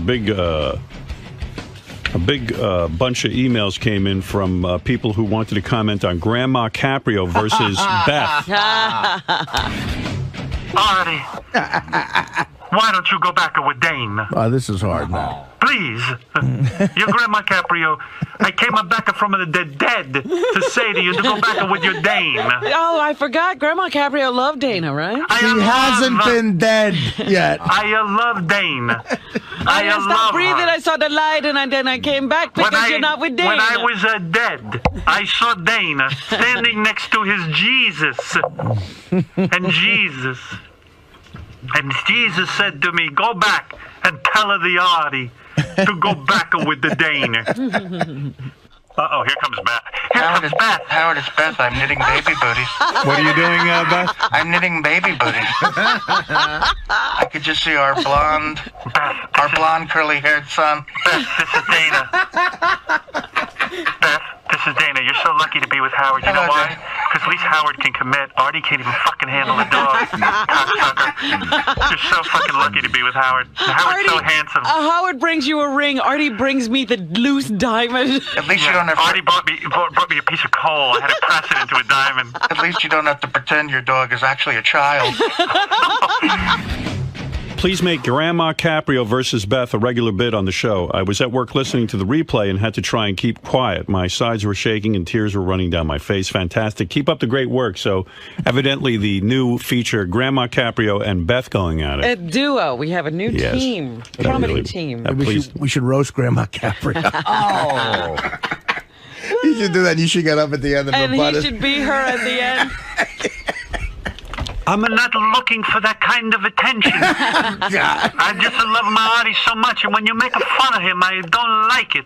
big bunch of emails came in from people who wanted to comment on Grandma Caprio versus Beth. Artie, why don't you go back with Dane? This is hard now. Please. Your Grandma Caprio, I came back from the dead to say to you to go back with your Dane. Oh, I forgot. Grandma Caprio loved Dana, right? He hasn't been dead yet. I love Dane. I stopped breathing. I saw the light, and then I came back because you're not with Dana. When I was dead, I saw Dana standing next to his Jesus. And Jesus said to me, go back and tell her the Artie to go back with the Dane. Uh-oh, here comes Beth. Beth. Howard, it's Beth. I'm knitting baby booties. What are you doing, Beth? I'm knitting baby booties. I could just see our blonde, curly-haired son. Beth, this is Dana. Beth, this is Dana. You're so lucky to be with Howard. You know why? Because at least Howard can commit. Artie can't even fucking handle a dog. Cocksucker. You're so fucking lucky to be with Howard. Howard's so handsome. Howard brings you a ring. Artie brings me the loose diamond. At least you don't have to... Artie brought me a piece of coal. I had to press it into a diamond. At least you don't have to pretend your dog is actually a child. Please make Grandma Caprio versus Beth a regular bit on the show. I was at work listening to the replay and had to try and keep quiet. My sides were shaking and tears were running down my face. Fantastic. Keep up the great work. So evidently the new feature, Grandma Caprio and Beth going at it. A duo. We have a new team. Comedy team. We should roast Grandma Caprio. Oh. You should do that. You should get up at the end of the butt. And he should be her at the end. I'm not looking for that kind of attention. I just love my Artie so much, and when you make fun of him, I don't like it.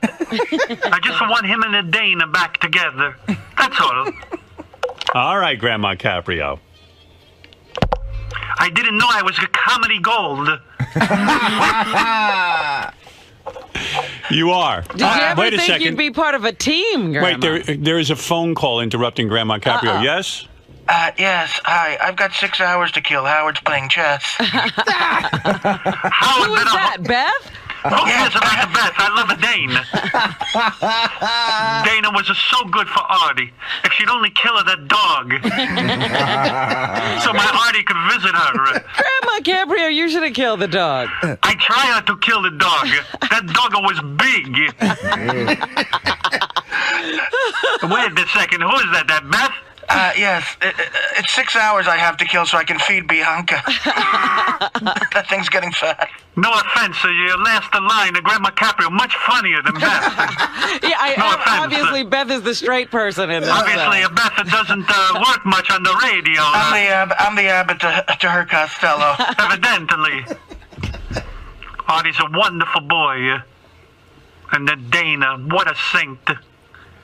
I just want him and the Dana back together. That's all. All right, Grandma Caprio. I didn't know I was a comedy gold. You are. Did you ever wait a think second. you'd be part of a team, Grandma? Wait, there is a phone call interrupting Grandma Caprio. Yes? Yes. Hi. I've got 6 hours to kill. Howard's playing chess. Who is that, Beth? Who cares about the Beth? I love a Dane. Dana was so good for Artie. If she'd only kill her that dog. So my Artie could visit her. Grandma Caprio, you should have killed the dog. I tried to kill the dog. That dog was big. Wait a second. Who is that? That Beth? Yes. It's 6 hours I have to kill so I can feed Bianca. That thing's getting fat. No offense, your last line, Grandma Caprio, much funnier than Beth. Yeah, no offense. Obviously Beth is the straight person in this. Obviously, Beth doesn't work much on the radio. I'm the Abbott to her Costello. Evidently. Artie's a wonderful boy. And then Dana, what a saint.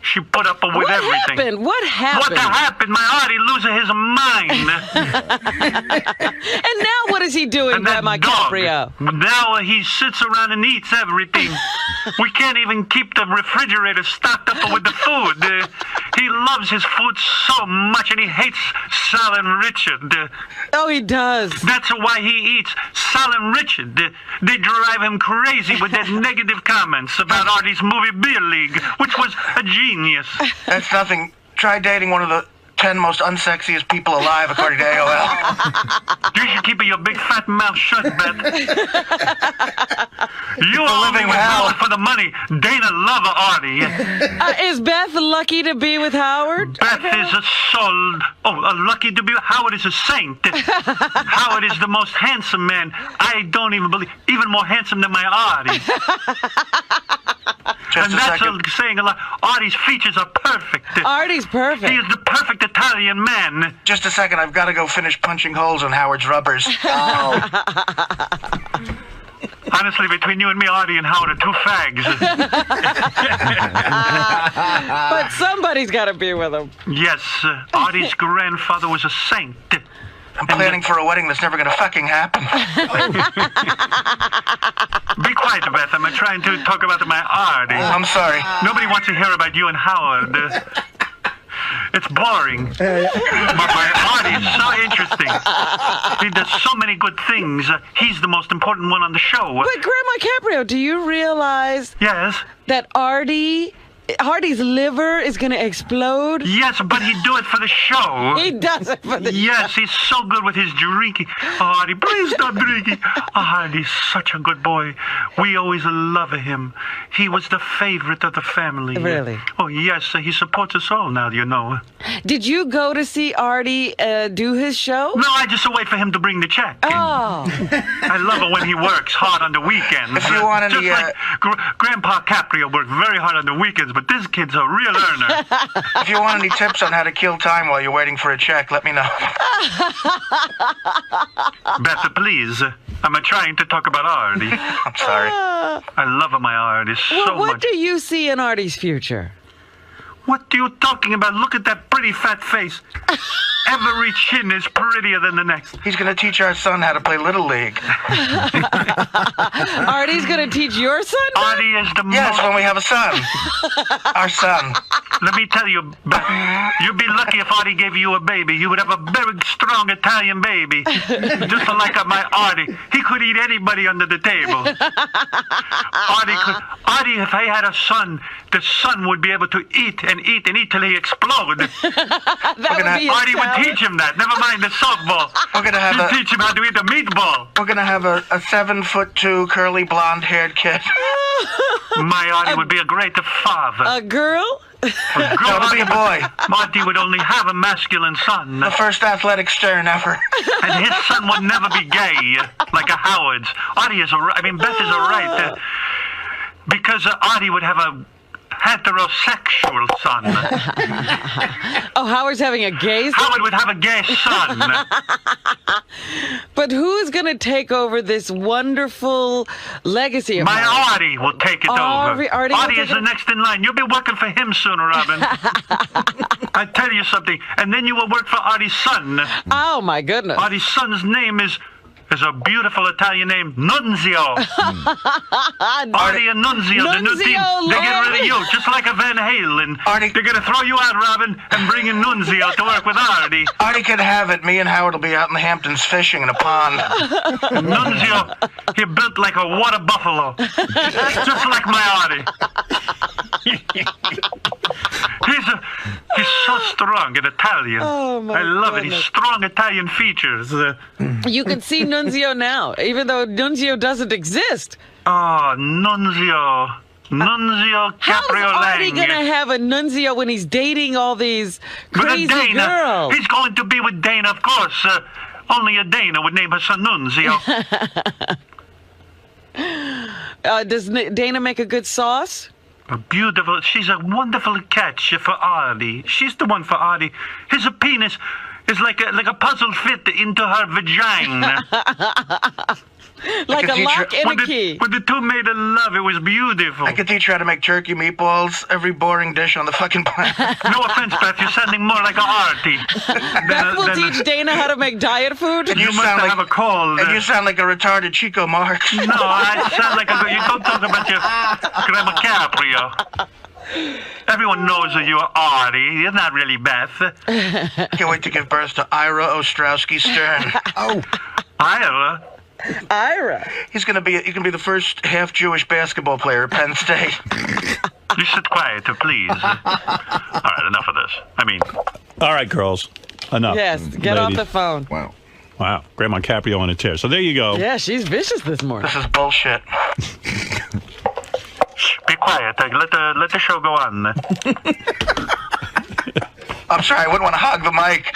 She put up with everything. What happened? What happened? My Artie losing his mind. And now what is he doing, Grandma Caprio? Now he sits around and eats everything. We can't even keep the refrigerator stocked up with the food. He loves his food so much, and he hates Sal and Richard. Oh, he does. That's why he eats Sal and Richard. They drive him crazy with their negative comments about Artie's movie Beer League, which was a genius. That's nothing. Try dating one of the 10 most unsexiest people alive, according to AOL. You should keep your big fat mouth shut, Beth. You are living hell for the money. Dana love Artie. Is Beth lucky to be with Howard? Beth is a soul. Lucky to be. Howard is a saint. Howard is the most handsome man. I don't even believe. Even more handsome than my Artie. And that's saying a lot. Artie's features are perfect. Artie's perfect. He is the perfect Italian man. Just a second, I've got to go finish punching holes in Howard's rubbers. Honestly, between you and me, Artie and Howard are two fags. But somebody's got to be with him. Yes, Artie's grandfather was a saint. I'm planning for a wedding that's never going to fucking happen. Be quiet, Beth. I'm trying to talk about my Artie. I'm sorry. Nobody wants to hear about you and Howard. It's boring. But my Artie's so interesting. He does so many good things. He's the most important one on the show. But Grandma Caprio, do you realize Yes? that Artie's liver is going to explode? Yes, but he'd do it for the show. He does it for the Yes, he's so good with his drinking. Artie, please stop drinking. Artie's such a good boy. We always love him. He was the favorite of the family. Really? Oh, yes, he supports us all now, you know. Did you go to see Artie do his show? No, I just wait for him to bring the check. Oh. I love it when he works hard on the weekends. If you want any, Just like Grandpa Caprio worked very hard on the weekends, but this kid's a real earner. If you want any tips on how to kill time while you're waiting for a check, let me know. Beth, please. I'm trying to talk about Artie. I'm sorry. I love my Artie so What much. do you see in Artie's future? What are you talking about? Look at that pretty fat face. Every chin is prettier than the next. He's going to teach our son how to play Little League. Artie's going to teach your son? Artie is the Yes, most... when we have a son. Our son. Let me tell you, Beth, you'd be lucky if Artie gave you a baby. You would have a very strong Italian baby. Just like my Artie. He could eat anybody under the table. Artie, if I had a son, the son would be able to eat and eat and eat till he explode. Artie would teach him that. Never mind the softball. We're going to have He'd teach him how to eat a meatball. We're going to have a 7'2" curly blonde-haired kid. My Artie would be a great father. A girl? No, it'll be a boy. Marty would only have a masculine son. The first athletic stern ever. And his son would never be gay, like a Howard's. Artie is Beth is right. Because Artie would have a heterosexual son. Oh, Howard's having a gay son? Howard would have a gay son. But who's going to take over this wonderful legacy of My Howard? Artie will take it over. Artie is the next in line. You'll be working for him sooner, Robin. I tell you something. And then you will work for Artie's son. Oh, my goodness. Artie's son's name is a beautiful Italian name, Nunzio. Artie and Nunzio, the new team. They get rid of you, just like a Van Halen. Artie. They're going to throw you out, Robin, and bring in Nunzio to work with Artie. Artie could have it. Me and Howard will be out in the Hamptons fishing in a pond. Nunzio, he built like a water buffalo. Just like my Artie. He's so strong and Italian. Oh, my I love it. goodness. He's strong Italian features. You can see Nunzio now, even though Nunzio doesn't exist. Oh, Nunzio. Nunzio Caprio How's Artie Lang. going to have a Nunzio when he's dating all these crazy With a Dana. girls? He's going to be with Dana, of course. Only a Dana would name her son Nunzio. Does Dana make a good sauce? Beautiful. She's a wonderful catch for Artie. She's the one for Artie. His penis is like a puzzle fit into her vagina. Like a lock and a key. When the two made love, it was beautiful. I could teach her how to make turkey meatballs, every boring dish on the fucking planet. No offense, Beth. You're sounding more like a Artie. Beth will teach Dana how to make diet food? You must have a cold. And you sound like a retarded Chico Marx. No, I sound like you don't talk about your Grandma Caprio. Everyone knows that you're Artie. You're not really Beth. Can't wait to give birth to Ira Ostrowski Stern. Oh, Ira? Ira. He's gonna be the first half-Jewish basketball player at Penn State. You sit quiet, please. All right, enough of this. All right, girls. Enough. Yes, get off Ladies. the phone. wow. Wow. Grandma Caprio on a tear. So there you go. Yeah, she's vicious this morning. This is bullshit. Be quiet. Let the show go on. I'm sorry, I wouldn't want to hog the mic.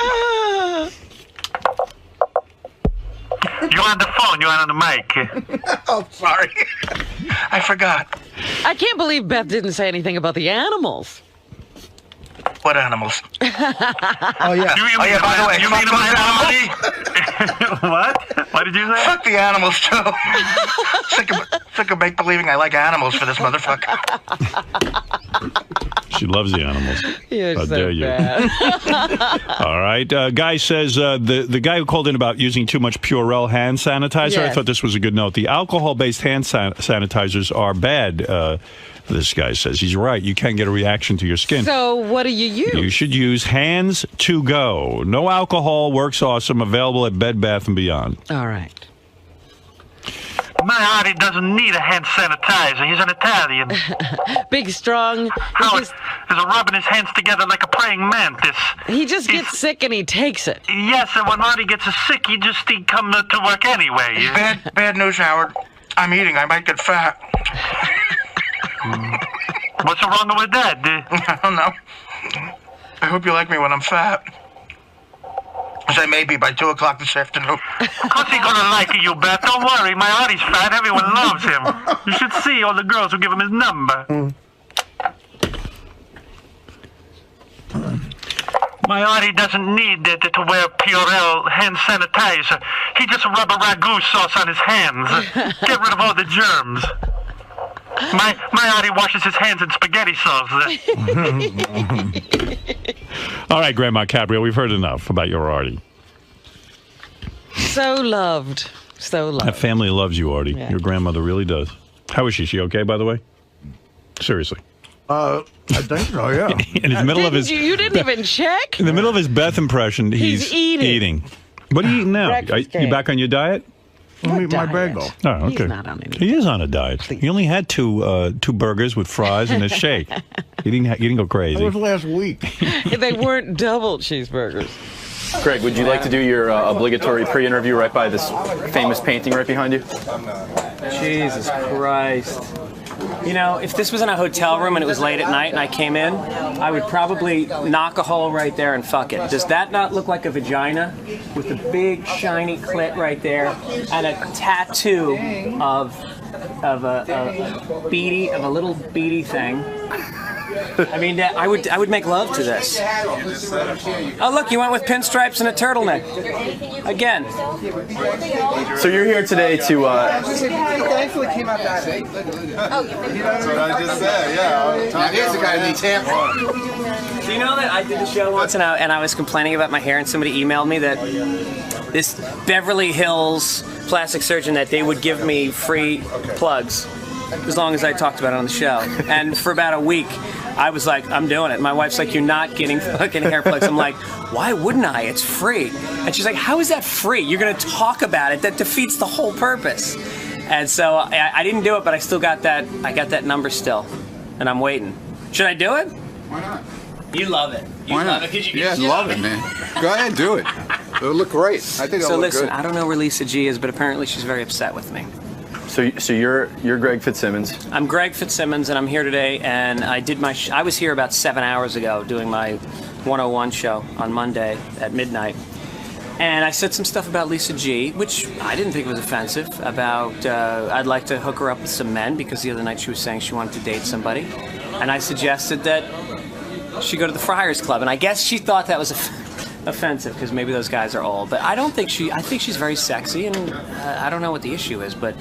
You're on the phone. You're on the mic. Oh, sorry. I forgot. I can't believe Beth didn't say anything about the animals. What animals? Oh, yeah. Oh, yeah, by the way, you fuck mean those my What? What did you say? Fuck the animals, too. Sick of make-believing I like animals for this motherfucker. She loves the animals. You're How so dare you. bad. All right. Guy says the guy who called in about using too much Purell hand sanitizer, I Yes. thought this was a good note. The alcohol-based hand sanitizers are bad, this guy says. He's right. You can get a reaction to your skin. So what are you use? You should use Hands to Go. No alcohol, works awesome. Available at Bed Bath & Beyond. All right. My Artie doesn't need a hand sanitizer. He's an Italian. Big, strong. He's rubbing his hands together like a praying mantis. He just gets sick and he takes it. Yes, and when Artie gets sick, he come to work anyway. Bad news, Howard. I'm eating. I might get fat. What's wrong with that? I don't know. I hope you like me when I'm fat. As I may be by 2 o'clock this afternoon. Of course he's gonna like you, Beth. Don't worry. My Artie's fat. Everyone loves him. You should see all the girls who give him his number. My Artie doesn't need to wear Purell hand sanitizer. He just rub a ragu sauce on his hands. Get rid of all the germs. My Artie washes his hands in spaghetti sauce. All right, Grandma Caprio, we've heard enough about your Artie. So loved. So loved. That family loves you, Artie. Yeah. Your grandmother really does. How is she? She okay, by the way? Seriously. I think so, yeah. In the middle of his... You didn't even check? In the middle of his Beth impression, he's eating. What are you eating now? Breakfast Are you back on your diet? Let me eat my bagel. Oh, okay. He's not on anything. He is on a diet. He only had two burgers with fries and a shake. He didn't go That crazy. was last week. They weren't double cheeseburgers. Greg, would you like to do your obligatory pre-interview right by this famous painting right behind you? Jesus Christ. You know, if this was in a hotel room and it was late at night and I came in, I would probably knock a hole right there and fuck it. Does that not look like a vagina with a big shiny clit right there and a tattoo of a little beady thing? I mean, I would make love to this. Oh, look, you went with pinstripes and a turtleneck. Again. So you're here today to... Thankfully came out that way. That's what I just said, yeah. Here's the guy who needs Tampa. Do you know that I did the show once and I was complaining about my hair and somebody emailed me that this Beverly Hills plastic surgeon that they would give me free plugs as long as I talked about it on the show. And for about a week, I was like, I'm doing it. My wife's like, you're not getting fucking hair plugs. I'm like, why wouldn't I? It's free. And she's like, how is that free? You're going to talk about it. That defeats the whole purpose. And so I didn't do it, but I still got that. I got that number still, and I'm waiting. Should I do it? Why not? You love it. Why not? Yeah, love it, man. Go ahead, do it. It'll look great. I think it'll So look listen, good. I don't know where Lisa G is, but apparently she's very upset with me. So you're Greg Fitzsimmons. I'm Greg Fitzsimmons, and I'm here today. And I did I was here about 7 hours ago doing my 101 show on Monday at midnight. And I said some stuff about Lisa G, which I didn't think was offensive, about I'd like to hook her up with some men because the other night she was saying she wanted to date somebody. And I suggested that she go to the Friars Club. And I guess she thought that was offensive because maybe those guys are old. But I don't think I think she's very sexy, and I don't know what the issue is, but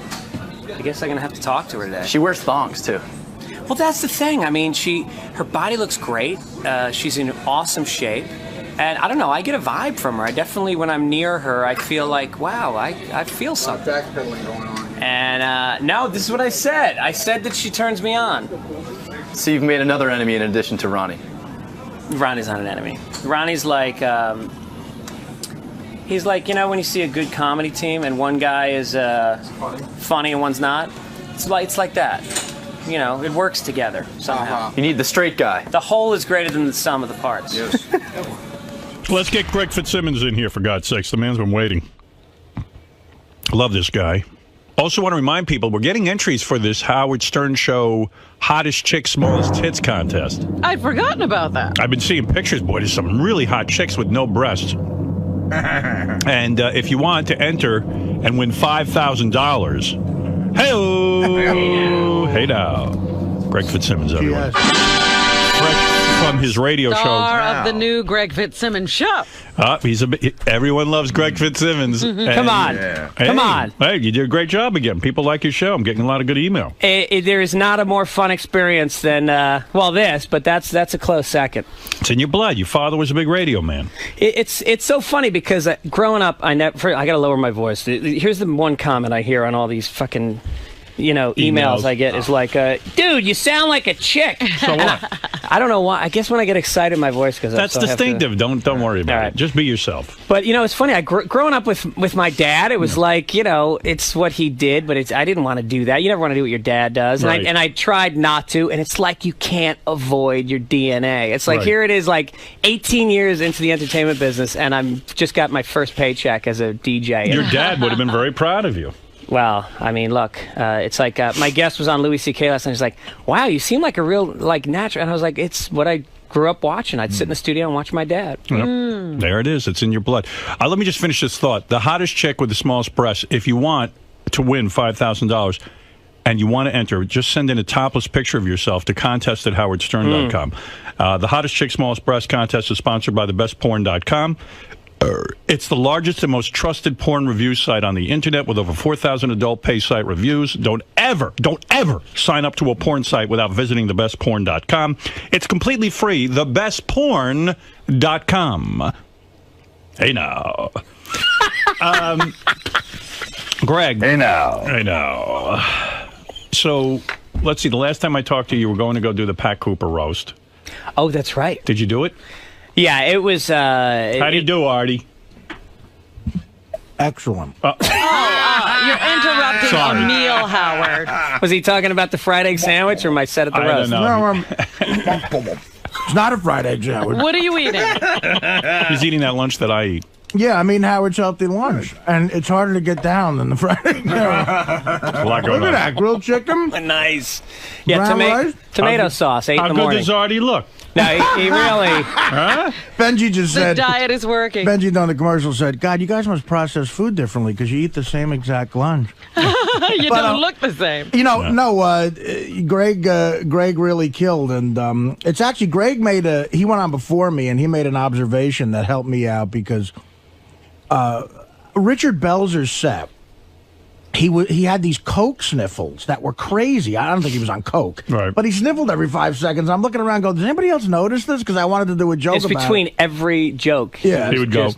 I guess I'm going to have to talk to her today. She wears thongs, too. Well, that's the thing. I mean, her body looks great. She's in awesome shape. And I don't know, I get a vibe from her. I definitely, when I'm near her, I feel like, wow, I feel something. Backpedaling going on. And no, this is what I said. I said that she turns me on. So you've made another enemy in addition to Ronnie. Ronnie's not an enemy. Ronnie's like, he's like, you know, when you see a good comedy team and one guy is funny and one's not? It's like that. You know, it works together somehow. You need the straight guy. The whole is greater than the sum of the parts. Yes. Let's get Greg Fitzsimmons in here, for God's sakes. The man's been waiting. Love this guy. Also want to remind people, we're getting entries for this Howard Stern Show Hottest Chick, Smallest Tits contest. I'd forgotten about that. I've been seeing pictures, boy. There's some really hot chicks with no breasts. And if you want to enter and win $5,000, hey now. Greg Fitzsimmons, everyone. Fresh from his radio show. Star of the new Greg Fitzsimmons show. Everyone loves Greg Fitzsimmons. Come on. Come on. Hey, you did a great job again. People like your show. I'm getting a lot of good email. There is not a more fun experience than, this, but that's a close second. It's in your blood. Your father was a big radio man. It's so funny because growing up, I got to lower my voice. Here's the one comment I hear on all these fucking... emails I get is like, dude, you sound like a chick. So what? I don't know why. I guess when I get excited, my voice goes up. That's distinctive. Don't worry about it. Just be yourself. But it's funny. Growing up with my dad, it was like it's what he did, but I didn't want to do that. You never want to do what your dad does, Right. and I tried not to. And it's like you can't avoid your DNA. It's like here it is, like 18 years into the entertainment business, and I'm just got my first paycheck as a DJ. Your dad would have been very proud of you. Well, I mean, look, it's like my guest was on Louis C.K. last night. He's like, "Wow, you seem like a real natural." And I was like, "It's what I grew up watching. I'd sit in the studio and watch my dad." Yep. There it is. It's in your blood. Let me just finish this thought. The hottest chick with the smallest breasts. If you want to win $5,000 and you want to enter, just send in a topless picture of yourself to contest@howardstern.com. The hottest chick, smallest breast contest is sponsored by thebestporn.com. It's the largest and most trusted porn review site on the internet with over 4,000 adult pay site reviews. Don't ever sign up to a porn site without visiting thebestporn.com. It's completely free. Thebestporn.com. Hey now. Greg. Hey now. Hey now. So, let's see. The last time I talked to you, you were going to go do the Pat Cooper roast. Oh, that's right. Did you do it? Yeah, it was. How do you do, Artie? Excellent. You're interrupting a meal, Howard. Was he talking about the fried egg sandwich or my set at the roast? don't know. It's not a fried egg sandwich. What are you eating? He's eating that lunch that I eat. Yeah, I mean Howard's healthy lunch, and it's harder to get down than the fried egg. There's a lot going Look at on. that grilled chicken. Nice. Yeah, Brown rice? tomato sauce. 8 in the How morning. good does Artie look? No, he really. Huh? Benji just The said. diet is working. Benji on the commercial said, "God, you guys must process food differently because you eat the same exact lunch." You don't look the same. You know, Greg really killed, and it's actually Greg he went on before me, and he made an observation that helped me out because Richard Belzer's set, he had these coke sniffles that were crazy. I don't think he was on coke, right? But he sniffled every 5 seconds. I'm looking around, going, "Does anybody else notice this?" Because I wanted to do a joke. It's about between it. every joke. Yeah, he would go.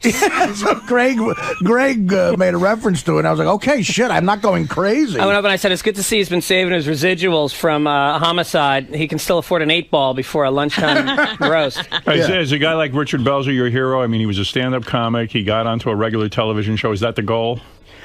So Greg made a reference to it. And I was like, "Okay, shit, I'm not going crazy." I went up and I said, "It's good to see he's been saving his residuals from homicide. He can still afford an 8-ball before a lunchtime roast." Is a guy like Richard Belzer your hero? I mean, he was a stand-up comic. He got onto a regular television show. Is that the goal?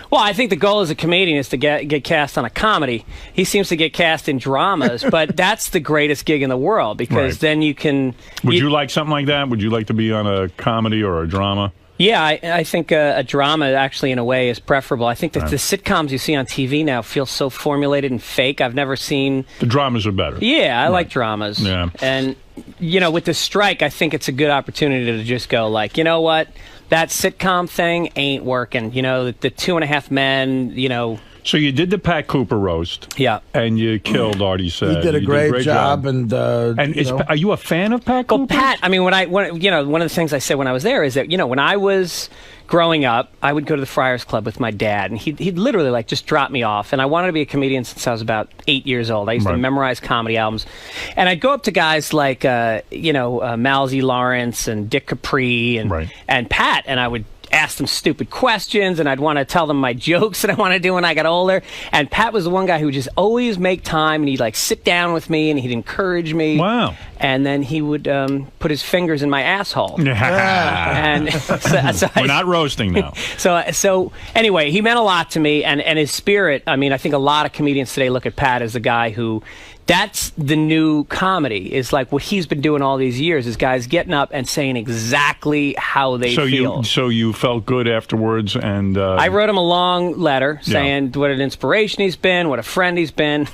Well, I think the goal as a comedian is to get cast on a comedy. He seems to get cast in dramas, but that's the greatest gig in the world because then you can... Would you like something like that? Would you like to be on a comedy or a drama? Yeah, I think a drama actually in a way is preferable. I think that the sitcoms you see on TV now feel so formulated and fake. I've never seen... The dramas are better. Yeah, I like dramas. Yeah. And, with the strike, I think it's a good opportunity to just go like, you know what? That sitcom thing ain't working. The 2.5 Men, So you did the Pat Cooper roast. Yeah. And you killed, Artie said. He did a great job. And are you a fan of Pat Cooper? Well, Pat, I mean, one of the things I said when I was there is that, when I was growing up, I would go to the Friars Club with my dad, and he'd literally just drop me off. And I wanted to be a comedian since I was about 8 years old. I used to memorize comedy albums, and I'd go up to guys like Malzy Lawrence and Dick Capri and Pat, and I would ask them stupid questions, and I'd want to tell them my jokes that I want to do when I got older. And Pat was the one guy who would just always make time, and he'd sit down with me, and he'd encourage me. Wow. And then he would put his fingers in my asshole. And we're not roasting now. So anyway, he meant a lot to me, and his spirit. I mean, I think a lot of comedians today look at Pat as the guy who. That's the new comedy, is like what he's been doing all these years, is guys getting up and saying exactly how they feel. So you felt good afterwards, and... I wrote him a long letter saying what an inspiration he's been, what a friend he's been.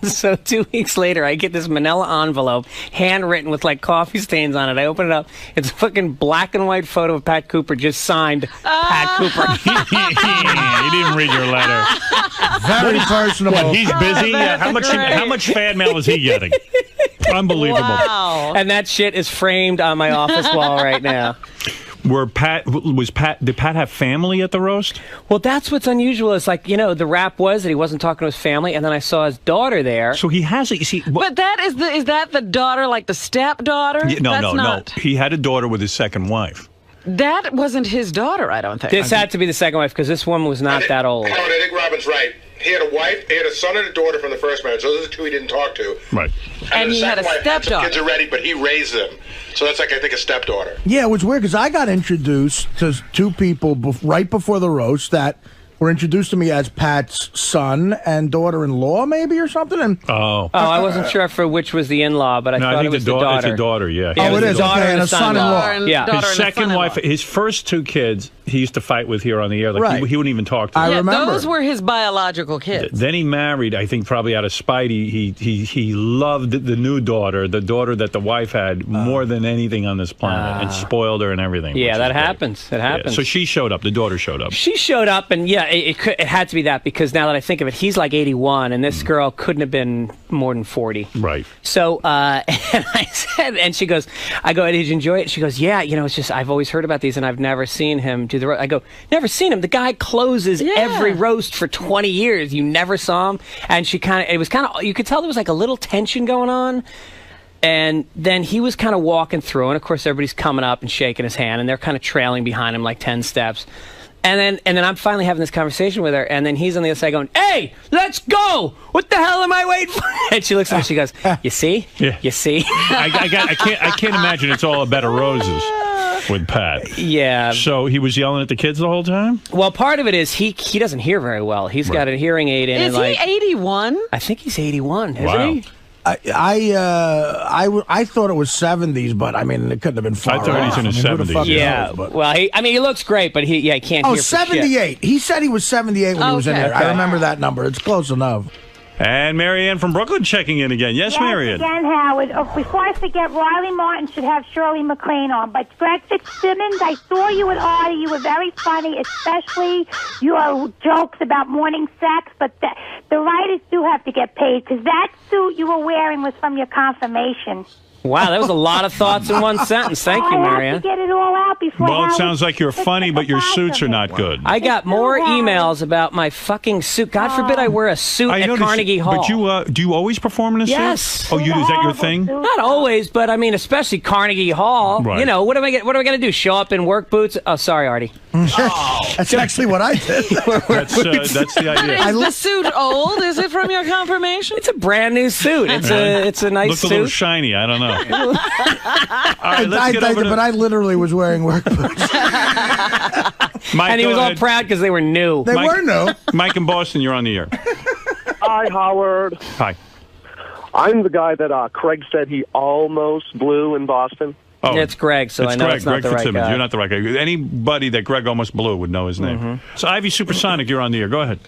So 2 weeks later, I get this manila envelope, handwritten with coffee stains on it. I open it up. It's a fucking black and white photo of Pat Cooper, just signed Pat Cooper. He didn't read your letter. Very personable. What, he's busy? How much fan mail is he getting? Unbelievable. Wow. And that shit is framed on my office wall right now. Did Pat have family at the roast? Well, that's what's unusual. It's the rap was that he wasn't talking to his family, and then I saw his daughter there. So he has it. You see, But is that the daughter, like the stepdaughter? No. He had a daughter with his second wife. That wasn't his daughter, I don't think. This had to be the second wife, because this woman was not that old. I think Robin's right. he had a wife, he had a son and a daughter from the first marriage. Those are the two he didn't talk to. Right. And the he had a second wife had some stepdaughter. kids already, but he raised them. So that's like, I think, a stepdaughter. Yeah, it was weird because I got introduced to two people right before the roast that were introduced to me as Pat's son and daughter-in-law, maybe, or something. And I wasn't sure for which was the in-law, but I thought it was the daughter. It's a daughter, yeah. Oh, it is. Daughter Okay, and and a son-in-law. Yeah. His second wife, his first two kids, he used to fight with here on the air. Like Right. he wouldn't even talk to them. I remember. Those were his biological kids. Then he married, I think probably out of spite, he loved the new daughter, the daughter that the wife had, more than anything on this planet, and spoiled her and everything. Yeah, that happens. It happens. So she showed up, the daughter showed up. She showed up, and yeah, it had to be that, because now that I think of it, he's like 81, and this girl couldn't have been more than 40. Right. So, and I said, and she goes, I go, did you enjoy it? She goes, yeah, it's just, I've always heard about these, and I've never seen him do the roast. I go, never seen him. The guy closes every roast for 20 years. You never saw him. And it was kind of, you could tell there was like a little tension going on. And then he was kind of walking through, and of course everybody's coming up and shaking his hand, and they're kind of trailing behind him like 10 steps. And then I'm finally having this conversation with her, and then he's on the other side going, "Hey, let's go! What the hell am I waiting for?" And she looks at me, she goes, "You see? Yeah. You see?" I can't imagine it's all a bed of roses with Pat. Yeah. So he was yelling at the kids the whole time? Well, part of it is he doesn't hear very well. He's got a hearing aid in. Is he 81? I think he's 81, isn't Wow. he? I thought it was 70s, but I mean, it couldn't have been far I thought he's off. in his I mean, who the 70s. fuck Yeah. knows, but- Well, he looks great, but he can't Oh, hear for shit. 78. He said he was 78 when he was in Okay. there. I remember that number. It's close enough. And Marianne from Brooklyn checking in again. Yes, Marianne. Again, Howard. Oh, before I forget, Riley Martin should have Shirley MacLaine on. But Greg Fitzsimmons, I saw you at Artie. You were very funny, especially your jokes about morning sex. But the writers do have to get paid, because that suit you were wearing was from your confirmation. Wow, that was a lot of thoughts in one sentence. Thank you, I have Marianne. to get it all out before. Well, it Howard sounds like you're funny, but your suits are not good. I got more emails about my fucking suit. God forbid I wear a suit at noticed- Carnegie Hall. But you, do you always perform in a suit? Yes. Oh, is that your thing? Not always, but I mean, especially Carnegie Hall. Right. You know, what am I going to do? Show up in work boots? Oh, sorry, Artie. That's actually what I did. That's the idea. Is the suit old? Is it from your confirmation? It's a brand new suit. It's a nice Looked suit. a little shiny. I don't know. All right, let's get over to... But I literally was wearing work boots. Mike, And he go was all ahead. proud because they were new. They were new. Mike in Boston, you're on the air. Hi, Howard. Hi. I'm the guy that Craig said he almost blew in Boston. Oh, It's Greg, so I know Greg, it's not Greg the right Fitzsimmons. guy. You're not the right guy. Anybody that Greg almost blew would know his name. So, Ivy Supersonic, you're on the air. Go ahead.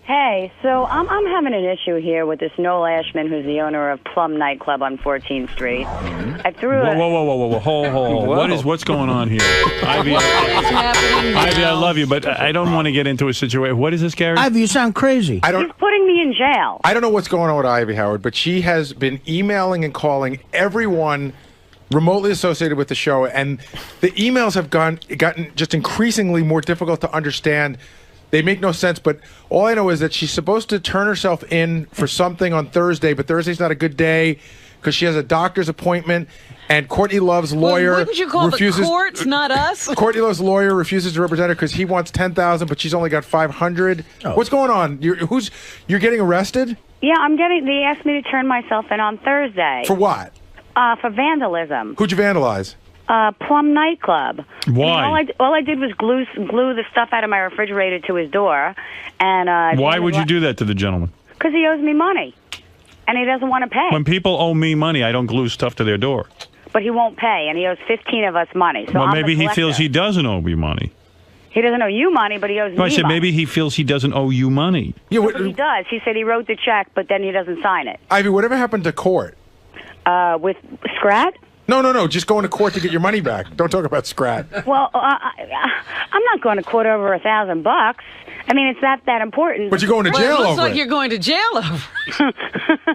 Hey, so I'm having an issue here with this Noel Ashman, who's the owner of Plum Nightclub on 14th Street. I threw Whoa. Hold. What's going on here? Ivy, Ivy, I love you, but I don't want to get into a situation. What is this, Gary? Ivy, you sound crazy. He's putting me in jail. I don't know what's going on with Ivy, Howard, but she has been emailing and calling everyone remotely associated with the show, and the emails have gotten just increasingly more difficult to understand. They make no sense, but all I know is that she's supposed to turn herself in for something on Thursday, but Thursday's not a good day because she has a doctor's appointment, and Courtney Love's lawyer Well, wouldn't you call refuses. the courts, not us? Courtney Love's lawyer refuses to represent her because he wants 10,000, but she's only got 500. Oh. What's going on? You're getting arrested Yeah, they asked me to turn myself in on Thursday. for what? For vandalism. Who'd you vandalize? Plum Nightclub. Why? I mean, all I did was glue the stuff out of my refrigerator to his door. And Why would you do that to the gentleman? Because he owes me money. And he doesn't want to pay. When people owe me money, I don't glue stuff to their door. But he won't pay, and he owes 15 of us money. So Well, I'm maybe the he feels collector. he doesn't owe me money. He doesn't owe you money, but he owes No, I me said money. maybe he feels he doesn't owe you money. But he does. He said he wrote the check, but then he doesn't sign it. Ivy, whatever happened to court? With Scrat? No. Just going to court to get your money back. Don't talk about Scrat. Well, I'm not going to court over $1,000. I mean, it's not that important. But you're going to Well, jail it looks over like it. you're going to jail over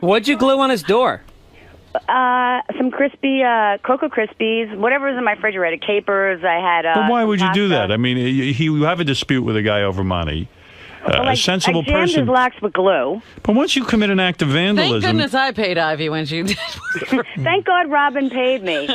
What'd you glue on his door? Some crispy Cocoa Krispies, whatever's in my refrigerator, capers. I had. But why would you do pasta. that? I mean, you have a dispute with a guy over money, Well, sensible I jammed person. his locks with glue. But once you commit an act of vandalism, Thank goodness I paid Ivy when she did. Thank God Robin paid me.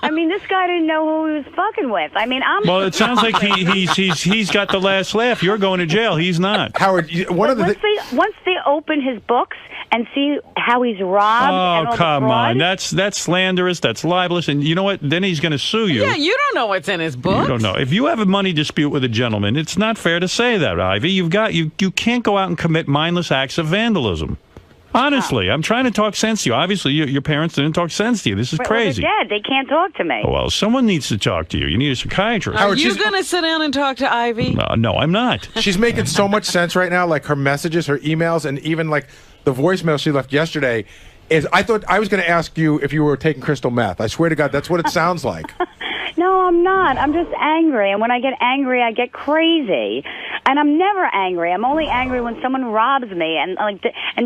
I mean, this guy didn't know who he was fucking with. I mean, I'm. well, it sounds like he's got the last laugh. You're going to jail. He's not. Howard, once they open his books and see how he's robbed. and all come the fraud, on. That's slanderous. That's libelous. And you know what? Then he's going to sue you. Yeah, you don't know what's in his book. You don't know. If you have a money dispute with a gentleman, it's not fair to say that, Ivy. You can't go out and commit mindless acts of vandalism. Honestly, I'm trying to talk sense to you. Obviously, your parents didn't talk sense to you. This is crazy. Well, they're dead. They can't talk to me. Oh, well, someone needs to talk to you. You need a psychiatrist. Are you going to sit down and talk to Ivy? No, I'm not. She's making so much sense right now, like her messages, her emails, and even like the voicemail she left yesterday. I thought I was going to ask you if you were taking crystal meth. I swear to God, that's what it sounds like. No, I'm not. I'm just angry. And when I get angry, I get crazy. And I'm never angry. I'm only angry when someone robs me and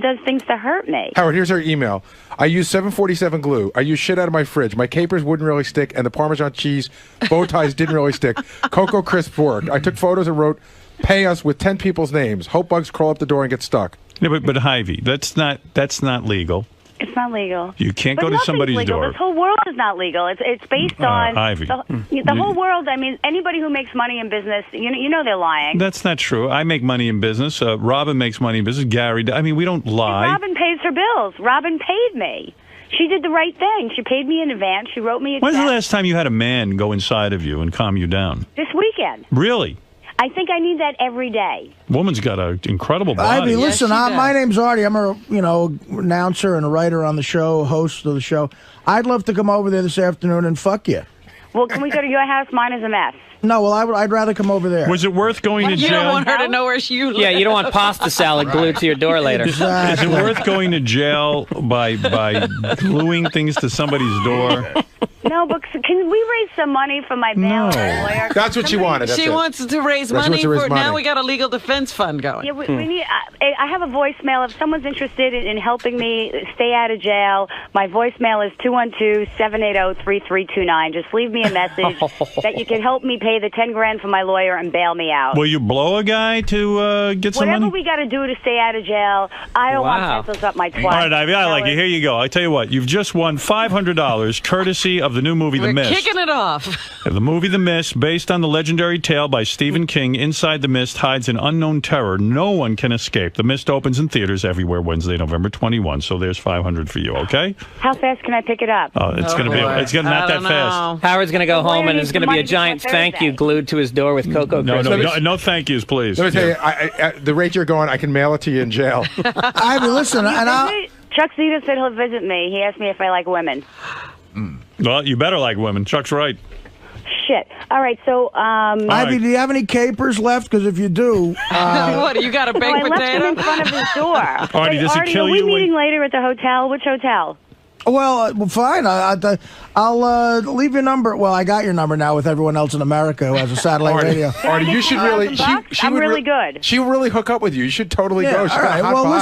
does things to hurt me. Howard, here's her email. I used 747 glue. I used shit out of my fridge. My capers wouldn't really stick, and the Parmesan cheese bow ties didn't really stick. Cocoa Crisp worked. I took photos and wrote, "Pay us," with 10 people's names. Hope bugs crawl up the door and get stuck. Yeah, but Ivy, that's not legal. It's not legal. You can't go to nothing's somebody's legal. door. This whole world is not legal. It's based on Ivy. the whole world. I mean, anybody who makes money in business, you know they're lying. That's not true. I make money in business. Robin makes money in business. Gary, I mean, we don't lie. Robin pays her bills. Robin paid me. She did the right thing. She paid me in advance. She wrote me a When's check. the last time you had a man go inside of you and calm you down? This weekend. Really? I think I need that every day. Woman's got an incredible body. Ivy, listen, my name's Artie. I'm a announcer and a writer on the show, host of the show. I'd love to come over there this afternoon and fuck you. Well, can we go to your house? Mine is a mess. No, well, I'd rather come over there. Was it worth going to jail? You don't want her to know where you live. Yeah, you don't want pasta salad glued to your door later. Is it worth going to jail by gluing things to somebody's door? No, but can we raise some money for my bail lawyer? That's what she wanted. She wants to raise money for. Now we got a legal defense fund going. Yeah, we need. I have a voicemail. If someone's interested in helping me stay out of jail, my voicemail is 212-780-3329. Just leave me a message that you can help me pay the $10,000 for my lawyer and bail me out. Will you blow a guy to get some money? Whatever we got to do to stay out of jail. I don't want pencils up my twat. All right, Ivy, I like it. Here you go. I tell you what, you've just won $500 courtesy of the new movie, The Mist. We're kicking it off. The movie The Mist, based on the legendary tale by Stephen King, inside the mist hides an unknown terror no one can escape. The Mist opens in theaters everywhere Wednesday, November 21. So there's $500 for you, okay? How fast can I pick it up? It's going to be. It's going not that fast. Howard's going to go home and there's going to be a giant thank you glued to his door with Cocoa Crisp. No thank yous, please. Let me tell you, the rate you're going, I can mail it to you in jail. Ivy, listen, Chuck Zito said he'll visit me. He asked me if I like women. Well, you better like women. Chuck's right. Shit. All right, so... Ivy, do you have any capers left? Because if you do... what, you got a baked I potato? left them in front of his door. Artie, does it kill are we you meeting later at the hotel? Which hotel? Well, fine. I'll leave your number. Well, I got your number now with everyone else in America who has a satellite radio. Artie, you should really... I'm really good. She will really hook up with you. You should totally go. She's all got right. a hot Well, body.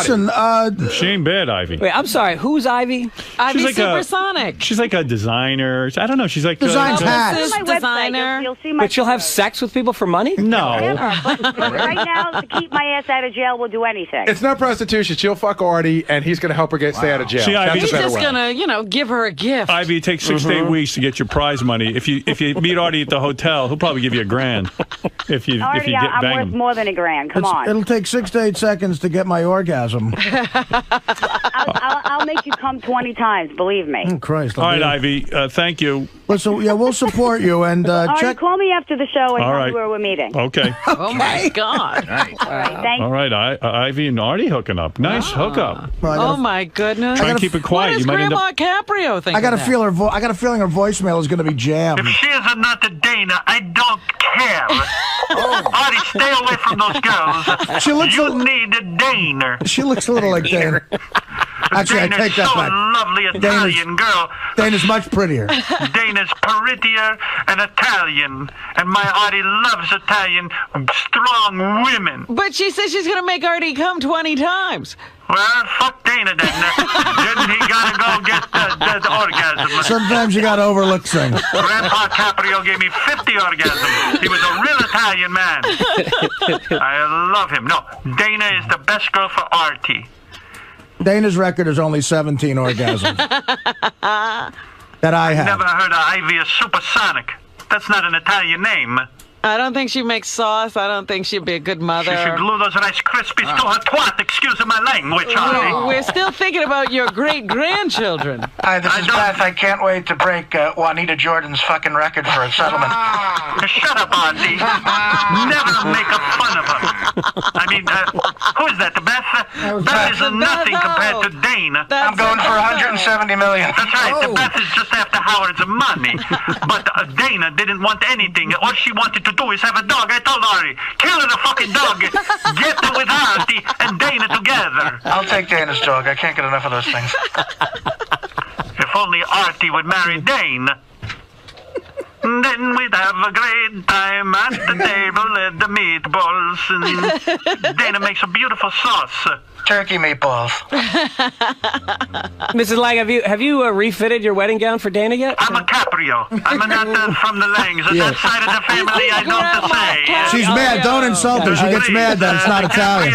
listen. She ain't bad, Ivy. Wait, I'm sorry. Who's Ivy? Ivy like Supersonic. She's like a designer. I don't know. She's like... Designs hats. Go to my website. You'll see my... But you'll have sex with people for money? No. But right now, to keep my ass out of jail, we'll do anything. It's not prostitution. She'll fuck Artie, and he's going to help her stay out of jail. See, Ivy, He's That's a just going to, give her a gift. Ivy, it takes 6 to 8 weeks to get your prize money. If you meet Artie at the hotel, he'll probably give you $1,000 if you Artie, get I'm bang worth him. more than $1,000. Come on. It'll take 6 to 8 seconds to get my orgasm. I'll make you come 20 times. Believe me. Oh, Christ. All right, Ivy. Thank you. Listen, yeah, we'll support you and check. Call me after the show and All tell right. me where we're meeting. Okay. Oh, my God. All right, thank All right, Ivy and Artie hooking up. Nice hookup. Oh, my goodness. Try and keep it quiet. What does You might end Grandma up... Caprio think I got a of that? feel I got a feeling her voicemail is going to be jammed. If she is not a Dana, I don't care. Artie, stay away from those girls. She looks you need a Dana. She looks a little like Dana. Actually, Dana's I take that so back. lovely Italian girl. Dana's much prettier. Dana's prettier and Italian. And my Artie loves Italian, strong women. But she says she's going to make Artie come 20 times. Well, fuck Dana then. Then he gotta go get the orgasm. sometimes you got to overlook things. Grandpa Caprio gave me 50 orgasms. He was a real Italian man. I love him. No, Dana is the best girl for Artie. Dana's record is only 17 orgasms. That I have. Never heard of Ivy a supersonic. That's not an Italian name. I don't think she makes sauce. I don't think she'd be a good mother. She should glue those Rice Krispies to her twat. Excuse my language, Artie. We're still thinking about your great-grandchildren. Hi, this is Beth. I can't wait to break Juanita Jordan's fucking record for a settlement. Shut up, Artie. Never make a fun of her. I mean, who is that, Beth? Beth is nothing compared to Dana. I'm going for $170 million. That's right. Beth is just after Howard's money. But Dana didn't want anything. All she wanted to do is have a dog. I told Artie, kill the fucking dog. Get her with Artie and Dana together. I'll take Dana's dog. I can't get enough of those things. If only Artie would marry Dana. Then we'd have a great time at the table at the meatballs. And Dana makes a beautiful sauce. Turkey meatballs. Mrs. Lang, have you refitted your wedding gown for Dana yet? I'm a Caprio. I'm not from the Langs. That side of the family I don't say. She's mad. Don't insult her. She gets mad that it's not Italian.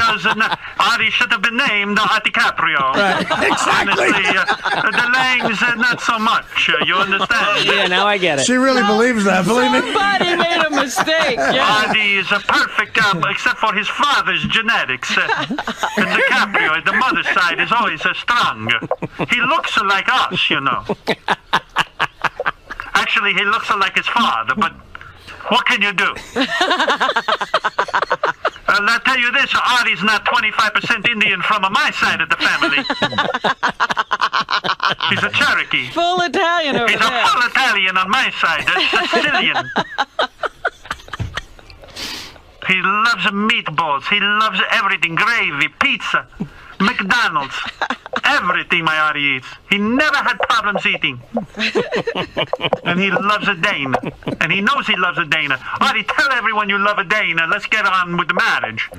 Artie should have been named Artie Caprio. Right. Exactly. Honestly, the Langs, not so much. You understand? Yeah, now I get it. She really believes that. Believe me. Somebody made a mistake. Yeah. Artie is a perfect, except for his father's genetics. And the Caprio, the mother's side, is always strong. He looks like us, you know. Actually, he looks like his father, but what can you do? I'll tell you this, Artie's not 25% Indian from my side of the family. He's a Cherokee. Full Italian over He's there. a full Italian on my side, a Sicilian. He loves meatballs. He loves everything. Gravy, pizza, McDonald's. Everything my Artie eats. He never had problems eating. And he loves a Dana. And he knows he loves a Dana. Artie, tell everyone you love a Dana. Let's get on with the marriage.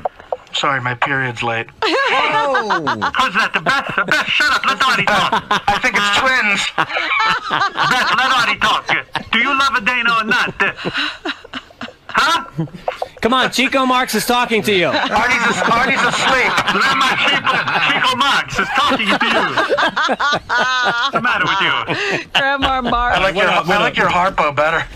Sorry, my period's late. Oh. Who's that? Beth? Beth, shut up. Let Artie talk. I think it's twins. Beth, let Artie talk. Do you love a Dana or not? Huh? Come on, Chico Marx is talking to you. Artie's asleep. Grandma Chico Marx is talking to you. What's the matter with you? Grandma Marx. I like your Harpo better.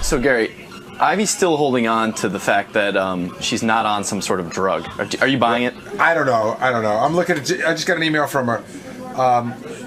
So, Gary, Ivy's still holding on to the fact that she's not on some sort of drug. Are you buying it? I don't know. I'm looking at. I just got an email from her.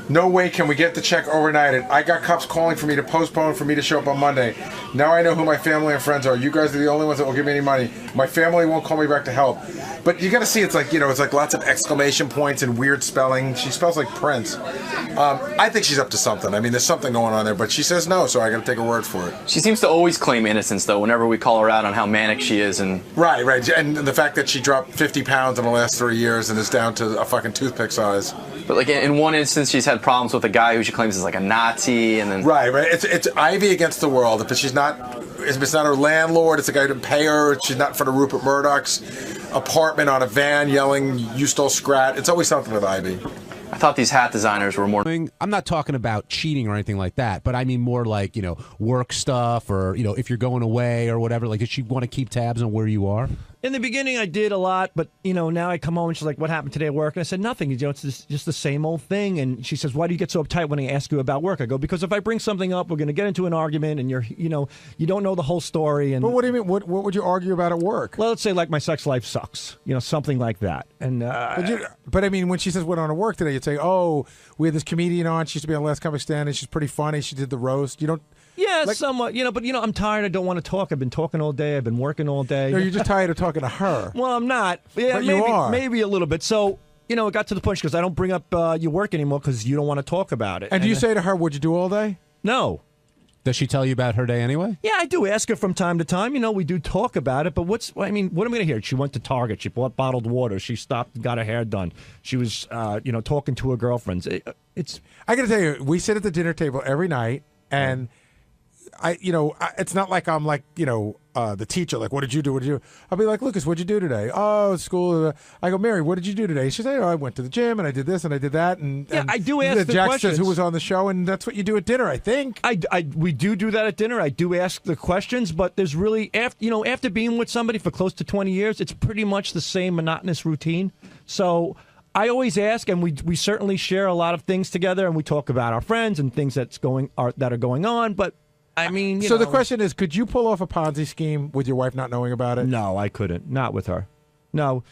No way can we get the check overnighted. I got cops calling for me to postpone for me to show up on Monday. Now I know who my family and friends are. You guys are the only ones that will give me any money. My family won't call me back to help. But you got to see, it's like, it's like lots of exclamation points and weird spelling. She spells like Prince. I think she's up to something. I mean, there's something going on there, but she says no, so I got to take her word for it. She seems to always claim innocence, though, whenever we call her out on how manic she is. And Right. And the fact that she dropped 50 pounds in the last 3 years and is down to a fucking toothpick size. But like in one instance, she's had problems with a guy who she claims is like a Nazi, and then right. It's Ivy against the world, but she's not. It's not her landlord. It's the guy who didn't pay her. She's not in front of Rupert Murdoch's apartment on a van yelling, "You stole Scrat." It's always something with Ivy. I thought these hat designers were more. I'm not talking about cheating or anything like that, but I mean more like, work stuff, or, if you're going away or whatever. Like, does she want to keep tabs on where you are? In the beginning, I did a lot, but, now I come home and she's like, what happened today at work? And I said, nothing. It's just the same old thing. And she says, why do you get so uptight when I ask you about work? I go, because if I bring something up, we're going to get into an argument, and you don't know the whole story. And But what do you mean? What would you argue about at work? Well, let's say like my sex life sucks, something like that. And but I mean, when she says what on at work today, you'd say, oh, we had this comedian on. She used to be on Last Comic Stand, and she's pretty funny. She did the roast. You don't. Yeah, somewhat, but I'm tired. I don't want to talk. I've been talking all day. I've been working all day. No, you're just tired of talking to her. Well, I'm not. Yeah, but maybe, you are. Maybe a little bit. So, it got to the point because I don't bring up your work anymore because you don't want to talk about it. And do you say to her, what'd you do all day? No. Does she tell you about her day anyway? Yeah, I do ask her from time to time. We do talk about it. But what am I going to hear? She went to Target. She bought bottled water. She stopped and got her hair done. She was, talking to her girlfriends. I got to tell you, we sit at the dinner table every night, and it's not like I'm like, the teacher, like, what did you do? What did you do? I'll be like, Lucas, what'd you do today? Oh, school. I go, Mary, what did you do today? She said, I went to the gym and I did this and I did that. And I do ask the Jack questions. says who was on the show, and that's what you do at dinner, I think. We do that at dinner. I do ask the questions, but there's really, after being with somebody for close to 20 years, it's pretty much the same monotonous routine. So I always ask, and we certainly share a lot of things together, and we talk about our friends and things that are going on, but I mean, so the question is, could you pull off a Ponzi scheme with your wife not knowing about it? No, I couldn't. Not with her. No,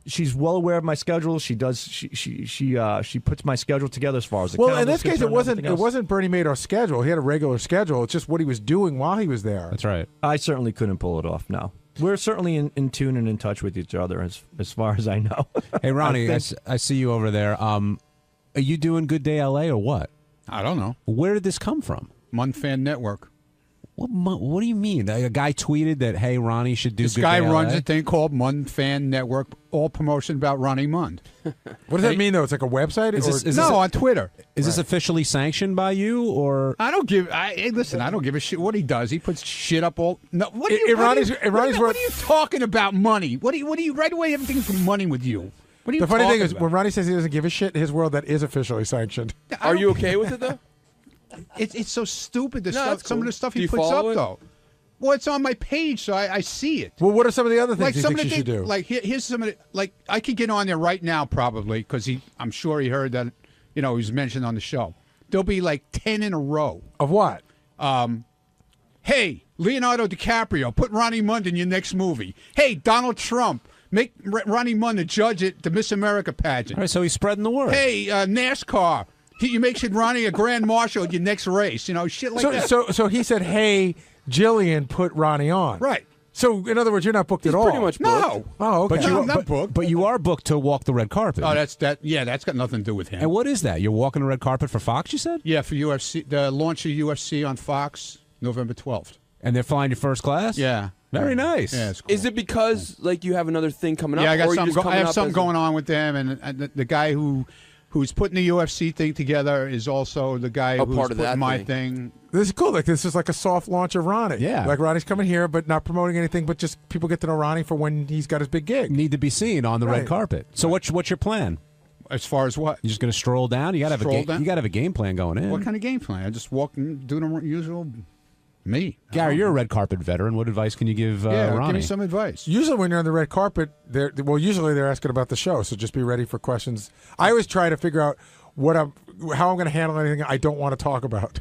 she's well aware of my schedule. She does. She puts my schedule together as far as the well. In this case, it wasn't Bernie Madoff's schedule. He had a regular schedule. It's just what he was doing while he was there. That's right. I certainly couldn't pull it off. No, we're certainly in tune and in touch with each other as far as I know. Hey, Ronnie, I see you over there. Are you doing Good Day LA or what? I don't know. Where did this come from? Munfan Network. What do you mean? A guy tweeted that, hey, Ronnie should do this Good guy Day runs LA? a thing called Munfan Network, all promotion about Ronnie Mund. What does that mean, though? It's like a website? On Twitter. Is this officially sanctioned by you, or I don't give? Listen, I don't give a shit what he does. He puts shit up all. No, what are you talking about? Money? What are you? Right away, everything's for money with you. What are you? The funny thing is, about? when Ronnie says he doesn't give a shit, in his world that is officially sanctioned. Are you okay with it though? It's so stupid. No, Stuff. cool. Some of the stuff Do he you puts up follow it? though. Well, it's on my page, so I see it. Well, what are some of the other things you some think of you the should do? Like here's some of the, like I could get on there right now probably because I'm sure he heard that he was mentioned on the show. There'll be like 10 in a row of what? Hey, Leonardo DiCaprio, put Ronnie Mund in your next movie. Hey, Donald Trump, make Ronnie Mund the judge at the Miss America pageant. All right, so he's spreading the word. Hey, NASCAR, you make Ronnie a grand marshal at your next race. Shit like that. So he said, hey, Jillian, put Ronnie on. Right. So, in other words, you're not booked at all. Pretty much booked. No. Oh, okay. I'm not booked. But you are booked to walk the red carpet. Oh, that's got nothing to do with him. And what is that? You're walking the red carpet for Fox, you said? Yeah, for UFC, the launch of UFC on Fox, November 12th. And they're flying you first class? Yeah. Very nice. Yeah, it's cool. Is it because you have another thing coming up? Yeah, or I have something going on with them, and the guy who's putting the UFC thing together is also the guy who's part of putting that my thing. thing. This is cool. Like, this is like a soft launch of Ronnie. Yeah. Like, Ronnie's coming here, but not promoting anything, but just people get to know Ronnie for when he's got his big gig. Need to be seen on the red carpet. So what's your plan? As far as what? You're just going to stroll down? You got to have a game plan going in. What kind of game plan? I just walk and do the usual me. Gary, you're a red carpet veteran. What advice can you give Ronnie? Give me some advice. Usually when you're on the red carpet, usually they're asking about the show, so just be ready for questions. I always try to figure out how I'm going to handle anything I don't want to talk about.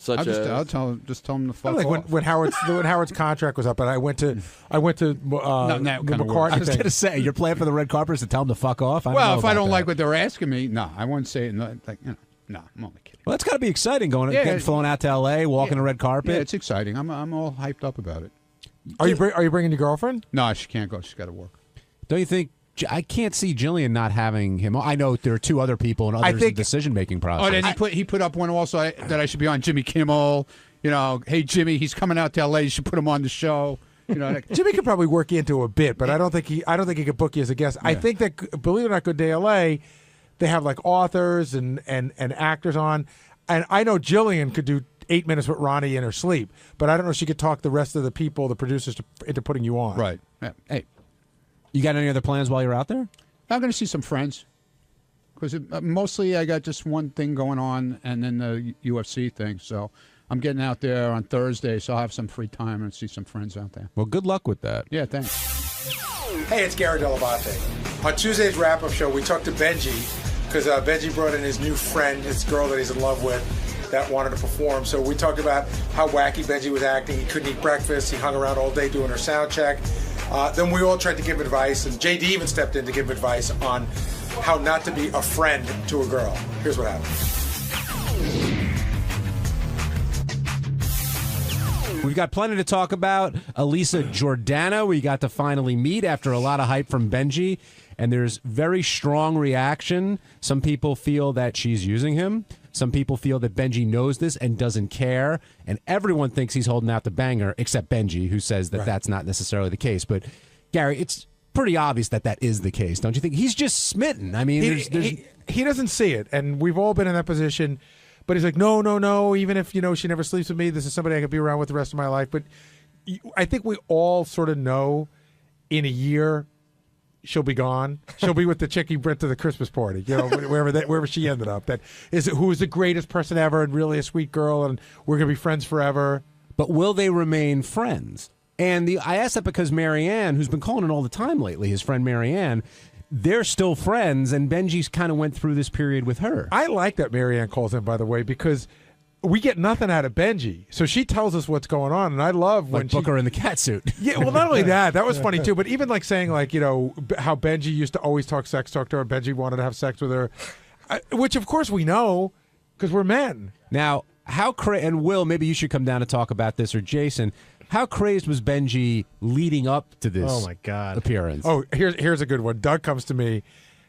I'll tell him to fuck like off. when Howard's contract was up, and I went to the McCartney I was thing. going to say, your plan for the red carpet is to tell him to fuck off? Well, if I don't like what they're asking me, no, I won't say it. No, I'm only kidding. Well, that's got to be exciting getting flown out to L.A., walking the red carpet. Yeah, it's exciting. I'm all hyped up about it. Are you bringing your girlfriend? No, she can't go. She's got to work. Don't you think? I can't see Jillian not having him. I know there are two other people and others in the decision-making process. Oh, then he put up one also that I should be on Jimmy Kimmel. Hey Jimmy, he's coming out to L.A. You should put him on the show. Jimmy could probably work you into a bit, but I don't think he could book you as a guest. Yeah. I think that, believe it or not, Good Day L.A., they have like authors and actors on, and I know Jillian could do 8 minutes with Ronnie in her sleep, but I don't know if she could talk the rest of the people, the producers, into putting you on. Right. Yeah. Hey. You got any other plans while you're out there? I'm going to see some friends. Because mostly I got just one thing going on and then the UFC thing. So I'm getting out there on Thursday, so I'll have some free time and see some friends out there. Well, good luck with that. Yeah, thanks. Hey, it's Gary Dell'Abate. On Tuesday's wrap-up show, we talked to Benji because Benji brought in his new friend, his girl that he's in love with, that wanted to perform. So we talked about how wacky Benji was acting. He couldn't eat breakfast. He hung around all day doing her sound check. Then we all tried to give advice, and JD even stepped in to give advice on how not to be a friend to a girl. Here's what happened. We've got plenty to talk about. Elisa Jordana, we got to finally meet after a lot of hype from Benji, and there's very strong reaction. Some people feel that she's using him. Some people feel that Benji knows this and doesn't care, and everyone thinks he's holding out the banger, except Benji, who says that that's not necessarily the case. But, Gary, it's pretty obvious that is the case, don't you think? He's just smitten. I mean, he doesn't see it, and we've all been in that position. But he's like, no. Even if she never sleeps with me, this is somebody I could be around with the rest of my life. But I think we all sort of know in a year she'll be gone. She'll be with the chick he went to the Christmas party, wherever she ended up. Who is the greatest person ever and really a sweet girl, and we're gonna be friends forever. But will they remain friends? And I asked that because Marianne, who's been calling in all the time lately, his friend Marianne, they're still friends, and Benji's kind of went through this period with her. I like that Marianne calls in, by the way, because we get nothing out of Benji. So she tells us what's going on, and I love when book her in the cat suit. Yeah, well, not only that was funny too, but even like saying how Benji used to always talk to her, Benji wanted to have sex with her, which of course we know because we're men. Now, and Will, maybe you should come down to talk about this, or Jason. How crazed was Benji leading up to this oh my God. appearance? Oh, here's a good one. Doug comes to me,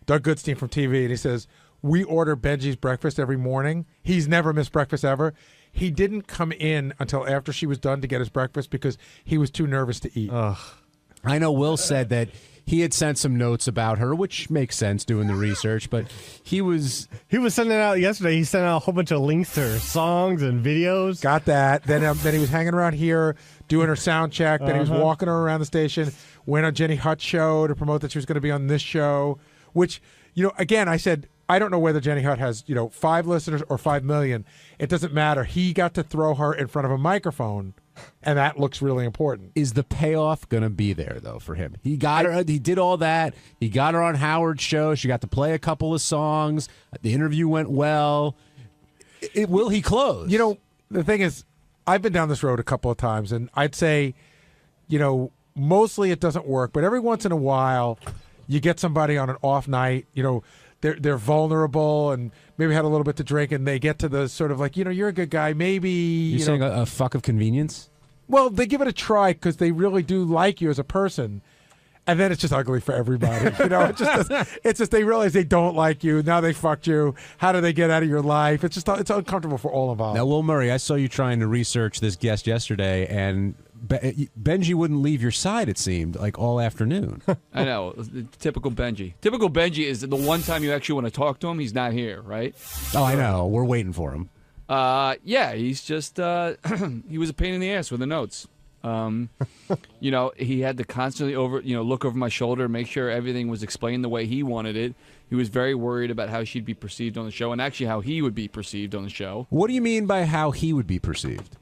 Doug Goodstein from TV, and he says, we order Benji's breakfast every morning. He's never missed breakfast ever. He didn't come in until after she was done to get his breakfast because he was too nervous to eat. Ugh. I know Will said that he had sent some notes about her, which makes sense doing the research, but he was sending out yesterday. He sent out a whole bunch of links to her songs and videos. Got that. Then he was hanging around here doing her sound check. Then he was walking her around the station. Went on Jenny Hutt's show to promote that she was going to be on this show, which, again, I said, I don't know whether Jenny Hutt has, 5 listeners or 5 million. It doesn't matter. He got to throw her in front of a microphone, and that looks really important. Is the payoff going to be there, though, for him? He got her. He did all that. He got her on Howard's show. She got to play a couple of songs. The interview went well. Will he close? The thing is, I've been down this road a couple of times, and I'd say, mostly it doesn't work. But every once in a while, you get somebody on an off night, they're vulnerable and maybe had a little bit to drink, and they get to the sort of like, you're a good guy. Maybe you're saying a fuck of convenience. Well, they give it a try because they really do like you as a person, and then it's just ugly for everybody. It's just they realize they don't like you. Now they fucked you. How do they get out of your life? It's uncomfortable for all involved. Now, Will Murray, I saw you trying to research this guest yesterday, and Benji wouldn't leave your side, it seemed, like all afternoon. I know. Typical Benji. Typical Benji is the one time you actually want to talk to him, he's not here, right? Oh, I know. We're waiting for him. Yeah, he's just, he was a pain in the ass with the notes. He had to constantly look over my shoulder and make sure everything was explained the way he wanted it. He was very worried about how she'd be perceived on the show and actually how he would be perceived on the show. What do you mean by how he would be perceived?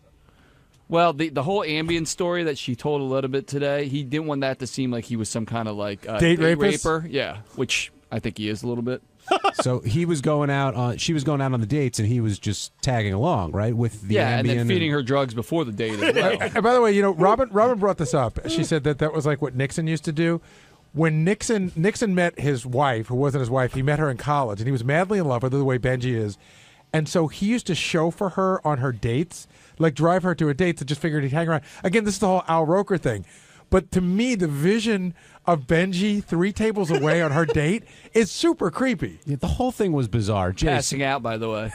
Well, the whole ambient story that she told a little bit today, he didn't want that to seem like he was some kind of like date raper. Yeah, which I think he is a little bit. So she was going out on the dates, and he was just tagging along, right? With the and Ambien then feeding her drugs before the date as well. And by the way, Robin brought this up. She said that was like what Nixon used to do. When Nixon met his wife, who wasn't his wife, he met her in college, and he was madly in love with her the way Benji is. And so he used to chauffeur her on her dates, like drive her to her dates, and just figured he'd hang around. Again, this is the whole Al Roker thing. But to me, the vision of Benji 3 tables away on her date is super creepy. Yeah, the whole thing was bizarre. Passing out, by the way.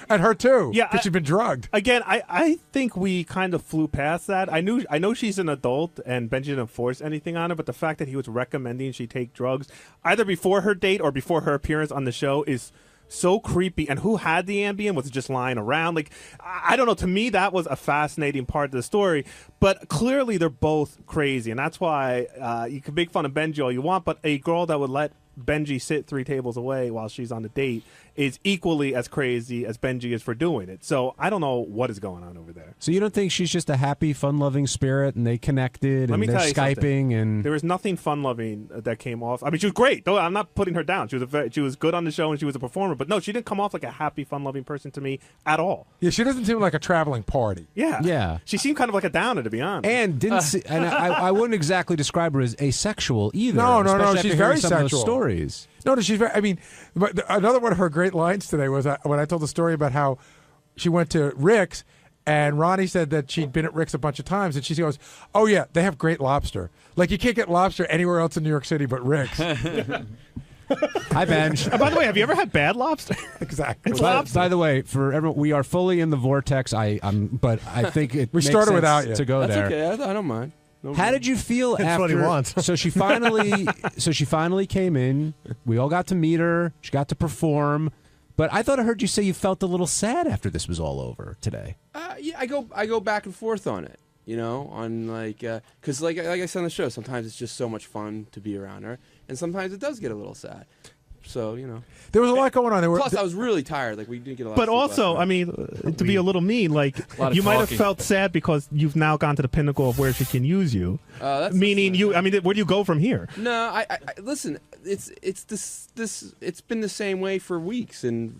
And her too. Yeah, because she'd been drugged. Again, I think we kind of flew past that. I know she's an adult and Benji didn't force anything on her, but the fact that he was recommending she take drugs either before her date or before her appearance on the show is so creepy. And who had the Ambien? Was it just lying around? Like, I don't know. To me, that was a fascinating part of the story. But clearly, they're both crazy, and that's why you can make fun of Benji all you want. But a girl that would let Benji sit 3 tables away while she's on a date is equally as crazy as Benji is for doing it. So I don't know what is going on over there. So you don't think she's just a happy, fun-loving spirit, and they connected, and they're Skyping, and there was nothing fun-loving that came off. I mean, she was great. Though I'm not putting her down. She was good on the show, and she was a performer. But no, she didn't come off like a happy, fun-loving person to me at all. Yeah, she doesn't seem like a traveling party. Yeah. She seemed kind of like a downer, to be honest. And and I wouldn't exactly describe her as asexual either. No. She's very some sexual. Of those stories. No, she's very. I mean, another one of her great lines today was when I told the story about how she went to Rick's, and Ronnie said that she'd been at Rick's a bunch of times, and she goes, "Oh yeah, they have great lobster. Like you can't get lobster anywhere else in New York City but Rick's." Hi, Benj. By the way, have you ever had bad lobster? Exactly. It's lobster. By the way, for everyone, we are fully in the vortex. But I think it we makes started sense without you to go That's there. okay. I don't mind. How did you feel That's after? what he wants. So she finally came in. We all got to meet her. She got to perform. But I thought I heard you say you felt a little sad after this was all over today. Yeah, I go back and forth on it. You know, on because like I said on the show, sometimes it's just so much fun to be around her, and sometimes it does get a little sad. So there was a lot going on. Plus, I was really tired. Like we didn't get a lot. But of sleep also, last night. I mean, to be a little mean, like lot of you might have talking. felt sad because you've now gone to the pinnacle of where she can use you. Meaning you. I mean, where do you go from here? No, I listen. It's been the same way for weeks, and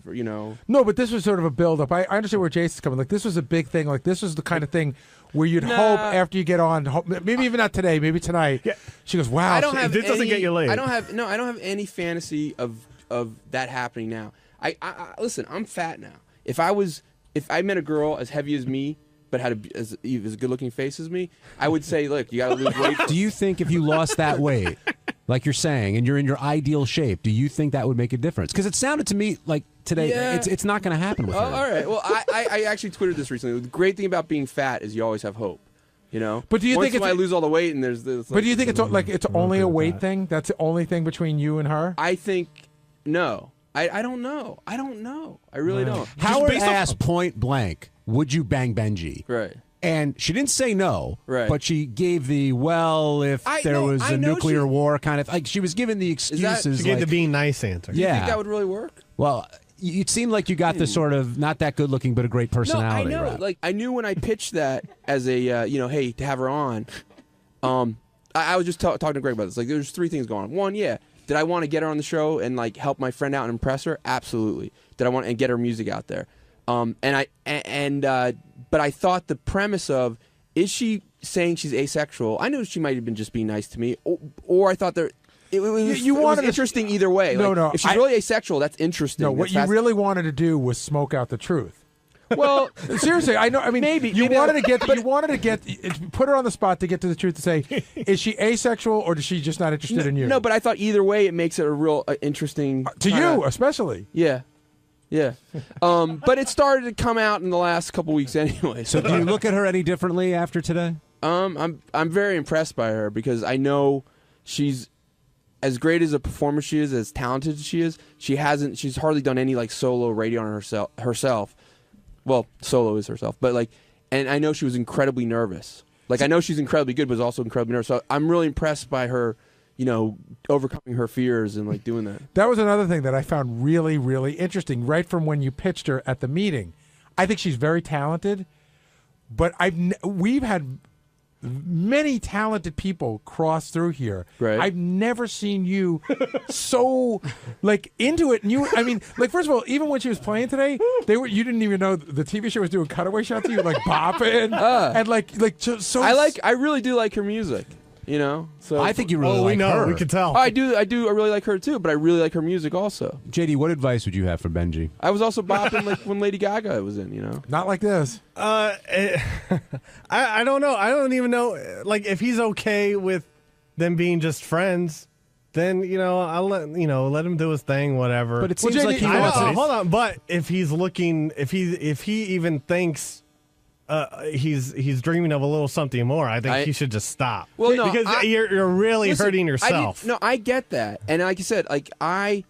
No, but this was sort of a build-up. I understand where Jason's coming. Like, this was a big thing. Like, this was the kind of thing where you'd hope after you get on, maybe even not today, maybe tonight. Yeah. She goes, "Wow, I don't have this doesn't get you laid." I don't have any fantasy of that happening now. I listen. I'm fat now. If I met a girl as heavy as me, but had as good-looking face as me, I would say, look, you got to lose weight. Do you think if you lost that weight, like you're saying, and you're in your ideal shape, do you think that would make a difference? Because it sounded to me like today, it's not going to happen with her. All right. Well, I actually tweeted this recently. The great thing about being fat is you always have hope. But do you Once think I lose all the weight and there's this? But do you think it's only a weight thing? That's the only thing between you and her? I think no. I don't know. I don't know. I really don't. Howard asked point blank, "Would you bang Benji?" Right. And she didn't say no, right. But she gave the if there was a nuclear war kind of like she was giving the excuses. She gave the being nice answer. Do you think that would really work? Well, it seemed like you got the sort of not that good looking but a great personality. No, I know. Right? Like I knew when I pitched that as a hey, to have her on. I was just talking to Greg about this. Like there's three things going on. One, did I want to get her on the show and like help my friend out and impress her? Absolutely. Did I want to get her music out there? But I thought the premise of is she saying she's asexual? I knew she might have been just being nice to me, or I thought it was interesting either way. No. If she's really asexual, that's interesting. No, what you really wanted to do was smoke out the truth. Well, seriously, I know. I mean, maybe you wanted to put her on the spot to get to the truth to say, is she asexual or is she just not interested in you? No, but I thought either way it makes it a real interesting to you, especially. Yeah. But it started to come out in the last couple weeks anyway. So do you look at her any differently after today? I'm very impressed by her because I know she's as great as a performer she is, as talented as she is. She's hardly done any like solo radio on herself. Well, solo is herself, but and I know she was incredibly nervous. Like I know she's incredibly good, but was also incredibly nervous. So I'm really impressed by her. Overcoming her fears and doing that. That was another thing that I found really, really interesting right from when you pitched her at the meeting. I think she's very talented, but we've had many talented people cross through here. Right. I've never seen you so into it. And first of all, even when she was playing today, you didn't even know the TV show was doing cutaway shots of you bopping and I really do like her music. So I think you really like her. We can tell. I do. I really like her too, but I really like her music also. JD, what advice would you have for Benji? I was also bopping when Lady Gaga was in. Not like this. I don't know. I don't even know. If he's okay with them being just friends, then I'll let him do his thing, whatever. But it seems like he wants. Hold on. But if he's looking, if he even thinks. He's dreaming of a little something more. I think he should just stop. Well, no, because you're really hurting yourself. I get that, and like you said, I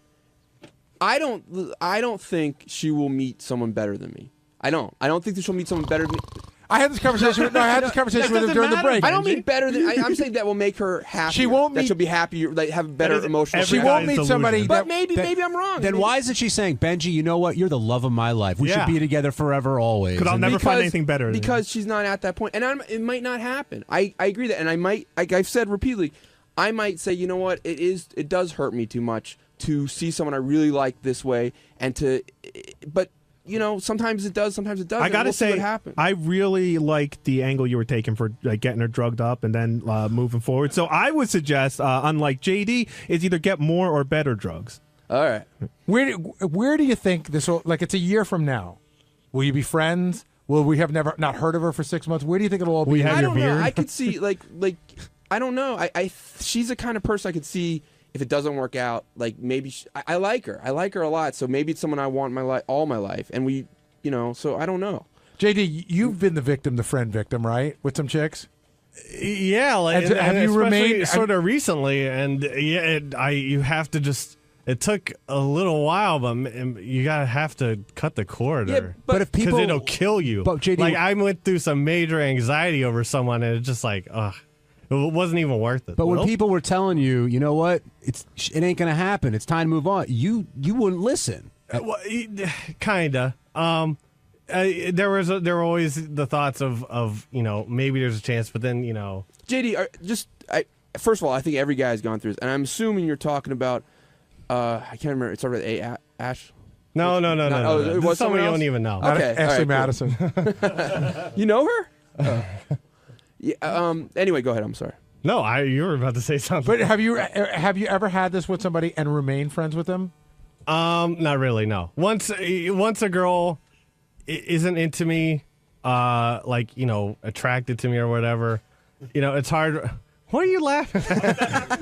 don't think she will meet someone better than me. I don't think that she'll meet someone better than me. I had this conversation with her during the break. I don't mean better than. I'm saying that will make her happy. She won't that she'll be happy. Have better emotional. She won't meet somebody. But maybe I'm wrong. Then why isn't she saying, Benji? You know what? You're the love of my life. We should be together forever, always. Because I'll never find anything better. Because she's not at that point, and it might not happen. I agree that, and I might. Like I've said repeatedly, I might say, you know what? It does hurt me too much to see someone I really like this way, but. Sometimes it does, sometimes it doesn't. I gotta say, what happens. I really like the angle you were taking for getting her drugged up and then moving forward. So I would suggest, unlike JD, is either get more or better drugs. All right. Where do you think this will? It's a year from now. Will you be friends? Will we have never not heard of her for 6 months? Where do you think it'll all be? I don't know. I could see I don't know. She's the kind of person I could see. If it doesn't work out, maybe I like her. I like her a lot. So maybe it's someone I want all my life. And we, so I don't know. JD, you've been the friend victim, right? With some chicks? Yeah. Have you remained sort of recently? And you have to just It took a little while, but you gotta have to cut the cord, but if people, because it'll kill you. But JD, like I went through some major anxiety over someone, and it's just like, ugh, it wasn't even worth it. But when people were telling you, you know what, it ain't gonna happen. It's time to move on. You wouldn't listen. Kinda. There were always the thoughts of maybe there's a chance, but then JD, first of all, I think every guy's gone through this, and I'm assuming you're talking about. I can't remember. It started with Ash. No. It was somebody you else? don't even know. Okay, Ashley all right, cool. Madison. You know her? Yeah. Anyway, go ahead. I'm sorry. No, you were about to say something. But have you ever had this with somebody and remained friends with them? Not really. No. Once a girl isn't into me, attracted to me or whatever, it's hard. What are you laughing at?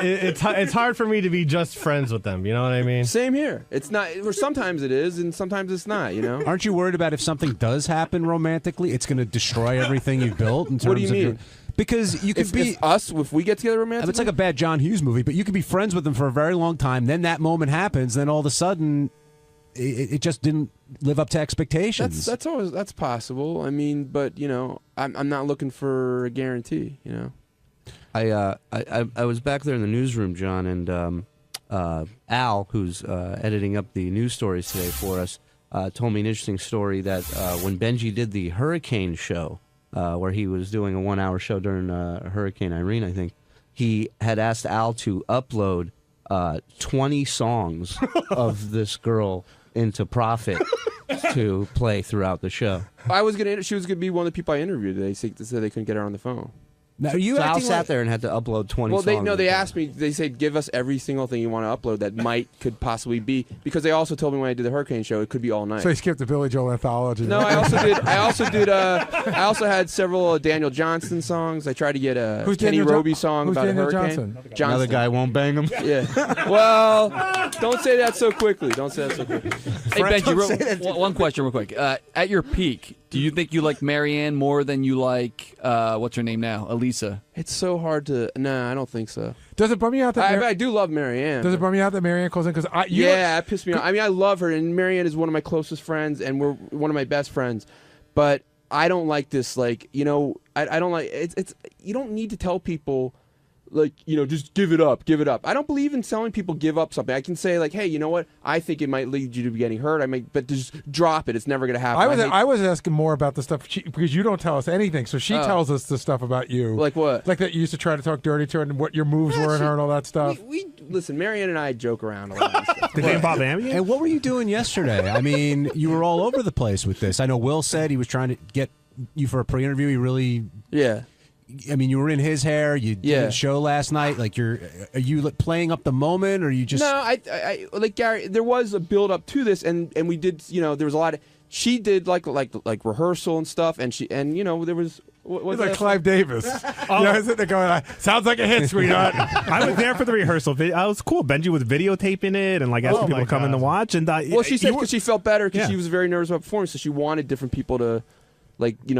It's hard for me to be just friends with them. You know what I mean? Same here. It's not. Or sometimes it is, and sometimes it's not. Aren't you worried about if something does happen romantically, it's going to destroy everything you've built? In terms What do you mean? Of because you could be if we get together romantically. It's like a bad John Hughes movie, but you could be friends with them for a very long time. Then that moment happens. Then all of a sudden, it just didn't live up to expectations. That's possible. I mean, but I'm not looking for a guarantee. I was back there in the newsroom, John, and Al, who's editing up the news stories today for us, told me an interesting story that when Benji did the hurricane show, where he was doing a 1-hour show during Hurricane Irene, I think, he had asked Al to upload 20 songs of this girl into Profit to play throughout the show. She was gonna be one of the people I interviewed. They said they couldn't get her on the phone. Now, Al sat there and had to upload 20 songs. Well, they asked me. They said, give us every single thing you want to upload that could possibly be, because they also told me when I did the Hurricane show it could be all night. So you skipped the Billy Joel anthology. No, I also had several Daniel Johnston songs. I tried to get a Kenny Roby song about Daniel a hurricane. Johnson? Another guy won't bang him. Yeah. Well, don't say that so quickly. Hey, Benji, one question real quick. At your peak, do you think you like Marianne more than you like, what's her name now, Elisa? It's so hard to... No, I don't think so. Does it bum you out that... I do love Marianne. Does it bum you out that Marianne calls in? Because it pissed me off. I mean, I love her, and Marianne is one of my closest friends, and we're one of my best friends. But I don't like this, I don't like... It's you don't need to tell people... just give it up. I don't believe in telling people give up something. I can say hey, you know what? I think it might lead you to getting hurt. But just drop it. It's never going to happen. I was asking more about the stuff because you don't tell us anything. So she tells us the stuff about you. Like what? Like that you used to try to talk dirty to her and what your moves were and her and all that stuff. Listen, Marianne and I joke around a lot. Did they involve Amy? And what were you doing yesterday? I mean, you were all over the place with this. I know Will said he was trying to get you for a pre-interview. He really... Yeah. I mean, you were in his hair. You did a show last night. Are you playing up the moment, or you just? No, I like Gary. There was a build up to this, and we did. There was a lot of. She did like rehearsal and stuff, and there was. It's like Clive Davis. Isn't it going? Sounds like a hit, sweetheart. I was there for the rehearsal. It was cool. Benji was videotaping it and asking people to come in to watch. And she said because she felt better because she was very nervous about performing, so she wanted different people to.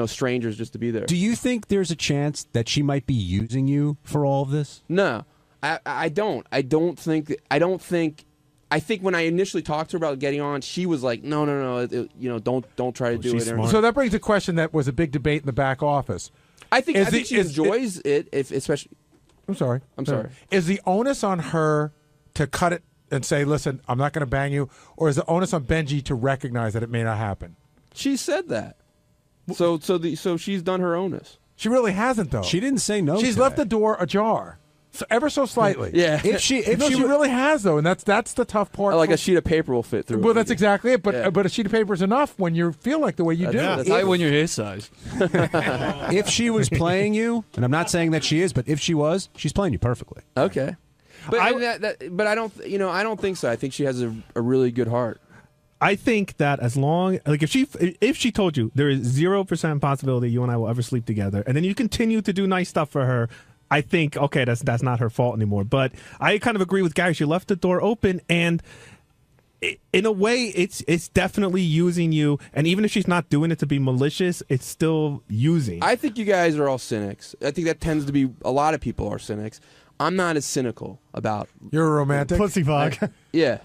Strangers just to be there. Do you think there's a chance that she might be using you for all of this? No, I don't. I think when I initially talked to her about getting on, she was like, no, don't try to do it. Smart. So that brings a question that was a big debate in the back office. I think she enjoys it, especially. I'm sorry. Is the onus on her to cut it and say, listen, I'm not going to bang you, or is the onus on Benji to recognize that it may not happen? She said that. So she's done her onus. She really hasn't, though. She didn't say no. She's left the door ajar, ever so slightly. Yeah. She really has, though, and that's the tough part. Like a sheet of paper will fit through. Well, that's exactly it. But a sheet of paper is enough when you feel like the way you do. That's not when you're his size. If she was playing you, and I'm not saying that she is, but if she was, she's playing you perfectly. Okay. But I don't. I don't think so. I think she has a really good heart. I think that as long if she told you there is 0% possibility you and I will ever sleep together, and then you continue to do nice stuff for her, I think okay, that's not her fault anymore. But I kind of agree with Gary. She left the door open, and in a way, it's definitely using you. And even if she's not doing it to be malicious, it's still using. I think you guys are all cynics. I think that tends to be a lot of people are cynics. I'm not as cynical about. You're a romantic pussy fog. Yeah.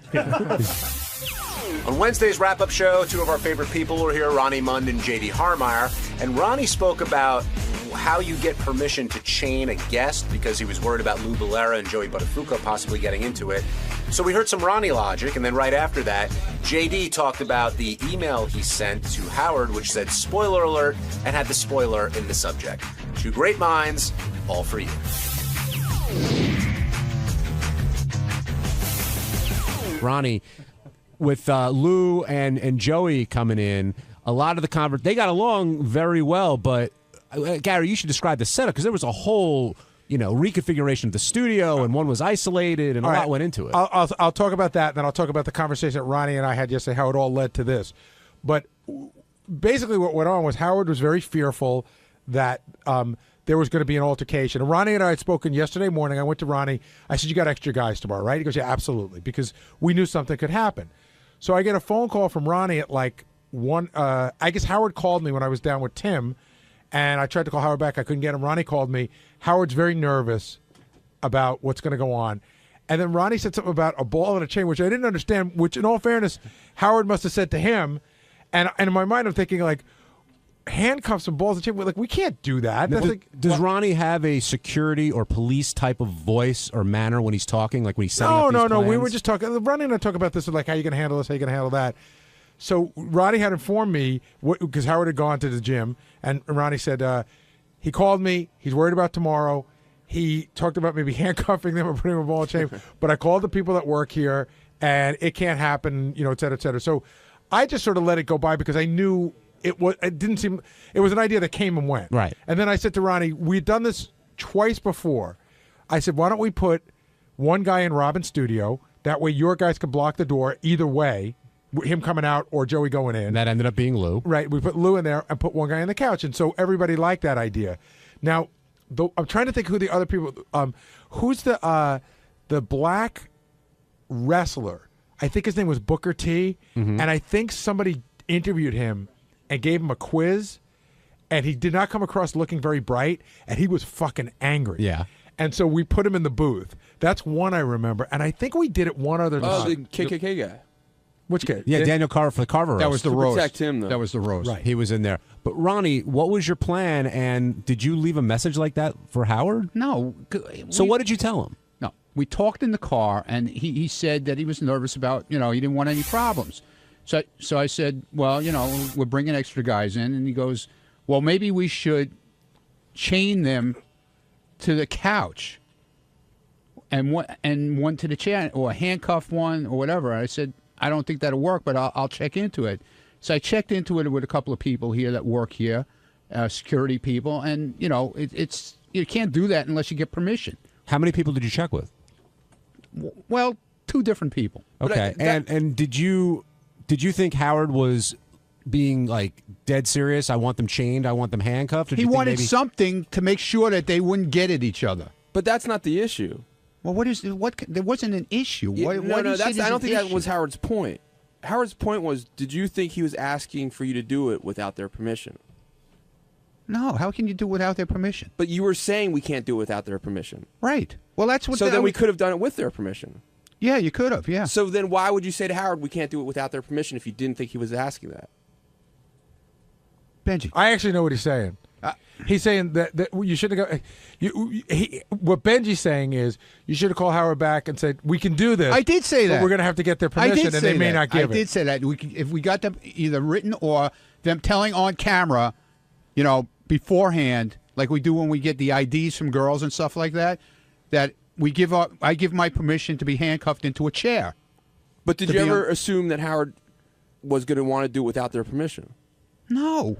On Wednesday's wrap-up show, two of our favorite people were here, Ronnie Mund and J.D. Harmeyer. And Ronnie spoke about how you get permission to chain a guest because he was worried about Lou Bellera and Joey Buttafuoco possibly getting into it. So we heard some Ronnie logic, and then right after that, J.D. talked about the email he sent to Howard, which said spoiler alert, and had the spoiler in the subject. Two great minds, all for you. Ronnie, with Lou and Joey coming in, a lot of the they got along very well, but Gary, you should describe the setup because there was a whole, reconfiguration of the studio, and one was isolated, and a lot went into it. I'll talk about that, and then I'll talk about the conversation that Ronnie and I had yesterday, how it all led to this. But basically what went on was Howard was very fearful that there was going to be an altercation. And Ronnie and I had spoken yesterday morning. I went to Ronnie. I said, you got extra guys tomorrow, right? He goes, yeah, absolutely, because we knew something could happen. So I get a phone call from Ronnie at like 1. I guess Howard called me when I was down with Tim, and I tried to call Howard back. I couldn't get him. Ronnie called me. Howard's very nervous about what's going to go on. And then Ronnie said something about a ball and a chain, which I didn't understand, which in all fairness, Howard must have said to him. And in my mind, I'm thinking like, handcuffs and balls and chain. Like, we can't do that. Does Ronnie have a security or police type of voice or manner when he's talking, like when he's setting up these plans? We were just talking. Ronnie and I talk about this, like how you going to handle this, how you going to handle that. So Ronnie had informed me, because Howard had gone to the gym, and Ronnie said he called me. He's worried about tomorrow. He talked about maybe handcuffing them or putting them in a ball and chain. But I called the people that work here, and it can't happen, et cetera, et cetera. So I just sort of let it go by because I knew it was an idea that came and went. Right. And then I said to Ronnie, we've done this twice before. I said, why don't we put one guy in Robin's studio? That way your guys can block the door either way, him coming out or Joey going in. And that ended up being Lou. Right. We put Lou in there and put one guy on the couch. And so everybody liked that idea. Now, I'm trying to think who the other people, who's the black wrestler? I think his name was Booker T. Mm-hmm. And I think somebody interviewed him and gave him a quiz, and he did not come across looking very bright, and he was fucking angry. Yeah. And so we put him in the booth. That's one I remember, and I think we did it one other time. Oh, the KKK guy. Which guy? Yeah, Daniel Carver for the Carver roast. That was the To roast. protect him, though. That was the roast. Right, he was in there. But Ronnie, what was your plan, and did you leave a message like that for Howard? No. So what did you tell him? No. We talked in the car, and he said that he was nervous about, he didn't want any problems. So I said, well, we're bringing extra guys in. And he goes, well, maybe we should chain them to the couch and one to the chair, or handcuff one or whatever. I said, I don't think that'll work, but I'll check into it. So I checked into it with a couple of people here that work here, security people. And, it's you can't do that unless you get permission. How many people did you check with? Well, 2 different people. Okay. And did you think Howard was being like dead serious? I want them chained. I want them handcuffed. He wanted something to make sure that they wouldn't get at each other. But that's not the issue. Well, there wasn't an issue. I don't think that was Howard's point. Howard's point was, did you think he was asking for you to do it without their permission? No, how can you do it without their permission? But you were saying we can't do it without their permission. Right. Well, that's what. So then we could have done it with their permission. Yeah, you could have. Yeah. So then why would you say to Howard we can't do it without their permission if you didn't think he was asking that? Benji, I actually know what he's saying. He's saying that you shouldn't go. What Benji's saying is you should have called Howard back and said we can do this. I did say that. But we're going to have to get their permission, and they may not give it. I did say that. If we got them either written or them telling on camera, beforehand, like we do when we get the IDs from girls and stuff like that, that I give my permission to be handcuffed into a chair. But did you ever assume that Howard was going to want to do it without their permission? No.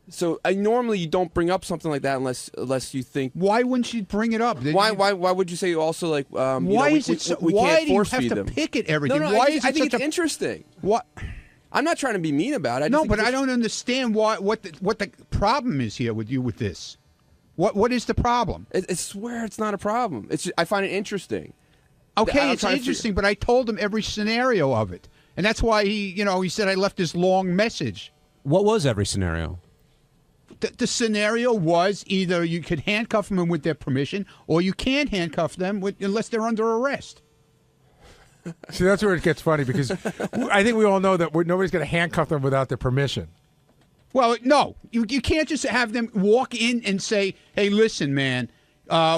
So normally you don't bring up something like that unless you think. Why wouldn't you bring it up? Why would you say also like? Why is it so? We why can't do you force have feed to them. pick at everything? No, why I think it's interesting. What? I'm not trying to be mean about it. No, but I don't understand what the problem is here with you with this. What is the problem? I swear it's not a problem. I find it interesting. Okay, it's interesting, but I told him every scenario of it, and that's why he said I left this long message. What was every scenario? The scenario was either you could handcuff them with their permission, or you can't handcuff them unless they're under arrest. See, that's where it gets funny because I think we all know that nobody's going to handcuff them without their permission. Well, no, you can't just have them walk in and say, "Hey, listen, man,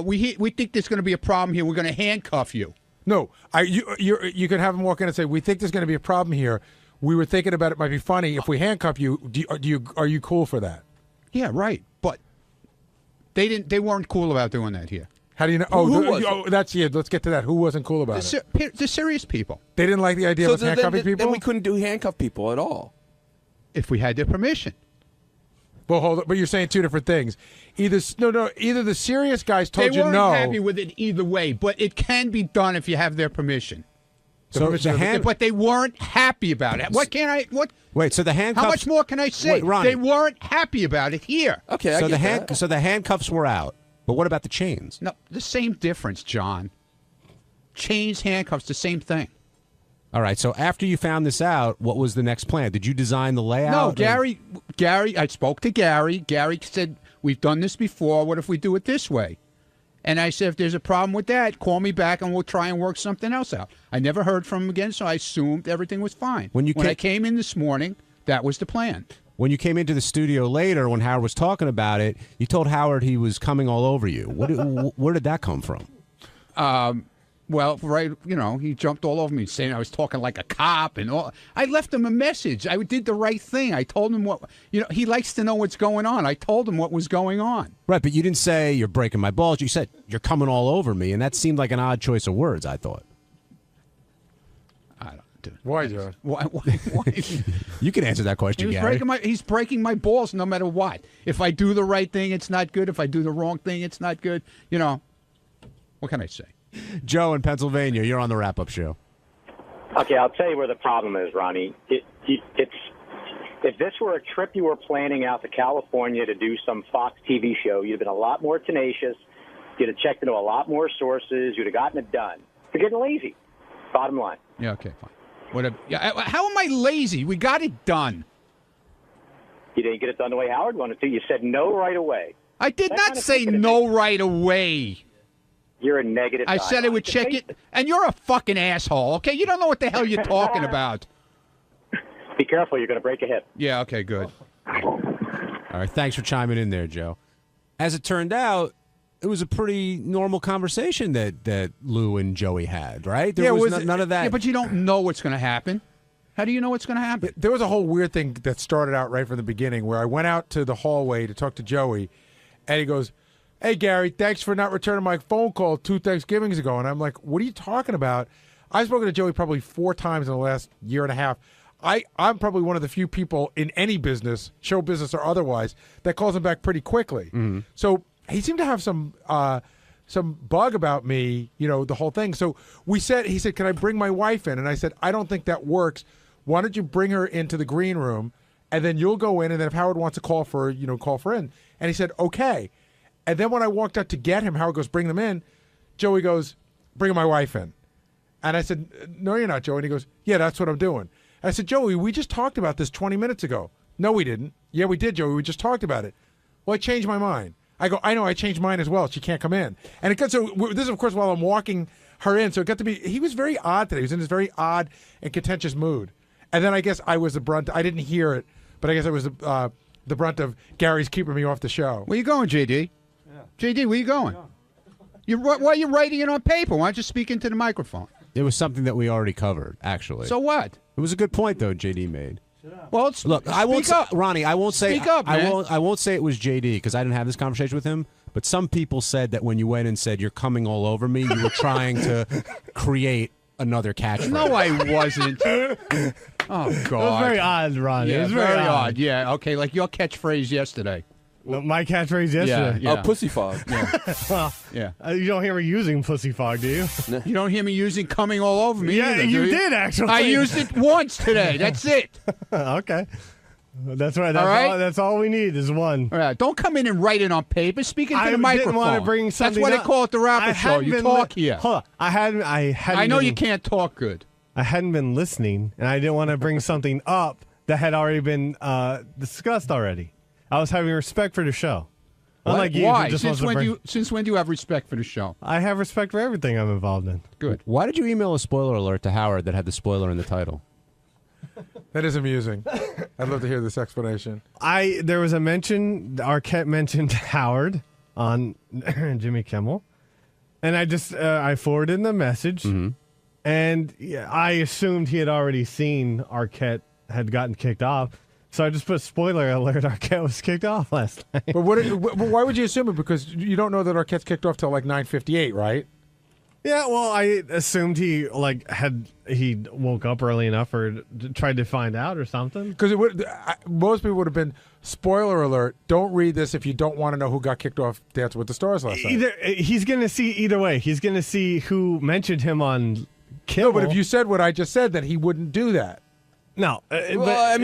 we think there's going to be a problem here. We're going to handcuff you." No, you could have them walk in and say, "We think there's going to be a problem here. We were thinking about it. Might be funny if we handcuff you. Are you cool for that?" Yeah, right. But they didn't. They weren't cool about doing that here. How do you know? Let's get to that. Who wasn't cool about it? The serious people. They didn't like the idea of handcuffing people. Then we couldn't do handcuff people at all if we had their permission. Well, hold on. But you're saying two different things. Either the serious guys told you no. They weren't happy with it either way, but it can be done if you have their permission. But they weren't happy about it. What can I? What? Wait. So the handcuffs. How much more can I say? Wait, Ronnie. They weren't happy about it here. Okay. So the handcuffs were out. But what about the chains? No, the same difference, John. Chains, handcuffs, the same thing. All right. So after you found this out, what was the next plan? Did you design the layout? No, Gary. I spoke to Gary. Gary said, "We've done this before. What if we do it this way?" And I said, if there's a problem with that, call me back and we'll try and work something else out. I never heard from him again, so I assumed everything was fine. When I came in this morning, that was the plan. When you came into the studio later, when Howard was talking about it, you told Howard he was coming all over you. Where did that come from? Well, right, he jumped all over me saying I was talking like a cop and all. I left him a message. I did the right thing. I told him what, he likes to know what's going on. I told him what was going on. Right, but you didn't say you're breaking my balls. You said you're coming all over me, and that seemed like an odd choice of words, I thought. Why, John? Why? You can answer that question, Gary. He's breaking my balls no matter what. If I do the right thing, it's not good. If I do the wrong thing, it's not good. What can I say? Joe in Pennsylvania, you're on the wrap-up show. Okay, I'll tell you where the problem is, Ronnie. It's if this were a trip you were planning out to California to do some Fox TV show, you'd have been a lot more tenacious. You'd have checked into a lot more sources. You'd have gotten it done. You're getting lazy. Bottom line. Yeah, okay, fine. How am I lazy? We got it done. You didn't get it done the way Howard wanted to. You said no right away. I did not say no right away. You're a negative guy. I said I would check it, and you're a fucking asshole, okay? You don't know what the hell you're talking about. Be careful, you're going to break a hip. Yeah, okay, good. All right, thanks for chiming in there, Joe. As it turned out, it was a pretty normal conversation that Lou and Joey had, right? There was none of that. Yeah, but you don't know what's going to happen. How do you know what's going to happen? There was a whole weird thing that started out right from the beginning where I went out to the hallway to talk to Joey, and he goes, "Hey, Gary, thanks for not returning my phone call 2 Thanksgivings ago." And I'm like, what are you talking about? I've spoken to Joey probably 4 times in the last year and a half. I'm probably one of the few people in any business, show business or otherwise, that calls him back pretty quickly. Mm-hmm. So he seemed to have some bug about me, the whole thing. So he said, "Can I bring my wife in?" And I said, "I don't think that works. Why don't you bring her into the green room, and then you'll go in, and then if Howard wants to call for in." And he said, "Okay." And then when I walked out to get him, Howard goes, "Bring them in." Joey goes, "Bring my wife in." And I said, "No, you're not, Joey." And he goes, "Yeah, that's what I'm doing." And I said, "Joey, we just talked about this 20 minutes ago." "No, we didn't." "Yeah, we did, Joey. We just talked about it." "Well, I changed my mind." I go, "I know, I changed mine as well. She can't come in." And it got so this is, of course, while I'm walking her in. So it got to be, he was very odd today. He was in this very odd and contentious mood. And then I guess I was the brunt. I didn't hear it, but I guess I was the brunt of Gary's keeping me off the show. Where you going, JD? JD, where you going? Why are you writing it on paper? Why don't you speak into the microphone? It was something that we already covered, actually. So what? It was a good point, though, JD made. Well, look, I won't say, Ronnie. I won't say. Speak up, man. I won't say it was JD because I didn't have this conversation with him. But some people said that when you went and said you're coming all over me, you were trying to create another catchphrase. No, I wasn't. Oh God, it was very odd, Ronnie. Yeah, it was very odd. Yeah, okay, like your catchphrase yesterday. No, my catchphrase yesterday. Yeah. Oh, pussy fog. Yeah. Well, yeah. You don't hear me using pussy fog, do you? You don't hear me using coming all over me. Yeah, either, you do did actually. I used it once today. That's it. Okay. That's right. That's all we need is one. All right. Don't come in and write it on paper. Speak into the microphone. I didn't want to bring something. That's why up. they call it the rapper show. You talk here. Hold on. I know you can't talk good. I hadn't been listening, and I didn't want to bring something up that had already been discussed already. I was having respect for the show. Unlike you, Why? who just wants to Since when do you have respect for the show? I have respect for everything I'm involved in. Good. Why did you email a spoiler alert to Howard that had the spoiler in the title? That is amusing. I'd love to hear this explanation. There was a mention, Arquette mentioned Howard on Jimmy Kimmel, and I forwarded the message, and I assumed he had already seen Arquette had gotten kicked off. So I just put spoiler alert: Arquette was kicked off last night. But why would you assume it? Because you don't know that Arquette's kicked off till like 9:58, right? Yeah, well, I assumed he woke up early enough or tried to find out or something. Because most people would have been spoiler alert. Don't read this if you don't want to know who got kicked off Dancing with the Stars last night. He's going to see either way. He's going to see who mentioned him on Kimmel. No, but if you said what I just said, then he wouldn't do that. No, but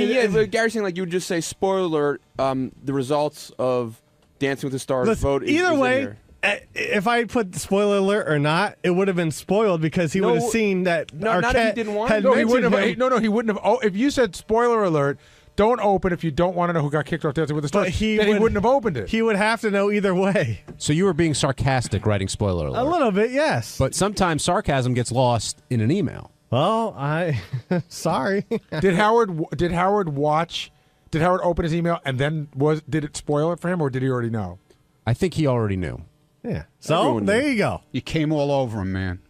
Gary's saying like you would just say spoiler alert. The results of Dancing with the Stars vote. Either way, if I put spoiler alert or not, it would have been spoiled because he would have seen that Arquette had mentioned him. No, he wouldn't have. Oh, if you said spoiler alert, don't open if you don't want to know who got kicked off Dancing with the Stars. Then he wouldn't have opened it. He would have to know either way. So you were being sarcastic writing spoiler alert. A little bit, yes. But sometimes sarcasm gets lost in an email. Well, sorry. Did Howard open his email and then did it spoil it for him, or did he already know? I think he already knew. Yeah. So there you go. You came all over him, man.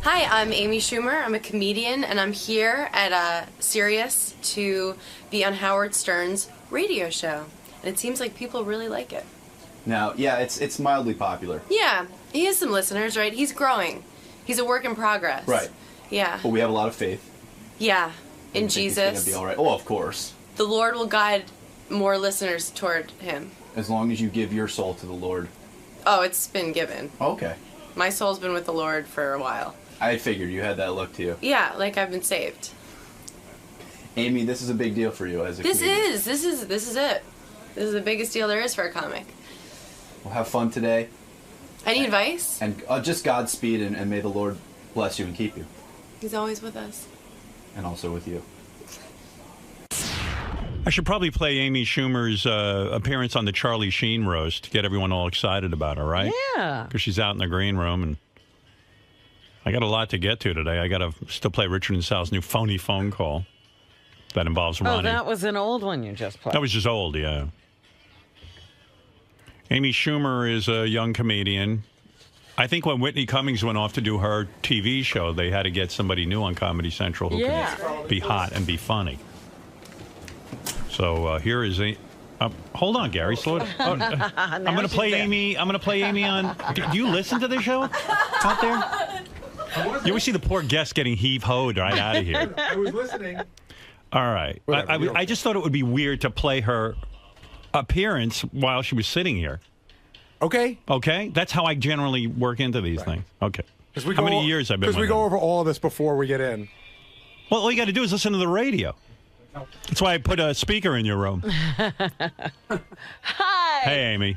Hi, I'm Amy Schumer. I'm a comedian, and I'm here at Sirius to be on Howard Stern's radio show. And it seems like people really like it. Now, yeah, it's mildly popular. Yeah, he has some listeners, right? He's growing. He's a work in progress. Right. Yeah. But we have a lot of faith. Yeah, in I think Jesus. It's gonna be all right. Oh, of course. The Lord will guide more listeners toward him. As long as you give your soul to the Lord. Oh, it's been given. Okay. My soul's been with the Lord for a while. I figured you had that look to you. Yeah, like I've been saved. Amy, this is a big deal for you as a comedian. This is it. This is the biggest deal there is for a comic. Well, have fun today. Any advice? And just Godspeed, and may the Lord bless you and keep you. He's always with us. And also with you. I should probably play Amy Schumer's appearance on the Charlie Sheen roast to get everyone all excited about her, right? Yeah. Because she's out in the green room, and I got a lot to get to today. I got to still play Richard and Sal's new phony phone call that involves Ronnie. Oh, that was an old one you just played. That was just old, yeah. Amy Schumer is a young comedian. I think when Whitney Cummings went off to do her TV show, they had to get somebody new on Comedy Central who can be hot and be funny. So here is a. Hold on, Gary. Slow down. I'm going to play Amy. I'm going to play Amy on. Do you listen to the show out there? You always see the poor guest getting heave-hoed right out of here. I was listening. All right. I just thought it would be weird to play her appearance while she was sitting here. Okay. Okay? That's how I generally work into these things. Okay. How many years I've been with Because we go over all this before we get in. Well, all you got to do is listen to the radio. That's why I put a speaker in your room. Hi. Hey, Amy.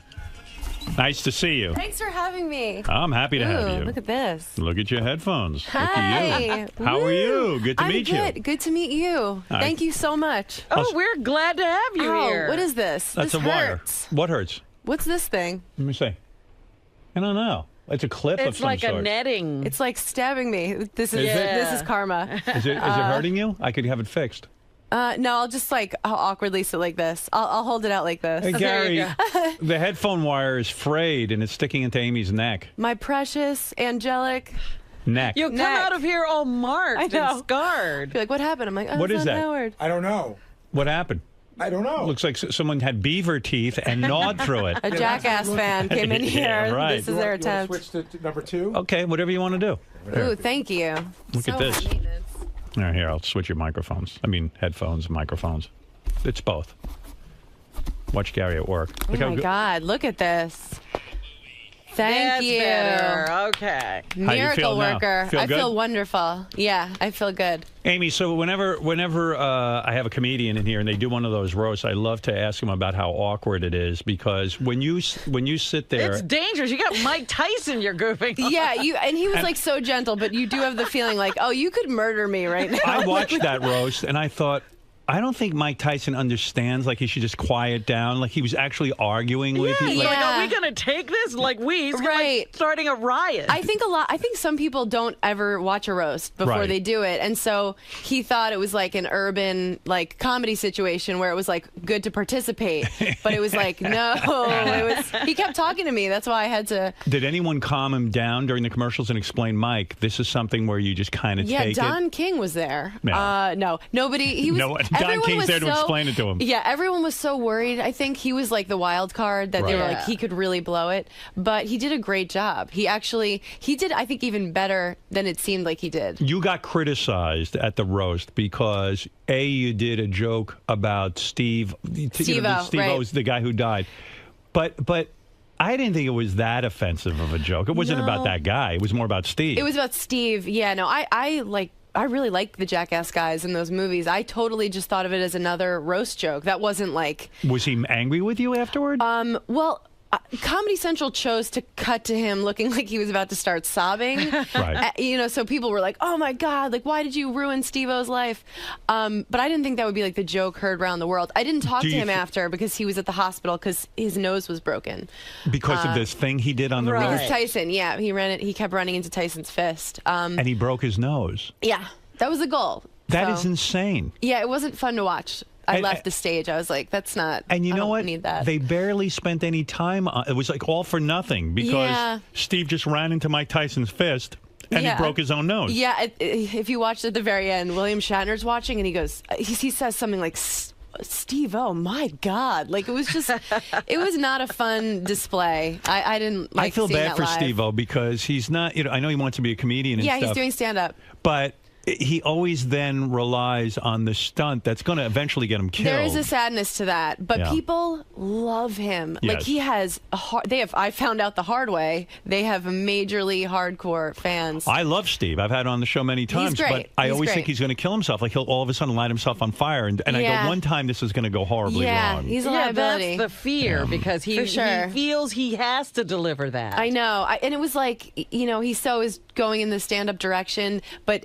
Nice to see you. Thanks for having me. I'm happy to have you. Look at this. Look at your headphones. Hi. Look at you. How are you? Good to meet you. Good to meet you. Hi. Thank you so much. Oh, we're glad to have you here. What is this? That's this a wire. hurts. What hurts? What's this thing? Let me see. I don't know. It's a clip of It's some like sort. a netting. It's like stabbing me. This is Is it? this is karma. Is it hurting you? I could have it fixed. No, I'll just like I'll awkwardly sit like this. I'll hold it out like this. Hey, Gary, the headphone wire is frayed and it's sticking into Amy's neck. My precious angelic Neck. You come out of here all marked and scarred. Be like, what happened? I'm like, oh, What it's is on that? Howard. I don't know. What happened? I don't know. Looks like someone had beaver teeth and gnawed through it. A Jackass fan came in here. Yeah, right. This is their attempt. Switch to number 2? Okay, whatever you want to do. Ooh, thank you. Look at this. All right, here, I'll switch your microphones. I mean, headphones and microphones. It's both. Watch Gary at work. Oh Look how my good. God, look at this. Thank That's you. better. Okay. How you Miracle feel now? worker. Feel I good? feel wonderful. Yeah, I feel good. Amy, so whenever I have a comedian in here and they do one of those roasts, I love to ask them about how awkward it is because when you sit there, It's dangerous. You got Mike Tyson you're goofing on. Yeah, and he was like so gentle, but you do have the feeling like, oh, you could murder me right now. I watched that roast and I thought, I don't think Mike Tyson understands. Like he should just quiet down. Like he was actually arguing with you. He's Like, like, are we going to take this? Like he's Right. like starting a riot. I think some people don't ever watch a roast before Right. they do it, and so he thought it was like an urban like comedy situation where it was like good to participate, but it was like no, it was. He kept talking to me. That's why I had to. did anyone calm him down during the commercials and explain, Mike, this is something where you just kind of Yeah, take Don it? King was there. Yeah. No, nobody. He was. No, Don everyone King's was there to so- explain it to him. Yeah, everyone was so worried. I think he was like the wild card that they were Right. like he could really blow it, but he did a great job. He did I think even better than it seemed like he did. You got criticized at the roast because you did a joke about Steve-O, right. was the guy who died, but I didn't think it was that offensive of a joke. It wasn't No. about that guy. It was more about Steve. It was about Steve. Yeah, no, I really like the Jackass guys in those movies. I totally just thought of it as another roast joke. That wasn't like. Was he angry with you afterward? Well, Comedy Central chose to cut to him looking like he was about to start sobbing. Right. So people were like, "Oh my God! Like, why did you ruin Steve-O's life?" But I didn't think that would be like the joke heard around the world. I didn't talk to him after because he was at the hospital because his nose was broken. Because of this thing he did on the roast? Because Tyson, yeah, he kept running into Tyson's fist. And he broke his nose. Yeah, that was the goal. That is insane. Yeah, it wasn't fun to watch. I left the stage. I was like, that's not. And you I know don't what? Need that. They barely spent any time on it. Was like all for nothing because Yeah. Steve just ran into Mike Tyson's fist and Yeah. he broke his own nose. Yeah, if you watched at the very end, William Shatner's watching and he goes, he says something like, Steve, oh my God. Like it was just, it was not a fun display. I didn't like I feel seeing bad that for live. Steve-O because he's not, I know he wants to be a comedian and Yeah, stuff. he's doing stand up. But he always then relies on the stunt that's going to eventually get him killed. There is a sadness to that, but Yeah. people love him. Like Yes. he has I found out the hard way. They have majorly hardcore fans. I love Steve. I've had him on the show many times, great. but I He's always great. think he's going to kill himself. Like he'll all of a sudden light himself on fire, and I Yeah. go, one time this is going to go horribly wrong. He's a liability. That's the fear because For sure. he feels he has to deliver that. I know, and it was like he so is going in the stand-up direction, but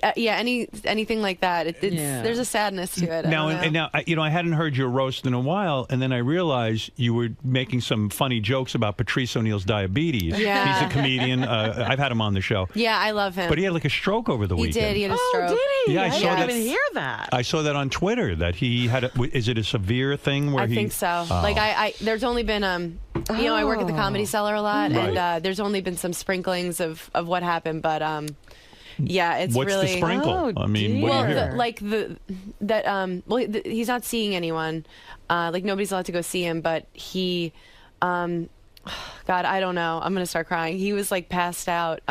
anything like that, there's a sadness to it. Now, I don't know. and now, I hadn't heard your roast in a while, and then I realized you were making some funny jokes about Patrice O'Neal's diabetes. Yeah. He's a comedian. I've had him on the show. Yeah, I love him. But he had like a stroke over the He weekend. did. He had a stroke. did he? Yeah, I saw didn't that. even hear that. I saw that on Twitter that he had. Is it a severe thing where I he? think so. Oh. Like I there's only been I work at the Comedy Cellar a lot, Right. and there's only been some sprinklings of what happened, but yeah, it's What's really the sprinkle? I mean, what do you hear? he's not seeing anyone. Like nobody's allowed to go see him, but he, God, I don't know. I'm gonna start crying. He was like passed out.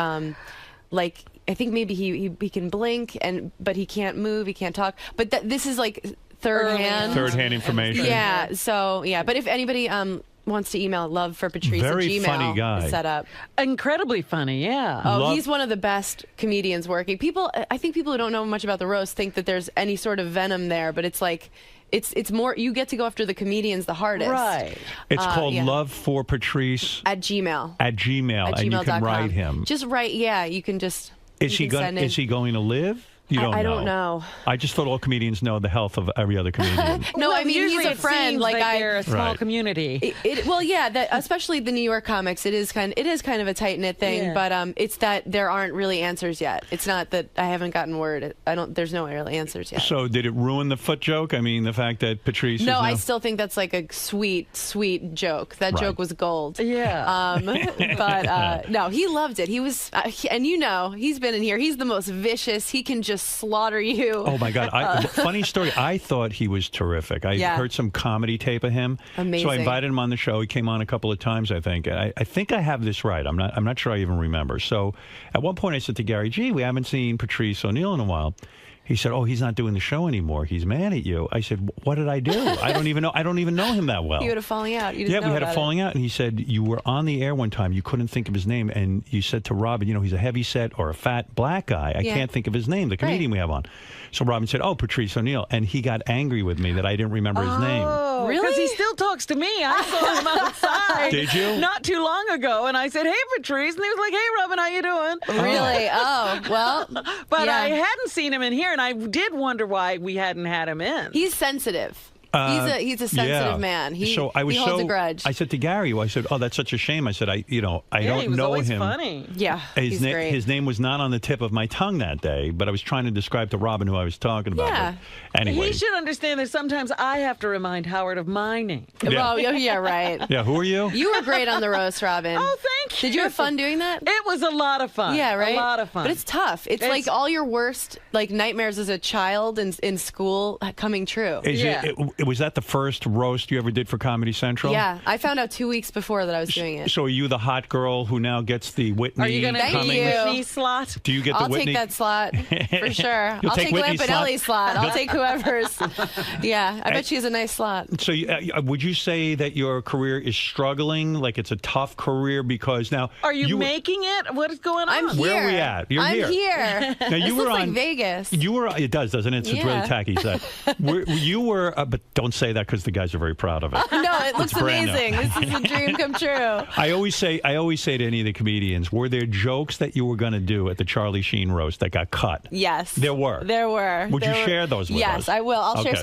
Like I think maybe he can blink but he can't move. He can't talk. But this is like third hand information. Yeah. So yeah. But if anybody wants to email love for Patrice Very at Gmail, funny guy. set up. Incredibly funny, yeah. Oh, he's one of the best comedians working. I think people who don't know much about the roast think that there's any sort of venom there, but it's like, it's more, you get to go after the comedians the hardest. Right. It's called yeah. Love for Patrice At Gmail. at Gmail, At and you can gmail.com. write him. Just write, yeah, you can just. Is he you can going? send in. Is he going to live? You don't I don't know. I just thought all comedians know the health of every other comedian. No, Well, I mean, usually he's a it friend. seems Like they're a small Right. community. Well, yeah, that especially the New York comics, it is kind of a tight knit thing. Yeah. But it's that there aren't really answers yet. It's not that I haven't gotten word. There's no real answers yet. So did it ruin the foot joke? I mean, the fact that Patrice is No, I now- still think that's like a sweet joke. That Right. joke was gold. Yeah. But no, he loved it. He was, and he's been in here. He's the most vicious. He can just slaughter you. Oh my God! Funny story. I thought he was terrific. I Yeah. heard some comedy tape of him. Amazing. So I invited him on the show. He came on a couple of times. I think. I think I have this right. I'm not sure I even remember. So at one point I said to Gary, "Gee, we haven't seen Patrice O'Neill in a while." He said, "Oh, he's not doing the show anymore. He's mad at you." I said, "What did I do? I don't even know him that well." You had a falling out. You didn't Yeah, know we had a about falling it. out, and he said you were on the air one time. You couldn't think of his name, and you said to Robin, "He's a heavy set or a fat black guy. I Yeah. can't think of his name." The comedian we have on. So Robin said, "Oh, Patrice O'Neill," and he got angry with me that I didn't remember his name. Oh, because he still talks to me. I saw him outside. Did you? Not too long ago, and I said, "Hey, Patrice," and he was like, "Hey, Robin, how you doing?" Really? Oh, well. But yeah. I hadn't seen him in here, and I did wonder why we hadn't had him in. He's sensitive. He's a sensitive man. He holds a grudge. I said to Gary, I said, "Oh, that's such a shame." I said, "I he don't was know always him." funny. Yeah, he's great. His name was not on the tip of my tongue that day, but I was trying to describe to Robin who I was talking about. Yeah. But anyway, He should understand that sometimes I have to remind Howard of my name. Yeah. Well, yeah, right. Yeah, who are you? You were great on the roast, Robin. Oh, thank you. Did you have fun doing that? It was a lot of fun. Yeah, right? A lot of fun. But it's tough. It's like all your worst nightmares as a child in school coming true. Was that the first roast you ever did for Comedy Central? Yeah, I found out 2 weeks before that I was doing it. So are you the hot girl who now gets the Whitney? Are you going to Thank take you. the Whitney slot? Do you get the I'll Whitney? take that slot for sure. You'll I'll take take Whitney's Lampanelli's slot. I'll You'll- take whoever's. Yeah, I bet she has a nice slot. So would you say that your career is struggling? Like it's a tough career because now Are you making it? What is going on? I'm here. Where are we at? You're I'm here. here. Now, This you were looks on like Vegas. You were. It does, doesn't it? It's Yeah. really tacky. Set. You were, but don't say that because the guys are very proud of it. No, it looks It's brand new. amazing. This is a dream come true. I always say to any of the comedians, were there jokes that you were going to do at the Charlie Sheen roast that got cut? Yes. There were. There were. Would There you were. share those with us? Yes, I will. I'll share Okay.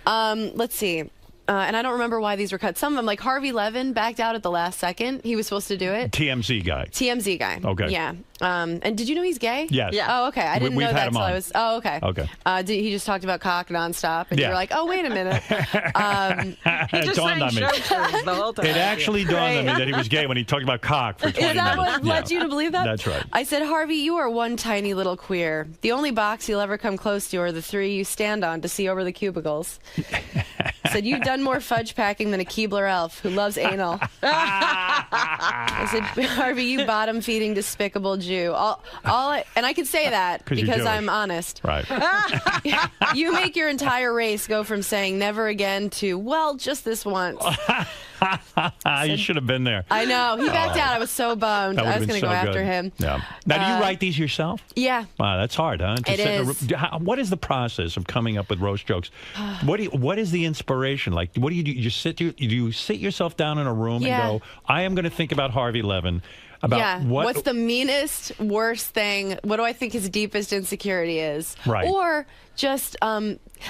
some. Let's see. And I don't remember why these were cut. Some of them, like Harvey Levin, backed out at the last second. He was supposed to do it. TMZ guy. TMZ guy. Okay. Yeah. And did you know he's gay? Yes. Yeah. Oh, okay. I didn't We've know had that him until on. I was. Oh, okay. Okay. He just talked about cock nonstop, and Yeah. you're like, oh, wait a minute. It dawned on me. the whole time. It actually dawned on me Right. that he was gay when he talked about cock for 20 Is that minutes. what led you to believe that? That's right. I said, Harvey, you are one tiny little queer. The only box you'll ever come close to are the three you stand on to see over the cubicles. I said, you've done more fudge packing than a Keebler elf who loves anal. I said, Harvey, you bottom-feeding, despicable Jew. And I can say that 'Cause you're because Jewish. I'm honest. Right. You make your entire race go from saying never again to, well, just this once. You should have been there. I know. He backed out. I was so bummed. That I would've was been going to so go after good. him. Yeah. Now, do you write these yourself? Yeah. Wow, that's hard, huh? To It sit in a is. what is the process of coming up with roast jokes? What is the inspiration? Like, what do? You just do you sit yourself down in a room Yeah. and go, I am going to think about Harvey Levin. About yeah. What's the meanest, worst thing? What do I think his deepest insecurity is? Right. Or just